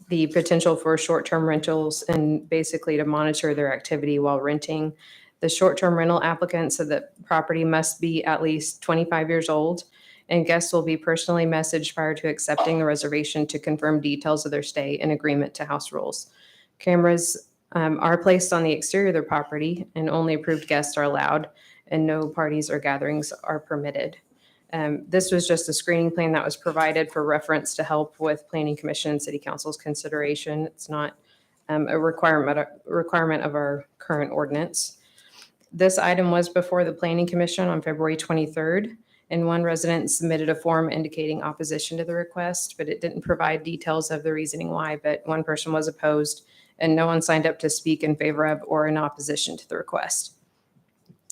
the potential for short-term rentals and basically to monitor their activity while renting. The short-term rental applicant said that property must be at least 25 years old, and guests will be personally messaged prior to accepting the reservation to confirm details of their stay in agreement to house rules. Cameras are placed on the exterior of the property, and only approved guests are allowed, and no parties or gatherings are permitted. This was just a screening plan that was provided for reference to help with Planning Commission and City Council's consideration. It's not a requirement of our current ordinance. This item was before the Planning Commission on February 23rd, and 1 resident submitted a form indicating opposition to the request, but it didn't provide details of the reasoning why, but 1 person was opposed, and no one signed up to speak in favor of or in opposition to the request.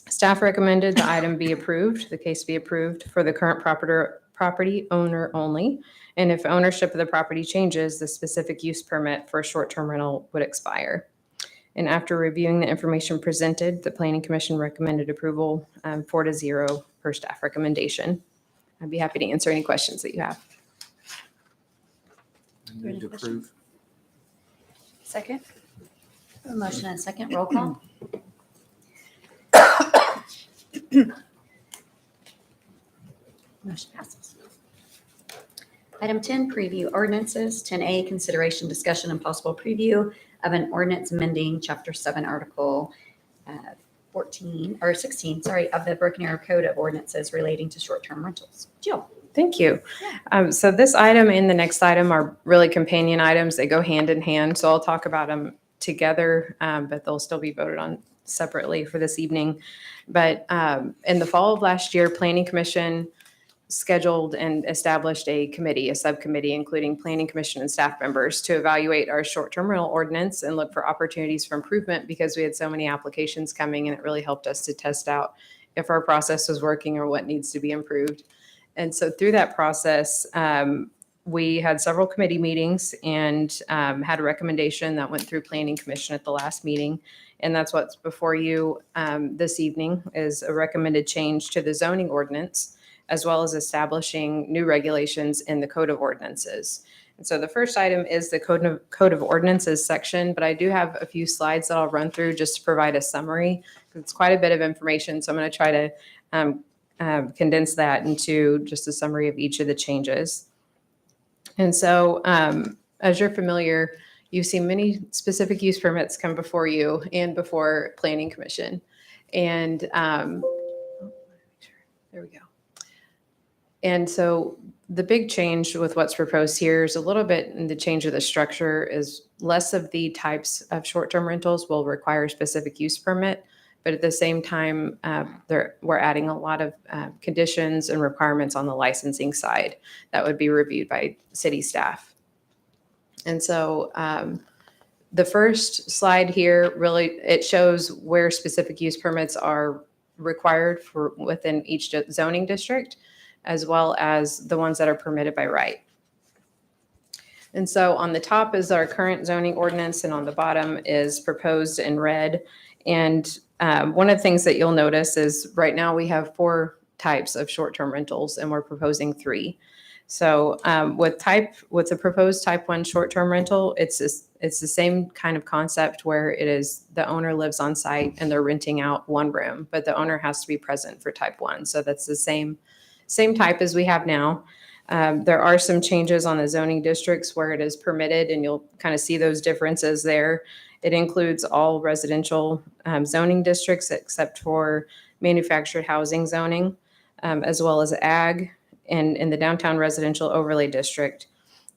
Staff recommended the item be approved, the case be approved for the current property owner only, and if ownership of the property changes, the specific use permit for a short-term rental would expire. And after reviewing the information presented, the Planning Commission recommended approval 4-0 per staff recommendation. I'd be happy to answer any questions that you have. Move to approve. Second? A motion and a second. Roll call. Motion passes. Item 10, preview ordinances. 10A, consideration, discussion, and possible preview of an ordinance amending Chapter 7, Article 16, of the Broken Arrow Code of Ordinances relating to short-term rentals. Jill? Thank you. So this item and the next item are really companion items. They go hand in hand. So I'll talk about them together, but they'll still be voted on separately for this evening. But in the fall of last year, Planning Commission scheduled and established a subcommittee, including Planning Commission and staff members, to evaluate our short-term rental ordinance and look for opportunities for improvement because we had so many applications coming, and it really helped us to test out if our process was working or what needs to be improved. And so through that process, we had several committee meetings and had a recommendation that went through Planning Commission at the last meeting. And that's what's before you this evening is a recommended change to the zoning ordinance, as well as establishing new regulations in the Code of Ordinances. And so the first item is the Code of Ordinances section, but I do have a few slides that I'll run through just to provide a summary. It's quite a bit of information, so I'm going to try to condense that into just a summary of each of the changes. And so as you're familiar, you've seen many specific use permits come before you and before Planning Commission. And there we go. And so the big change with what's proposed here is a little bit in the change of the structure is less of the types of short-term rentals will require a specific use permit, But at the same time, we're adding a lot of conditions and requirements on the licensing side that would be reviewed by city staff. And so the first slide here, really, it shows where specific use permits are required for within each zoning district, as well as the ones that are permitted by right. And so on the top is our current zoning ordinance, and on the bottom is proposed in red. And one of the things that you'll notice is right now we have 4 types of short-term rentals, and we're proposing 3. So with the proposed type 1 short-term rental, it's the same kind of concept where it is the owner lives on site and they're renting out one room, but the owner has to be present for type 1. So that's the same type as we have now. There are some changes on the zoning districts where it is permitted, and you'll kind of see those differences there. It includes all residential zoning districts except for manufactured housing zoning, as well as ag. And in the downtown residential overlay district,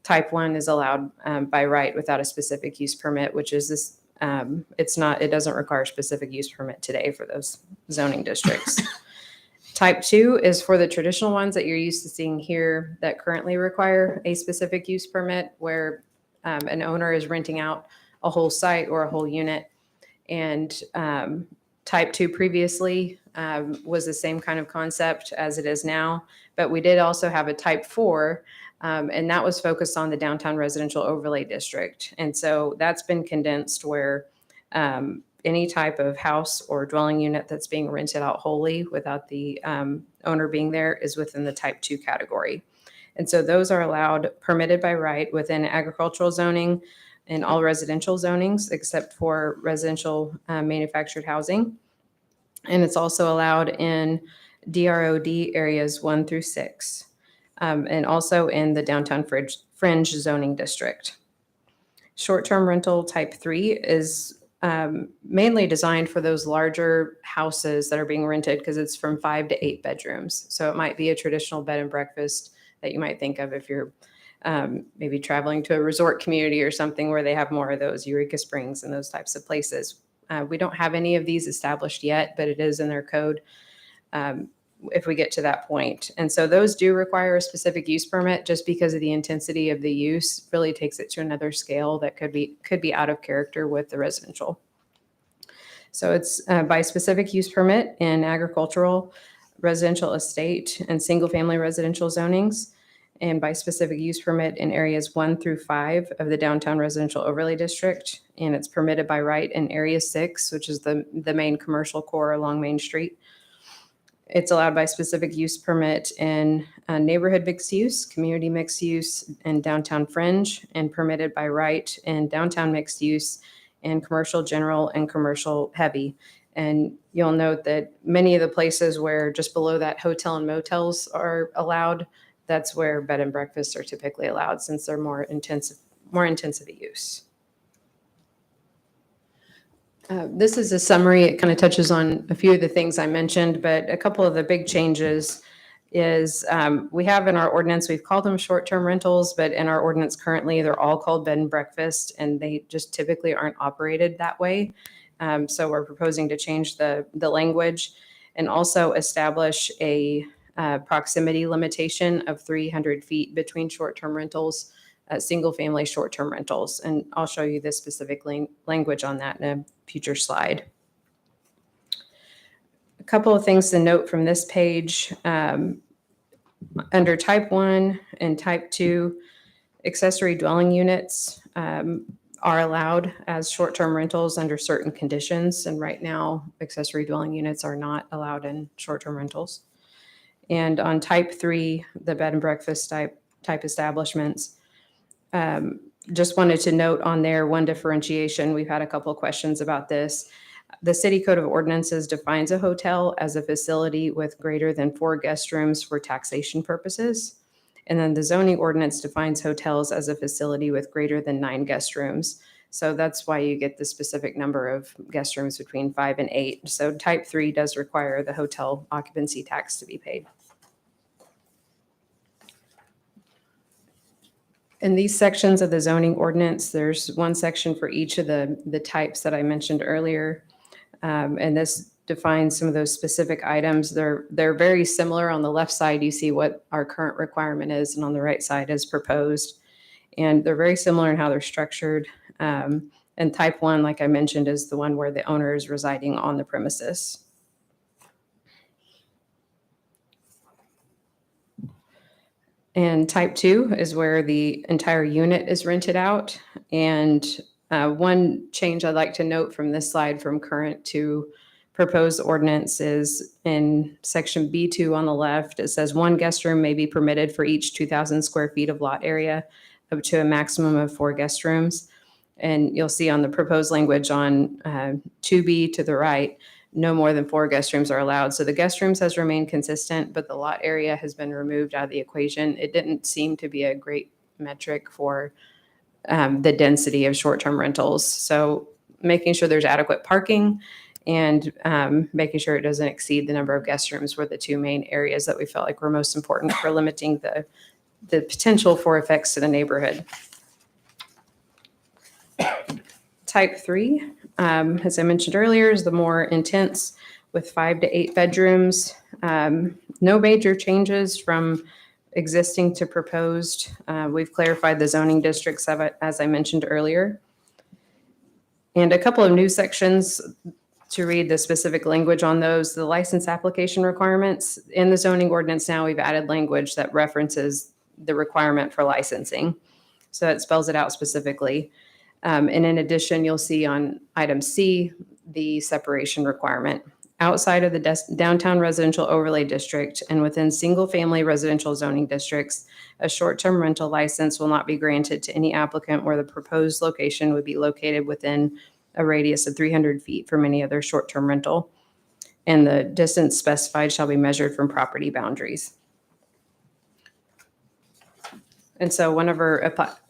type 1 is allowed by right without a specific use permit, which is this. It doesn't require a specific use permit today for those zoning districts. Type 2 is for the traditional ones that you're used to seeing here that currently require a specific use permit, where an owner is renting out a whole site or a whole unit. And type 2 previously was the same kind of concept as it is now, but we did also have a type 4, and that was focused on the downtown residential overlay district. And so that's been condensed where any type of house or dwelling unit that's being rented out wholly without the owner being there is within the type 2 category. And so those are allowed, permitted by right, within agricultural zoning and all residential zonings except for residential manufactured housing. And it's also allowed in DROD areas 1 through 6, and also in the downtown fringe zoning district. Short-term rental type 3 is mainly designed for those larger houses that are being rented because it's from 5 to 8 bedrooms. So it might be a traditional bed and breakfast that you might think of if you're maybe traveling to a resort community or something where they have more of those, Eureka Springs and those types of places. We don't have any of these established yet, but it is in their code if we get to that point. And so those do require a specific use permit just because of the intensity of the use really takes it to another scale that could be out of character with the residential. So it's by specific use permit in agricultural, residential estate, and single family residential zonings, and by specific use permit in areas 1 through 5 of the downtown residential overlay district. And it's permitted by right in area 6, which is the main commercial core along Main Street. It's allowed by specific use permit in neighborhood mixed use, community mixed use, and downtown fringe, and permitted by right in downtown mixed use and commercial general and commercial heavy. And you'll note that many of the places where just below that hotel and motels are allowed, that's where bed and breakfasts are typically allowed since they're more intensive use. This is a summary. It kind of touches on a few of the things I mentioned, but a couple of the big changes is we have in our ordinance, we've called them short-term rentals, but in our ordinance currently, they're all called bed and breakfast, and they just typically aren't operated that way. So we're proposing to change the language and also establish a proximity limitation of 300 feet between short-term rentals, single-family short-term rentals. And I'll show you the specific language on that in a future slide. A couple of things to note from this page. Under type 1 and type 2, accessory dwelling units are allowed as short-term rentals under certain conditions. And right now, accessory dwelling units are not allowed in short-term rentals. And on type 3, the bed and breakfast type establishments, just wanted to note on there one differentiation. We've had a couple of questions about this. The City Code of Ordinances defines a hotel as a facility with greater than 4 guest rooms for taxation purposes. And then the zoning ordinance defines hotels as a facility with greater than 9 guest rooms. So that's why you get the specific number of guest rooms between 5 and 8. So type 3 does require the hotel occupancy tax to be paid. In these sections of the zoning ordinance, there's one section for each of the types that I mentioned earlier. And this defines some of those specific items. They're very similar. On the left side, you see what our current requirement is, and on the right side is proposed. And they're very similar in how they're structured. And type 1, like I mentioned, is the one where the owner is residing on the premises. And type 2 is where the entire unit is rented out. And one change I'd like to note from this slide from current to proposed ordinance is in section B2 on the left, it says 1 guest room may be permitted for each 2,000 square feet of lot area up to a maximum of 4 guest rooms. And you'll see on the proposed language on 2B to the right, no more than 4 guest rooms are allowed. So the guest rooms has remained consistent, but the lot area has been removed out of the equation. It didn't seem to be a great metric for the density of short-term rentals. So making sure there's adequate parking and making sure it doesn't exceed the number of guest rooms were the 2 main areas that we felt like were most important for limiting the potential for effects to the neighborhood. Type 3, as I mentioned earlier, is the more intense with 5 to 8 bedrooms. No major changes from existing to proposed. We've clarified the zoning districts, as I mentioned earlier. And a couple of new sections to read the specific language on those. The license application requirements. In the zoning ordinance now, we've added language that references the requirement for licensing. So it spells it out specifically. And in addition, you'll see on item C, the separation requirement. Outside of the downtown residential overlay district and within single-family residential zoning districts, a short-term rental license will not be granted to any applicant where the proposed location would be located within a radius of 300 feet from any other short-term rental. And the distance specified shall be measured from property boundaries. And so whenever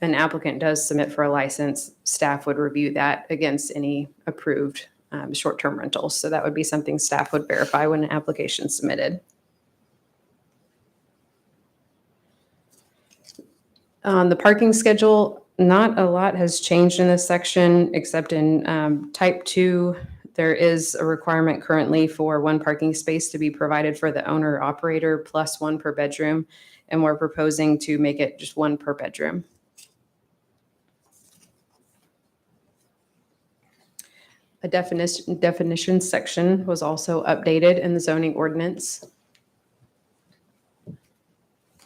an applicant does submit for a license, staff would review that against any approved short-term rentals. So that would be something staff would verify when an application is submitted. On the parking schedule, not a lot has changed in this section, except in type 2, there is a requirement currently for 1 parking space to be provided for the owner operator plus 1 per bedroom. And we're proposing to make it just 1 per bedroom. A definition section was also updated in the zoning ordinance.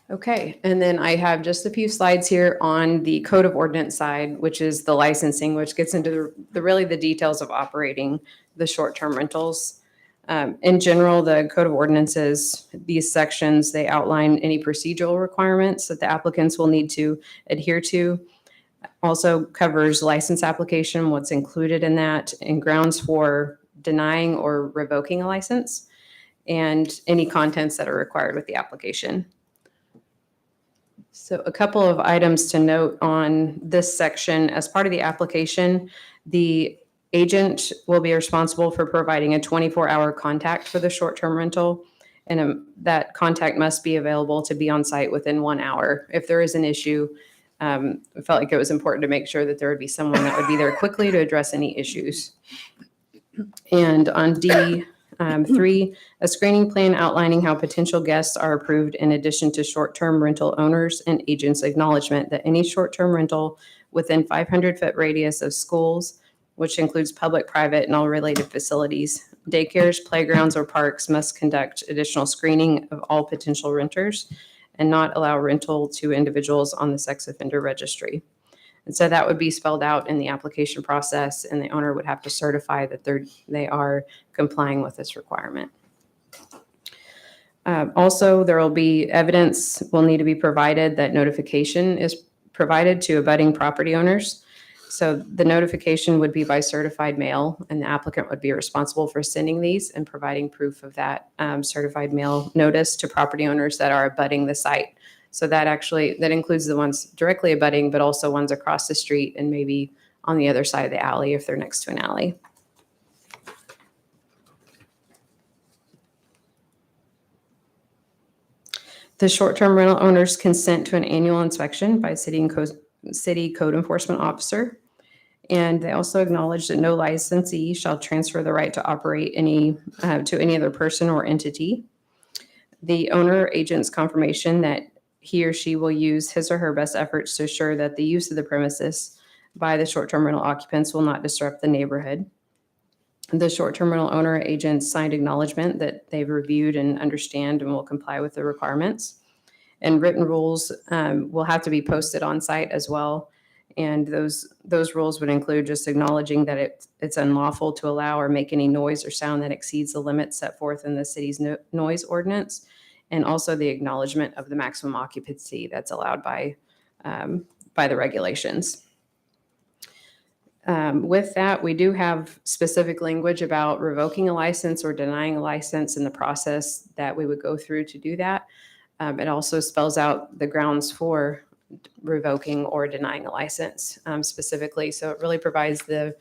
Okay, and then I have just a few slides here on the code of ordinance side, which is the licensing, which gets into really the details of operating the short-term rentals. In general, the code of ordinances, these sections, they outline any procedural requirements that the applicants will need to adhere to. Also covers license application, what's included in that, and grounds for denying or revoking a license, and any contents that are required with the application. So a couple of items to note on this section. As part of the application, the agent will be responsible for providing a 24-hour contact for the short-term rental, and that contact must be available to be on site within 1 hour. If there is an issue, I felt like it was important to make sure that there would be someone that would be there quickly to address any issues. And on D3, a screening plan outlining how potential guests are approved in addition to short-term rental owners and agents' acknowledgement that any short-term rental within 500-foot radius of schools, which includes public, private, and all related facilities, daycares, playgrounds, or parks, must conduct additional screening of all potential renters and not allow rental to individuals on the sex offender registry. And so that would be spelled out in the application process, and the owner would have to certify that they are complying with this requirement. Also, there will be evidence will need to be provided that notification is provided to abutting property owners. So the notification would be by certified mail, and the applicant would be responsible for sending these and providing proof of that certified mail notice to property owners that are abutting the site. So that includes the ones directly abutting, but also ones across the street and maybe on the other side of the alley if they're next to an alley. The short-term rental owners consent to an annual inspection by city code enforcement officer. And they also acknowledge that no licensee shall transfer the right to operate to any other person or entity. The owner agent's confirmation that he or she will use his or her best efforts to assure that the use of the premises by the short-term rental occupants will not disrupt the neighborhood. The short-term rental owner agents signed acknowledgement that they've reviewed and understand and will comply with the requirements. And written rules will have to be posted on site as well. And those rules would include just acknowledging that it's unlawful to allow or make any noise or sound that exceeds the limits set forth in the city's noise ordinance, and also the acknowledgement of the maximum occupancy that's allowed by the regulations. With that, we do have specific language about revoking a license or denying a license and the process that we would go through to do that. It also spells out the grounds for revoking or denying a license specifically. So it really provides the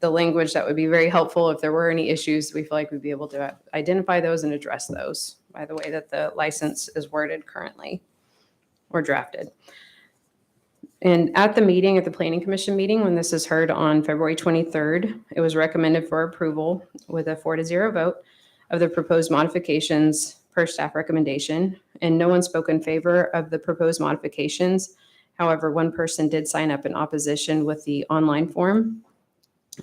language that would be very helpful if there were any issues. We feel like we'd be able to identify those and address those by the way that the license is worded currently or drafted. And at the Planning Commission meeting, when this is heard on February 23rd, it was recommended for approval with a 4-0 vote of the proposed modifications per staff recommendation, and no one spoke in favor of the proposed modifications. However, one person did sign up in opposition with the online form.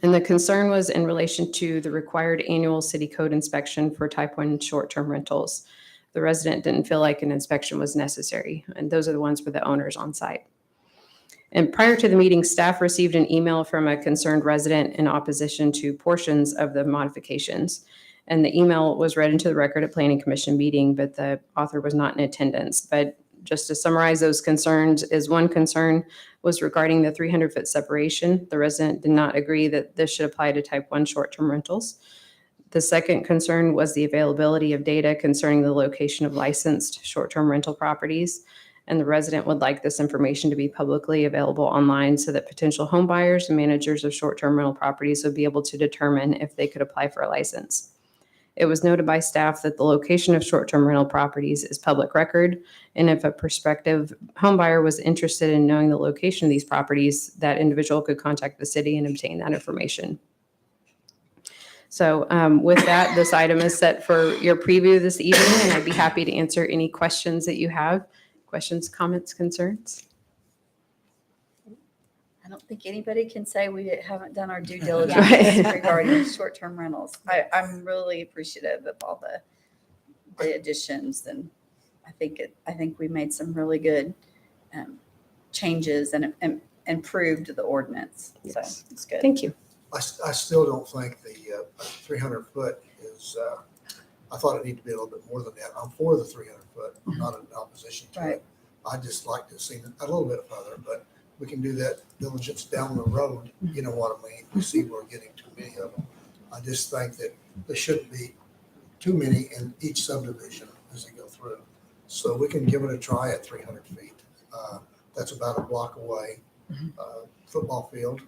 And the concern was in relation to the required annual city code inspection for type 1 short-term rentals. The resident didn't feel like an inspection was necessary, and those are the ones for the owners on site. And prior to the meeting, staff received an email from a concerned resident in opposition to portions of the modifications. And the email was read into the record at Planning Commission meeting, but the author was not in attendance. But just to summarize those concerns, is one concern was regarding the 300-foot separation. The resident did not agree that this should apply to type 1 short-term rentals. The second concern was the availability of data concerning the location of licensed short-term rental properties. And the resident would like this information to be publicly available online so that potential home buyers and managers of short-term rental properties would be able to determine if they could apply for a license. It was noted by staff that the location of short-term rental properties is public record, and if a prospective home buyer was interested in knowing the location of these properties, that individual could contact the city and obtain that information. So with that, this item is set for your preview this evening, and I'd be happy to answer any questions that you have. Questions, comments, concerns? I don't think anybody can say we haven't done our due diligence regarding short-term rentals. I'm really appreciative of all the additions, and I think we made some really good changes and improved the ordinance. Yes. So it's good. Thank you. I still don't think the 300 foot is, I thought it needed to be a little bit more than that. I'm for the 300 foot. I'm not in opposition to it. I just like to see it a little bit further, but we can do that diligence down the road. You know what I mean? We see we're getting too many of them. I just think that there shouldn't be too many in each subdivision as they go through. So we can give it a try at 300 feet. That's about a block away. Football field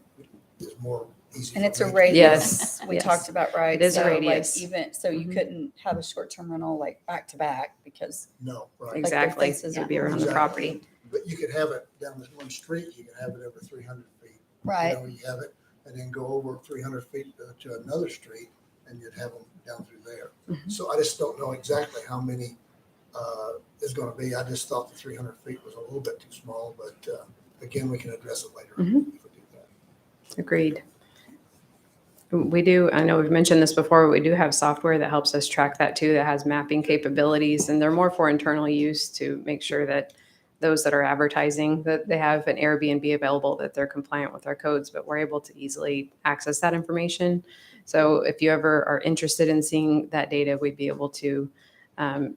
is more easy. And it's for a me. radius. We Yes. talked about, right? It is a So, like, radius. even so, you couldn't have a short-term rental like back to back because No, right. their Exactly. fences It would are- be around the property. But you could have it down this one street, you could have it every 300 feet. Right. You know, you have it and then go over 300 feet to another street and you'd have them down through there. So I just don't know exactly how many is going to be. I just thought the 300 feet was a little bit too small, but again, we can address it later. If we do that. Agreed. We do, I know we've mentioned this before, but we do have software that helps us track that too, that has mapping capabilities, and they're more for internal use to make sure that those that are advertising, that they have an Airbnb available, that they're compliant with our codes, but we're able to easily access that information. So if you ever are interested in seeing that data, we'd be able to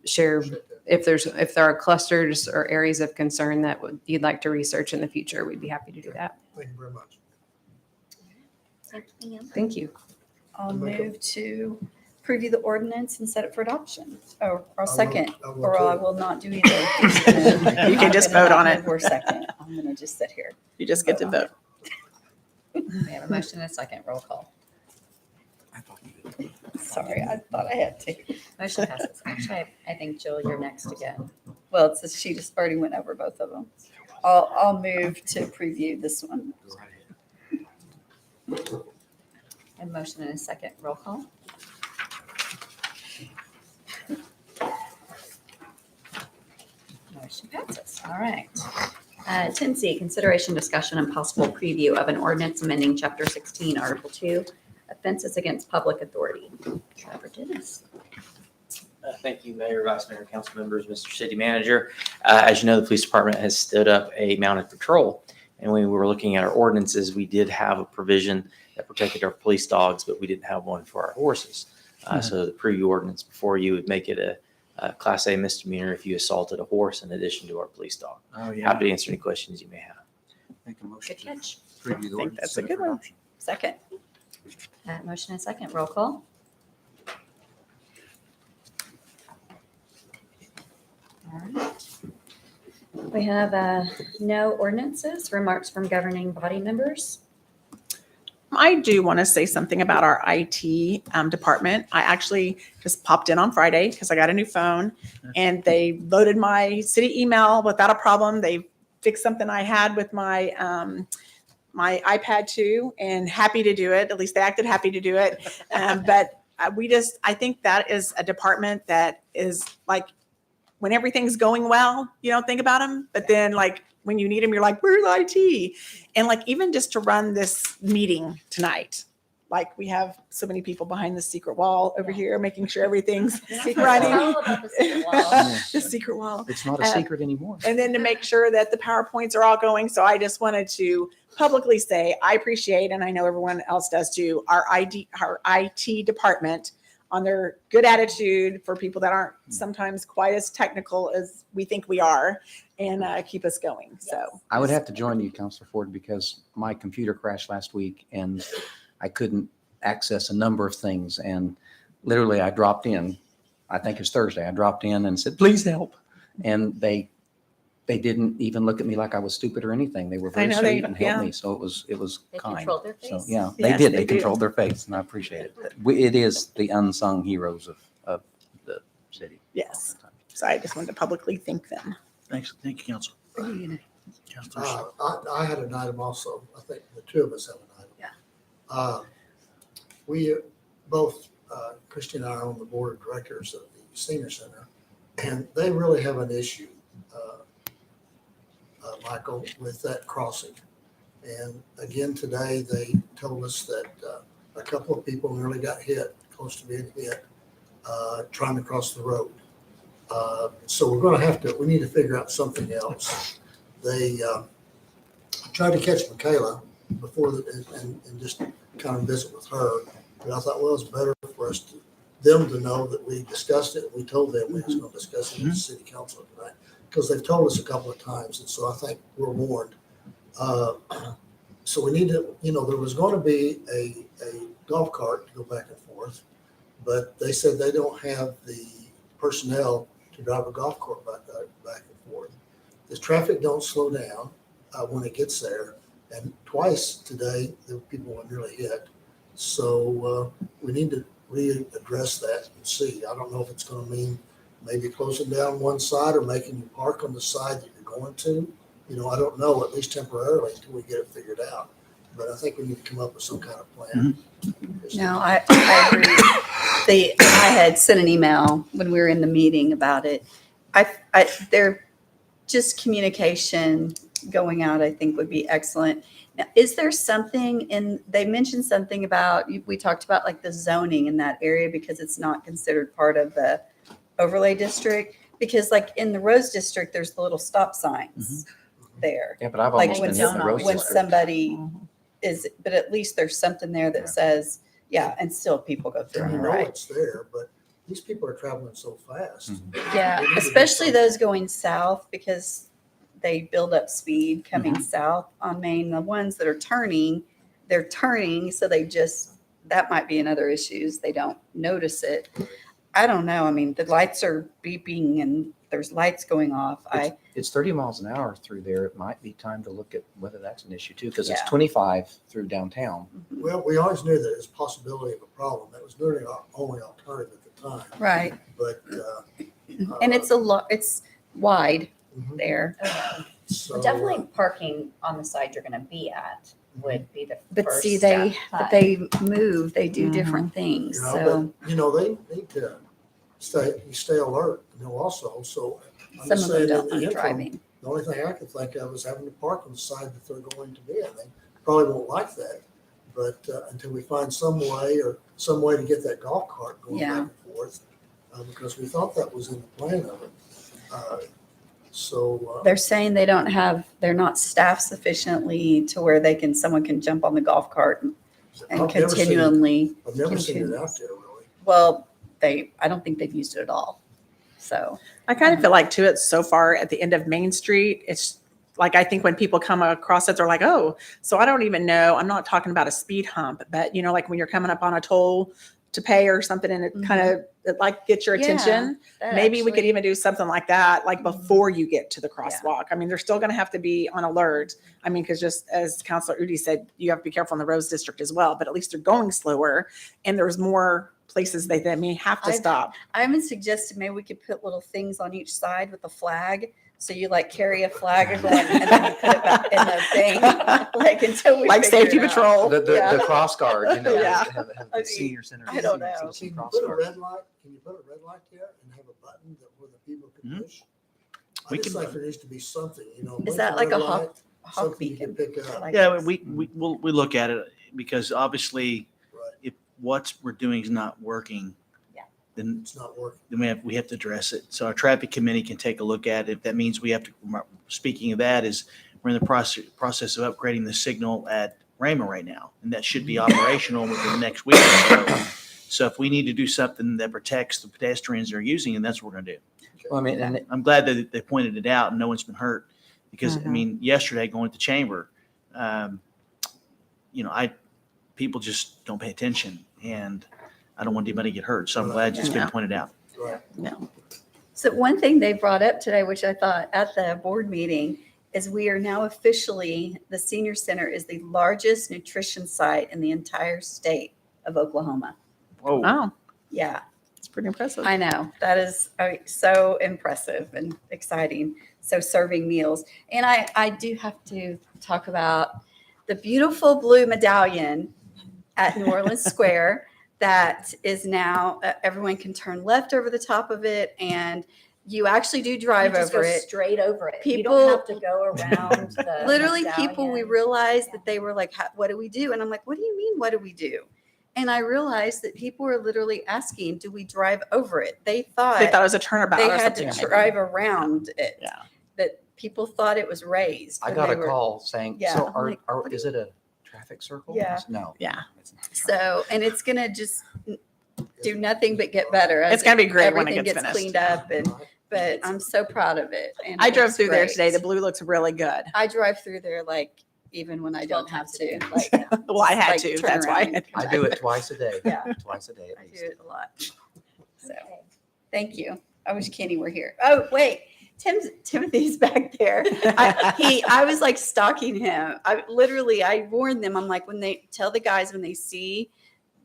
share if there are clusters or areas of concern that you'd like to research in the future, we'd be happy to do that. Thank you very much. Thank you. I'll move to preview the ordinance and set it for adoption. Or second, or I will not do either. You can just vote on it. Or second. I'm going to just sit here. You just get to vote. We have a motion and a second. Roll call. Sorry, I thought I had to. Motion passes. Actually, I think, Jill, you're next again. Well, she just already went over both of them. I'll move to preview this one. A motion and a second, roll call. Motion passes. All right. 10C, consideration, discussion, and possible preview of an ordinance amending Chapter 16, Article 2, offenses against public authority. Trevor Dennis. Thank you, Mayor, Vice Mayor, council members, Mr. City Manager. As you know, the police department has stood up a mounted patrol. And when we were looking at our ordinances, we did have a provision that protected our police dogs, but we didn't have one for our horses. So the preview ordinance before you would make it a Class A misdemeanor if you assaulted a horse in addition to our police dog. Oh, yeah. Happy to answer any questions you may have. Make a motion Good catch. to preview the I think ordinance. that's a set good for one. adoption. Second. Motion and second, roll call. All right. We have no ordinances, remarks from governing body members. I do want to say something about our IT department. I actually just popped in on Friday because I got a new phone and they loaded my city email without a problem. They fixed something I had with my my iPad too, and happy to do it. At least they acted happy to do it. But I think that is a department that is like, when everything's going well, you don't think about them. But then like when you need them, you're like, where's IT? And like, even just to run this meeting tonight, like we have so many people behind the secret wall over here, making sure everything's running. Tell about the secret wall. The secret wall. It's not a secret anymore. And then to make sure that the PowerPoints are all going. So I just wanted to publicly say, I appreciate, and I know everyone else does too, our IT department on their good attitude for people that aren't sometimes quite as technical as we think we are, and keep us going. So I would have to join you, Counselor Ford, because my computer crashed last week and I couldn't access a number of things. And literally I dropped in, I think it's Thursday, I dropped in and said, please help. And they didn't even look at me like I was stupid or anything. They were very sweet and helped me. So it was They kind. controlled their So face. yeah, Yes, they did. they They do. controlled their face and I appreciate it. It is the unsung heroes of the city. yes, so I just wanted to publicly thank them. Thanks. Thank you, Council. Councilors. I had an item also. I think the two of us have an item. Yeah. We both, Christy and I are on the board of directors of the senior center, and they really have an issue, Michael, with that crossing. And again, today, they told us that a couple of people nearly got hit, close to being hit, trying to cross the road. So we're gonna have to, we need to figure out something else. They tried to catch Michaela before and just kind of visit with her. But I thought, well, it's better for them to know that we discussed it. We told them we was gonna discuss it at the city council tonight, because they've told us a couple of times, and so I think we're warned. So we need to, there was gonna be a golf cart to go back and forth, but they said they don't have the personnel to drive a golf cart back and forth. The traffic don't slow down when it gets there, and twice today, the people were nearly hit. So we need to readdress that and see. I don't know if it's gonna mean maybe closing down one side or making you park on the side that you're going to. I don't know, at least temporarily until we get it figured out. But I think we need to come up with some kind of plan. No, I agree. I had sent an email when we were in the meeting about it. They're just communication going out, I think would be excellent. Now, is there something they mentioned something about, we talked about like the zoning in that area because it's not considered part of the overlay district? Because like in the Rose District, there's the little stop signs there. Yeah, but I've Like almost when been in the Rose when District. somebody but at least there's something there that says, yeah, and still people go through, And you know right? it's there, but these people are traveling so fast. Yeah, We need to do especially something. those going south because they build up speed coming south on Main. The ones that are turning, they're turning, so that might be another issue. They don't notice it. I don't know. I mean, the lights are beeping and there's lights going off. It's 30 miles an hour through there. It might be time to look at whether that's an issue too, because it's Yeah. 25 through downtown. Well, we always knew that it's a possibility of a problem. That was literally our only alternative at the time. Right. But, And it's it's wide there. so, Definitely parking on the side you're gonna be at. would be the But first see, step. they move, they do different things, You know, so. but, they need to stay alert, also. So I'm Some just of them saying in don't the like interim, driving. the only thing I can think of is having to park on the side that they're going to be in. They probably won't like that. But until we find some way to get that golf cart going Yeah. back and forth, because we thought that was in the plan of it. They're saying they're not staffed sufficiently to where someone can jump on the golf cart and I've never seen it- continually. I've never seen it continue. out there really. Well, I don't think they've used it at all. So I kind of feel like too, it's so far at the end of Main Street. It's like, I think when people come across it, they're like, oh, so I don't even know. I'm not talking about a speed hump, but like when you're coming up on a toll to pay or something and it kind of like gets your Yeah, attention. that Maybe we could actually- even do something like that, like before you get to the crosswalk. I mean, they're still going to have to be on alert. I mean, because just as Councilor Udi said, you have to be careful in the Rose District as well, but at least they're going slower and there's more places they may have to stop. I even suggested maybe we could put little things on each side with a flag. So you carry a flag and then you put it back in the thing, until we Like figure safety it out. patrol. Yeah. The cross guard, Yeah. have I the mean, senior center. I don't know. Can you put a red light? Can you put a red light there and have a button where the people can push? We I just can- think there needs to be something. Is that like a hawk something you can pick up? Yeah, we look at it because obviously if what we're doing is not working, then It's not working. then we have to address it. So our traffic committee can take a look at it. That means we have to, speaking of that, is we're in the process of upgrading the signal at Rama right now. And that should be operational within the next week or so. So if we need to do something that protects the pedestrians they're using, and that's what we're going to do. Well, I mean, and I'm glad that they pointed it out and no one's been hurt because, I mean, yesterday going to the chamber, people just don't pay attention and I don't want anybody to get hurt. So I'm glad it's been pointed out. So one thing they brought up today, which I thought at the board meeting, is we are now officially, the senior center is the largest nutrition site in the entire state of Oklahoma. Whoa. Wow. Yeah. It's pretty impressive. I know. That is so impressive and exciting. So serving meals. And I do have to talk about the beautiful blue medallion at New Orleans Square that is now, everyone can turn left over the top of it and you actually do drive You just over go it. straight over it. You People- don't have to go around the Literally people, we medallion. realized that they were like, what do we do? And I'm like, what do you mean, what do we do? And I realized that people were literally asking, do we drive over it? They thought They thought it was a turnabout they or had something. to drive around it. Yeah. That people thought it was raised. I when got they a were- call saying, Yeah, so I'm like, is it a traffic circle? Yeah. No. Yeah. So, and it's gonna just do nothing but get better. It's gonna be great when it Everything gets finished. cleaned up but I'm so proud of it. And I drove it's through there great. today. The blue looks really good. I drive through there even when I don't have to. Well, I had Like, to. turn That's why. around. I do it twice a day. Yeah. Twice a day at I least. do it a lot. So, thank you. I wish Kenny were here. Oh, wait. Timothy's back there. I was like stalking him. I warned them. I'm like, when they tell the guys when they see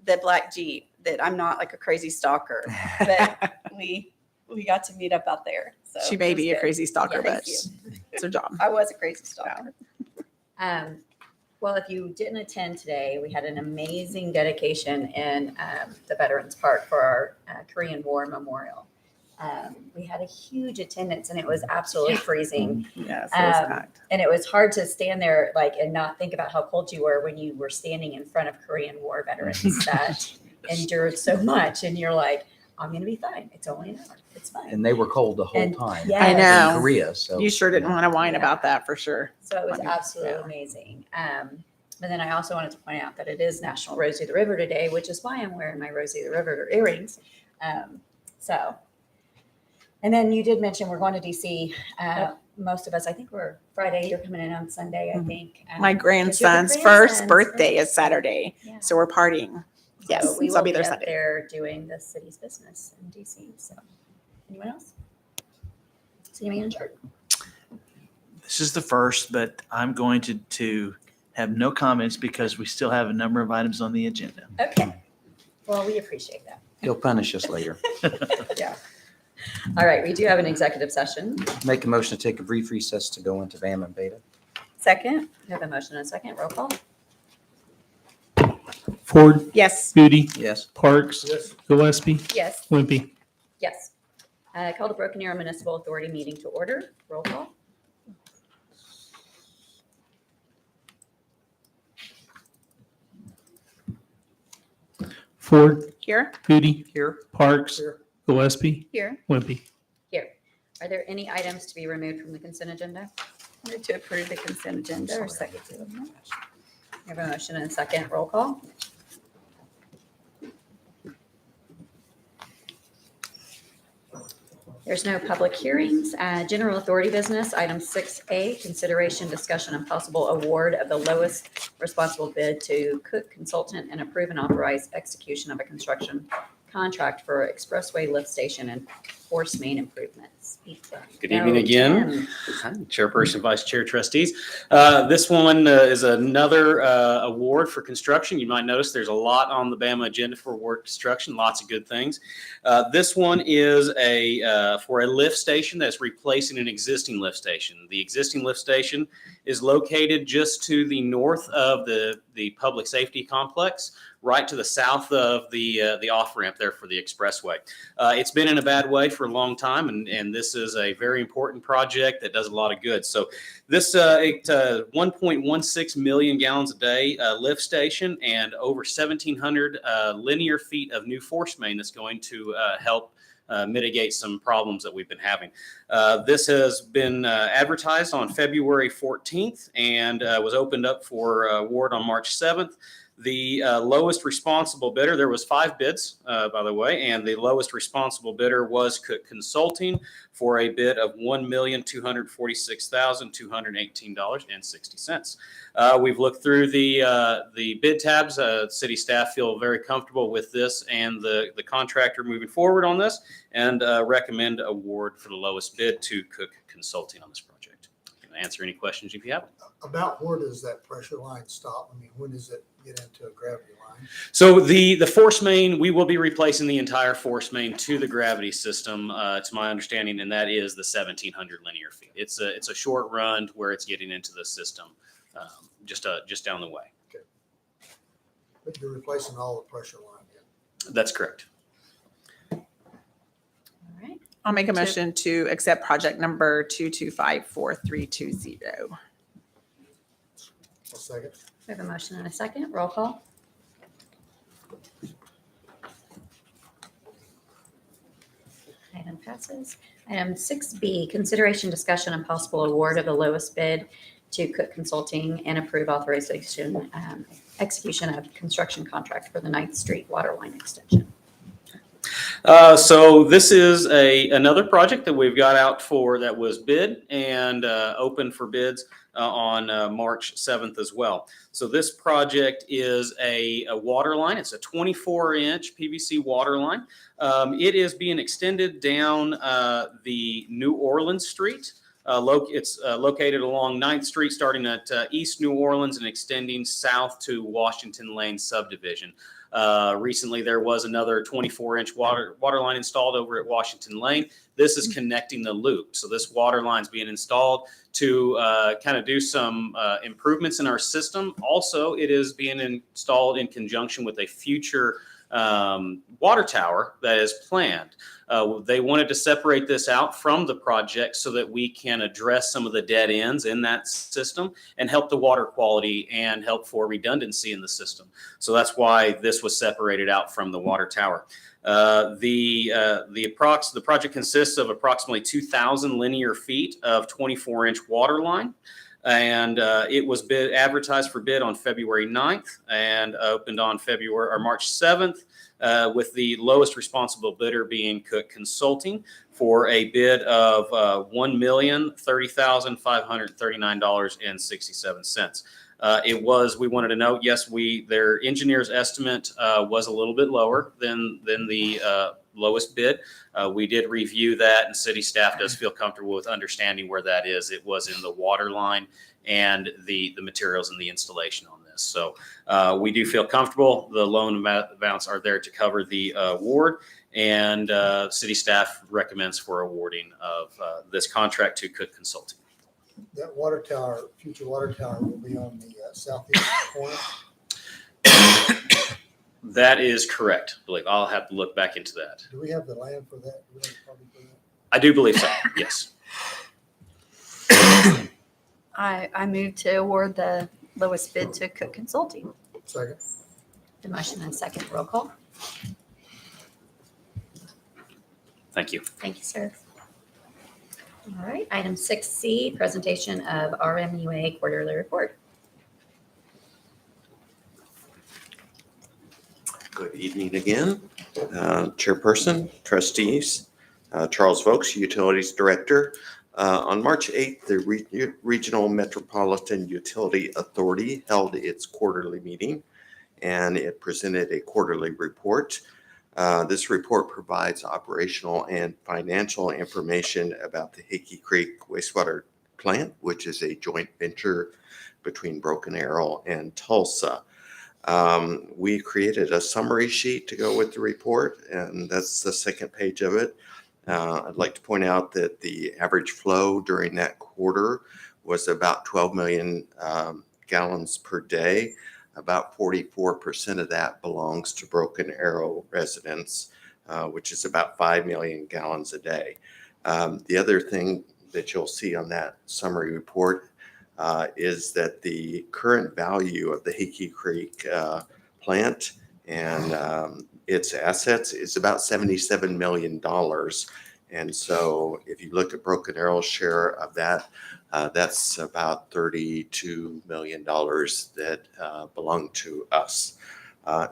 the black Jeep that I'm not like a crazy stalker. But we got to meet up out there. So She may it was be a good. crazy stalker, Yeah, but thank you. it's her job. I was a crazy stalker. Well, if you didn't attend today, we had an amazing dedication in the Veterans Park for our Korean War Memorial. We had a huge attendance and it was absolutely freezing. Yes, it was packed. And it was hard to stand there and not think about how cold you were when you were standing in front of Korean War veterans that endured so much. And you're like, I'm going to be fine. It's only an hour. It's fine. And they were cold the whole And- time. yes. I know. In Korea, so. You sure didn't want to whine about that for sure. So it was Funny. absolutely Yeah. amazing. But then I also wanted to point out that it is National Rosie the River today, which is why I'm wearing my Rosie the River earrings. And then you did mention we're going to DC. Most of us, I think we're Friday. You're coming in on Sunday, I think. My But you have a grandson's first grandson's birthday is Saturday. Yeah. So we're partying. Yes, So we so will I'll be there up Sunday. there doing the city's business in DC. So, anyone else? City manager. This is the first, but I'm going to have no comments because we still have a number of items on the agenda. Okay. Well, we appreciate that. He'll punish us later. Yeah. All right. We do have an executive session. Make a motion to take a brief recess to go into VAM and Beta. Second. We have a motion and a second. Roll call. Ford, Yes. Moody, Yes. Parks, Yes. Gillespie, Yes. Wimpy. Yes. Call the Broken Arrow Municipal Authority meeting to order. Roll call. Ford, Here. Moody, Here. Parks, Here. Gillespie, Here. Wimpy. Here. Are there any items to be removed from the consent agenda? Move to approve the consent agenda or second. We have a motion and a second. Roll call. There's no public hearings. General authority business, item 6A, consideration, discussion, and possible award of the lowest responsible bid to Cook Consultant and approve and authorize execution of a construction contract for expressway lift station and force main improvements. Good evening No, again. Tim. Hi, Chairperson, Vice Chair, Trustees. This one is another award for construction. You might notice there's a lot on the Bama agenda for work construction, lots of good things. This one is for a lift station that's replacing an existing lift station. The existing lift station is located just to the north of the public safety complex, right to the south of the off-ramp there for the expressway. It's been in a bad way for a long time, and this is a very important project that does a lot of good. So this 1.16 million gallons a day lift station and over 1,700 linear feet of new force main that's going to help mitigate some problems that we've been having. This has been advertised on February 14th and was opened up for award on March 7th. The lowest responsible bidder, there was 5 bids, by the way, and the lowest responsible bidder was Cook Consulting for a bid of $1,246,218.60. We've looked through the bid tabs. City staff feel very comfortable with this and the contractor moving forward on this, and recommend award for the lowest bid to Cook Consulting on this project. I can answer any questions if you have. About where does that pressure line stop? I mean, when does it get into a gravity line? So the force main, we will be replacing the entire force main to the gravity system, to my understanding, and that is the 1,700 linear feet. It's a short run where it's getting into the system, just down the way. Okay. But you're replacing all the pressure line. That's correct. All right. I'll make a motion to accept project number 2254320. A second. We have a motion and a second. Roll call. Item passes. Item 6B, consideration, discussion, and possible award of the lowest bid to Cook Consulting and approve authorization, execution of construction contract for the 9th Street water line extension. So this is another project that we've got out for that was bid and open for bids on March 7th as well. So this project is a water line. It's a 24-inch PVC water line. It is being extended down the New Orleans Street. It's located along 9th Street, starting at East New Orleans and extending south to Washington Lane subdivision. Recently, there was another 24-inch water line installed over at Washington Lane. This is connecting the loop. So this water line is being installed to kind of do some improvements in our system. Also, it is being installed in conjunction with a future water tower that is planned. They wanted to separate this out from the project so that we can address some of the dead ends in that system and help the water quality and help for redundancy in the system. So that's why this was separated out from the water tower. The project consists of approximately 2,000 linear feet of 24-inch water line. And it was advertised for bid on February 9th and opened on March 7th, with the lowest responsible bidder being Cook Consulting for a bid of $1,030,539.67. We wanted to note, yes, their engineer's estimate was a little bit lower than the lowest bid. We did review that, and city staff does feel comfortable with understanding where that is. It was in the water line and the materials and the installation on this. So we do feel comfortable. The loan amounts are there to cover the award, and city staff recommends for awarding of this contract to Cook Consulting. That water tower, future water tower will be on the southeast corner. That is correct. I'll have to look back into that. Do we have the land for that? Do we have the property for that? I do believe so, yes. I move to award the lowest bid to Cook Consulting. Second. The motion and second, roll call. Thank you. Thank you, sir. All right, item 6C, presentation of RMUA quarterly report. Good evening again. Chairperson, trustees, Charles Vokes, Utilities Director. On March 8th, the Regional Metropolitan Utility Authority held its quarterly meeting, and it presented a quarterly report. This report provides operational and financial information about the Hickey Creek wastewater plant, which is a joint venture between Broken Arrow and Tulsa. We created a summary sheet to go with the report, and that's the second page of it. I'd like to point out that the average flow during that quarter was about 12 million gallons per day. About 44% of that belongs to Broken Arrow residents, which is about 5 million gallons a day. The other thing that you'll see on that summary report is that the current value of the Hickey Creek plant and its assets is about $77 million. And so if you look at Broken Arrow's share of that, that's about $32 million that belong to us.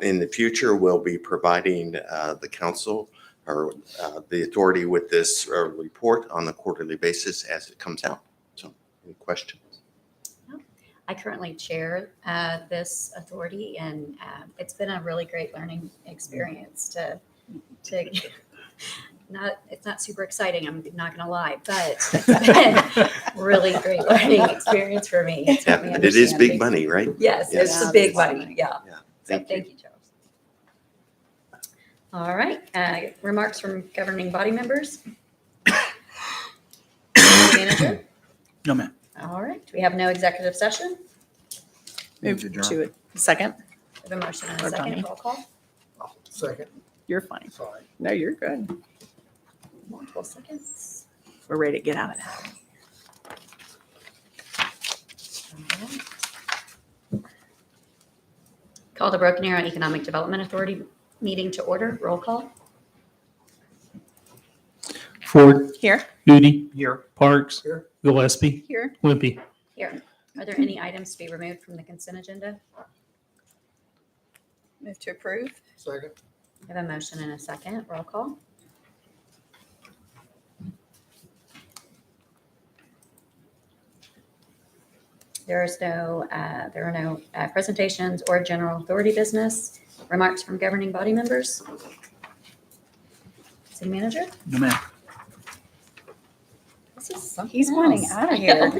In the future, we'll be providing the council or the authority with this report on a quarterly basis as it comes out. So any questions? I currently chair this authority, and it's been a really great learning experience to it's not super exciting, I'm not gonna lie, but it's been really great learning experience for me. It's helped me It is understand big things. money, right? Yes, it's the big money, yeah. So Thank you. thank you, Charles. All right, remarks from governing body members? Manager? No, ma'am. All right, we have no executive session. Move to it. Second. We have a motion and a Or second, Tommy. roll call. Second. You're fine. Sorry. No, you're good. Multiple seconds. We're ready to get out of that. All right. Call the Broken Arrow Economic Development Authority meeting to order, roll call. Ford, Here. Udi, Here. Parks, Here. Gillespie, Here. Wimpy. Here. Are there any items to be removed from the consent agenda? Move to approve. Second. I have a motion and a second, roll call. There are no presentations or general authority business. Remarks from governing body members? City manager? No, ma'am. This is something He's wanting else. out of here.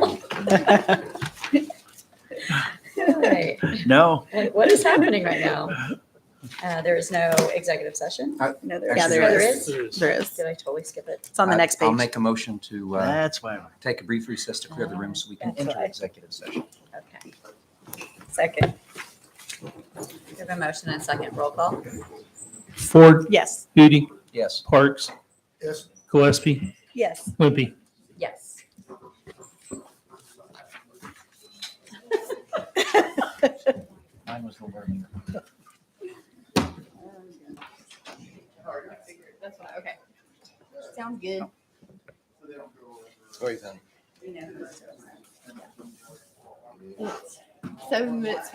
All right. No. What is happening right now? There is no executive session. No, Yeah, there there is. is. There is. Did I totally skip it? It's on the next I'll page. make a motion to That's why. take a brief recess to clear the room so we can That's enter right. executive session. Okay. Second. We have a motion and a second, roll call. Ford, Yes. Udi, Yes. Parks, Yes. Gillespie, Yes. Wimpy. Yes. Mine was a little earlier. That's why, okay. Sound good. Go ahead. It's 7 minutes past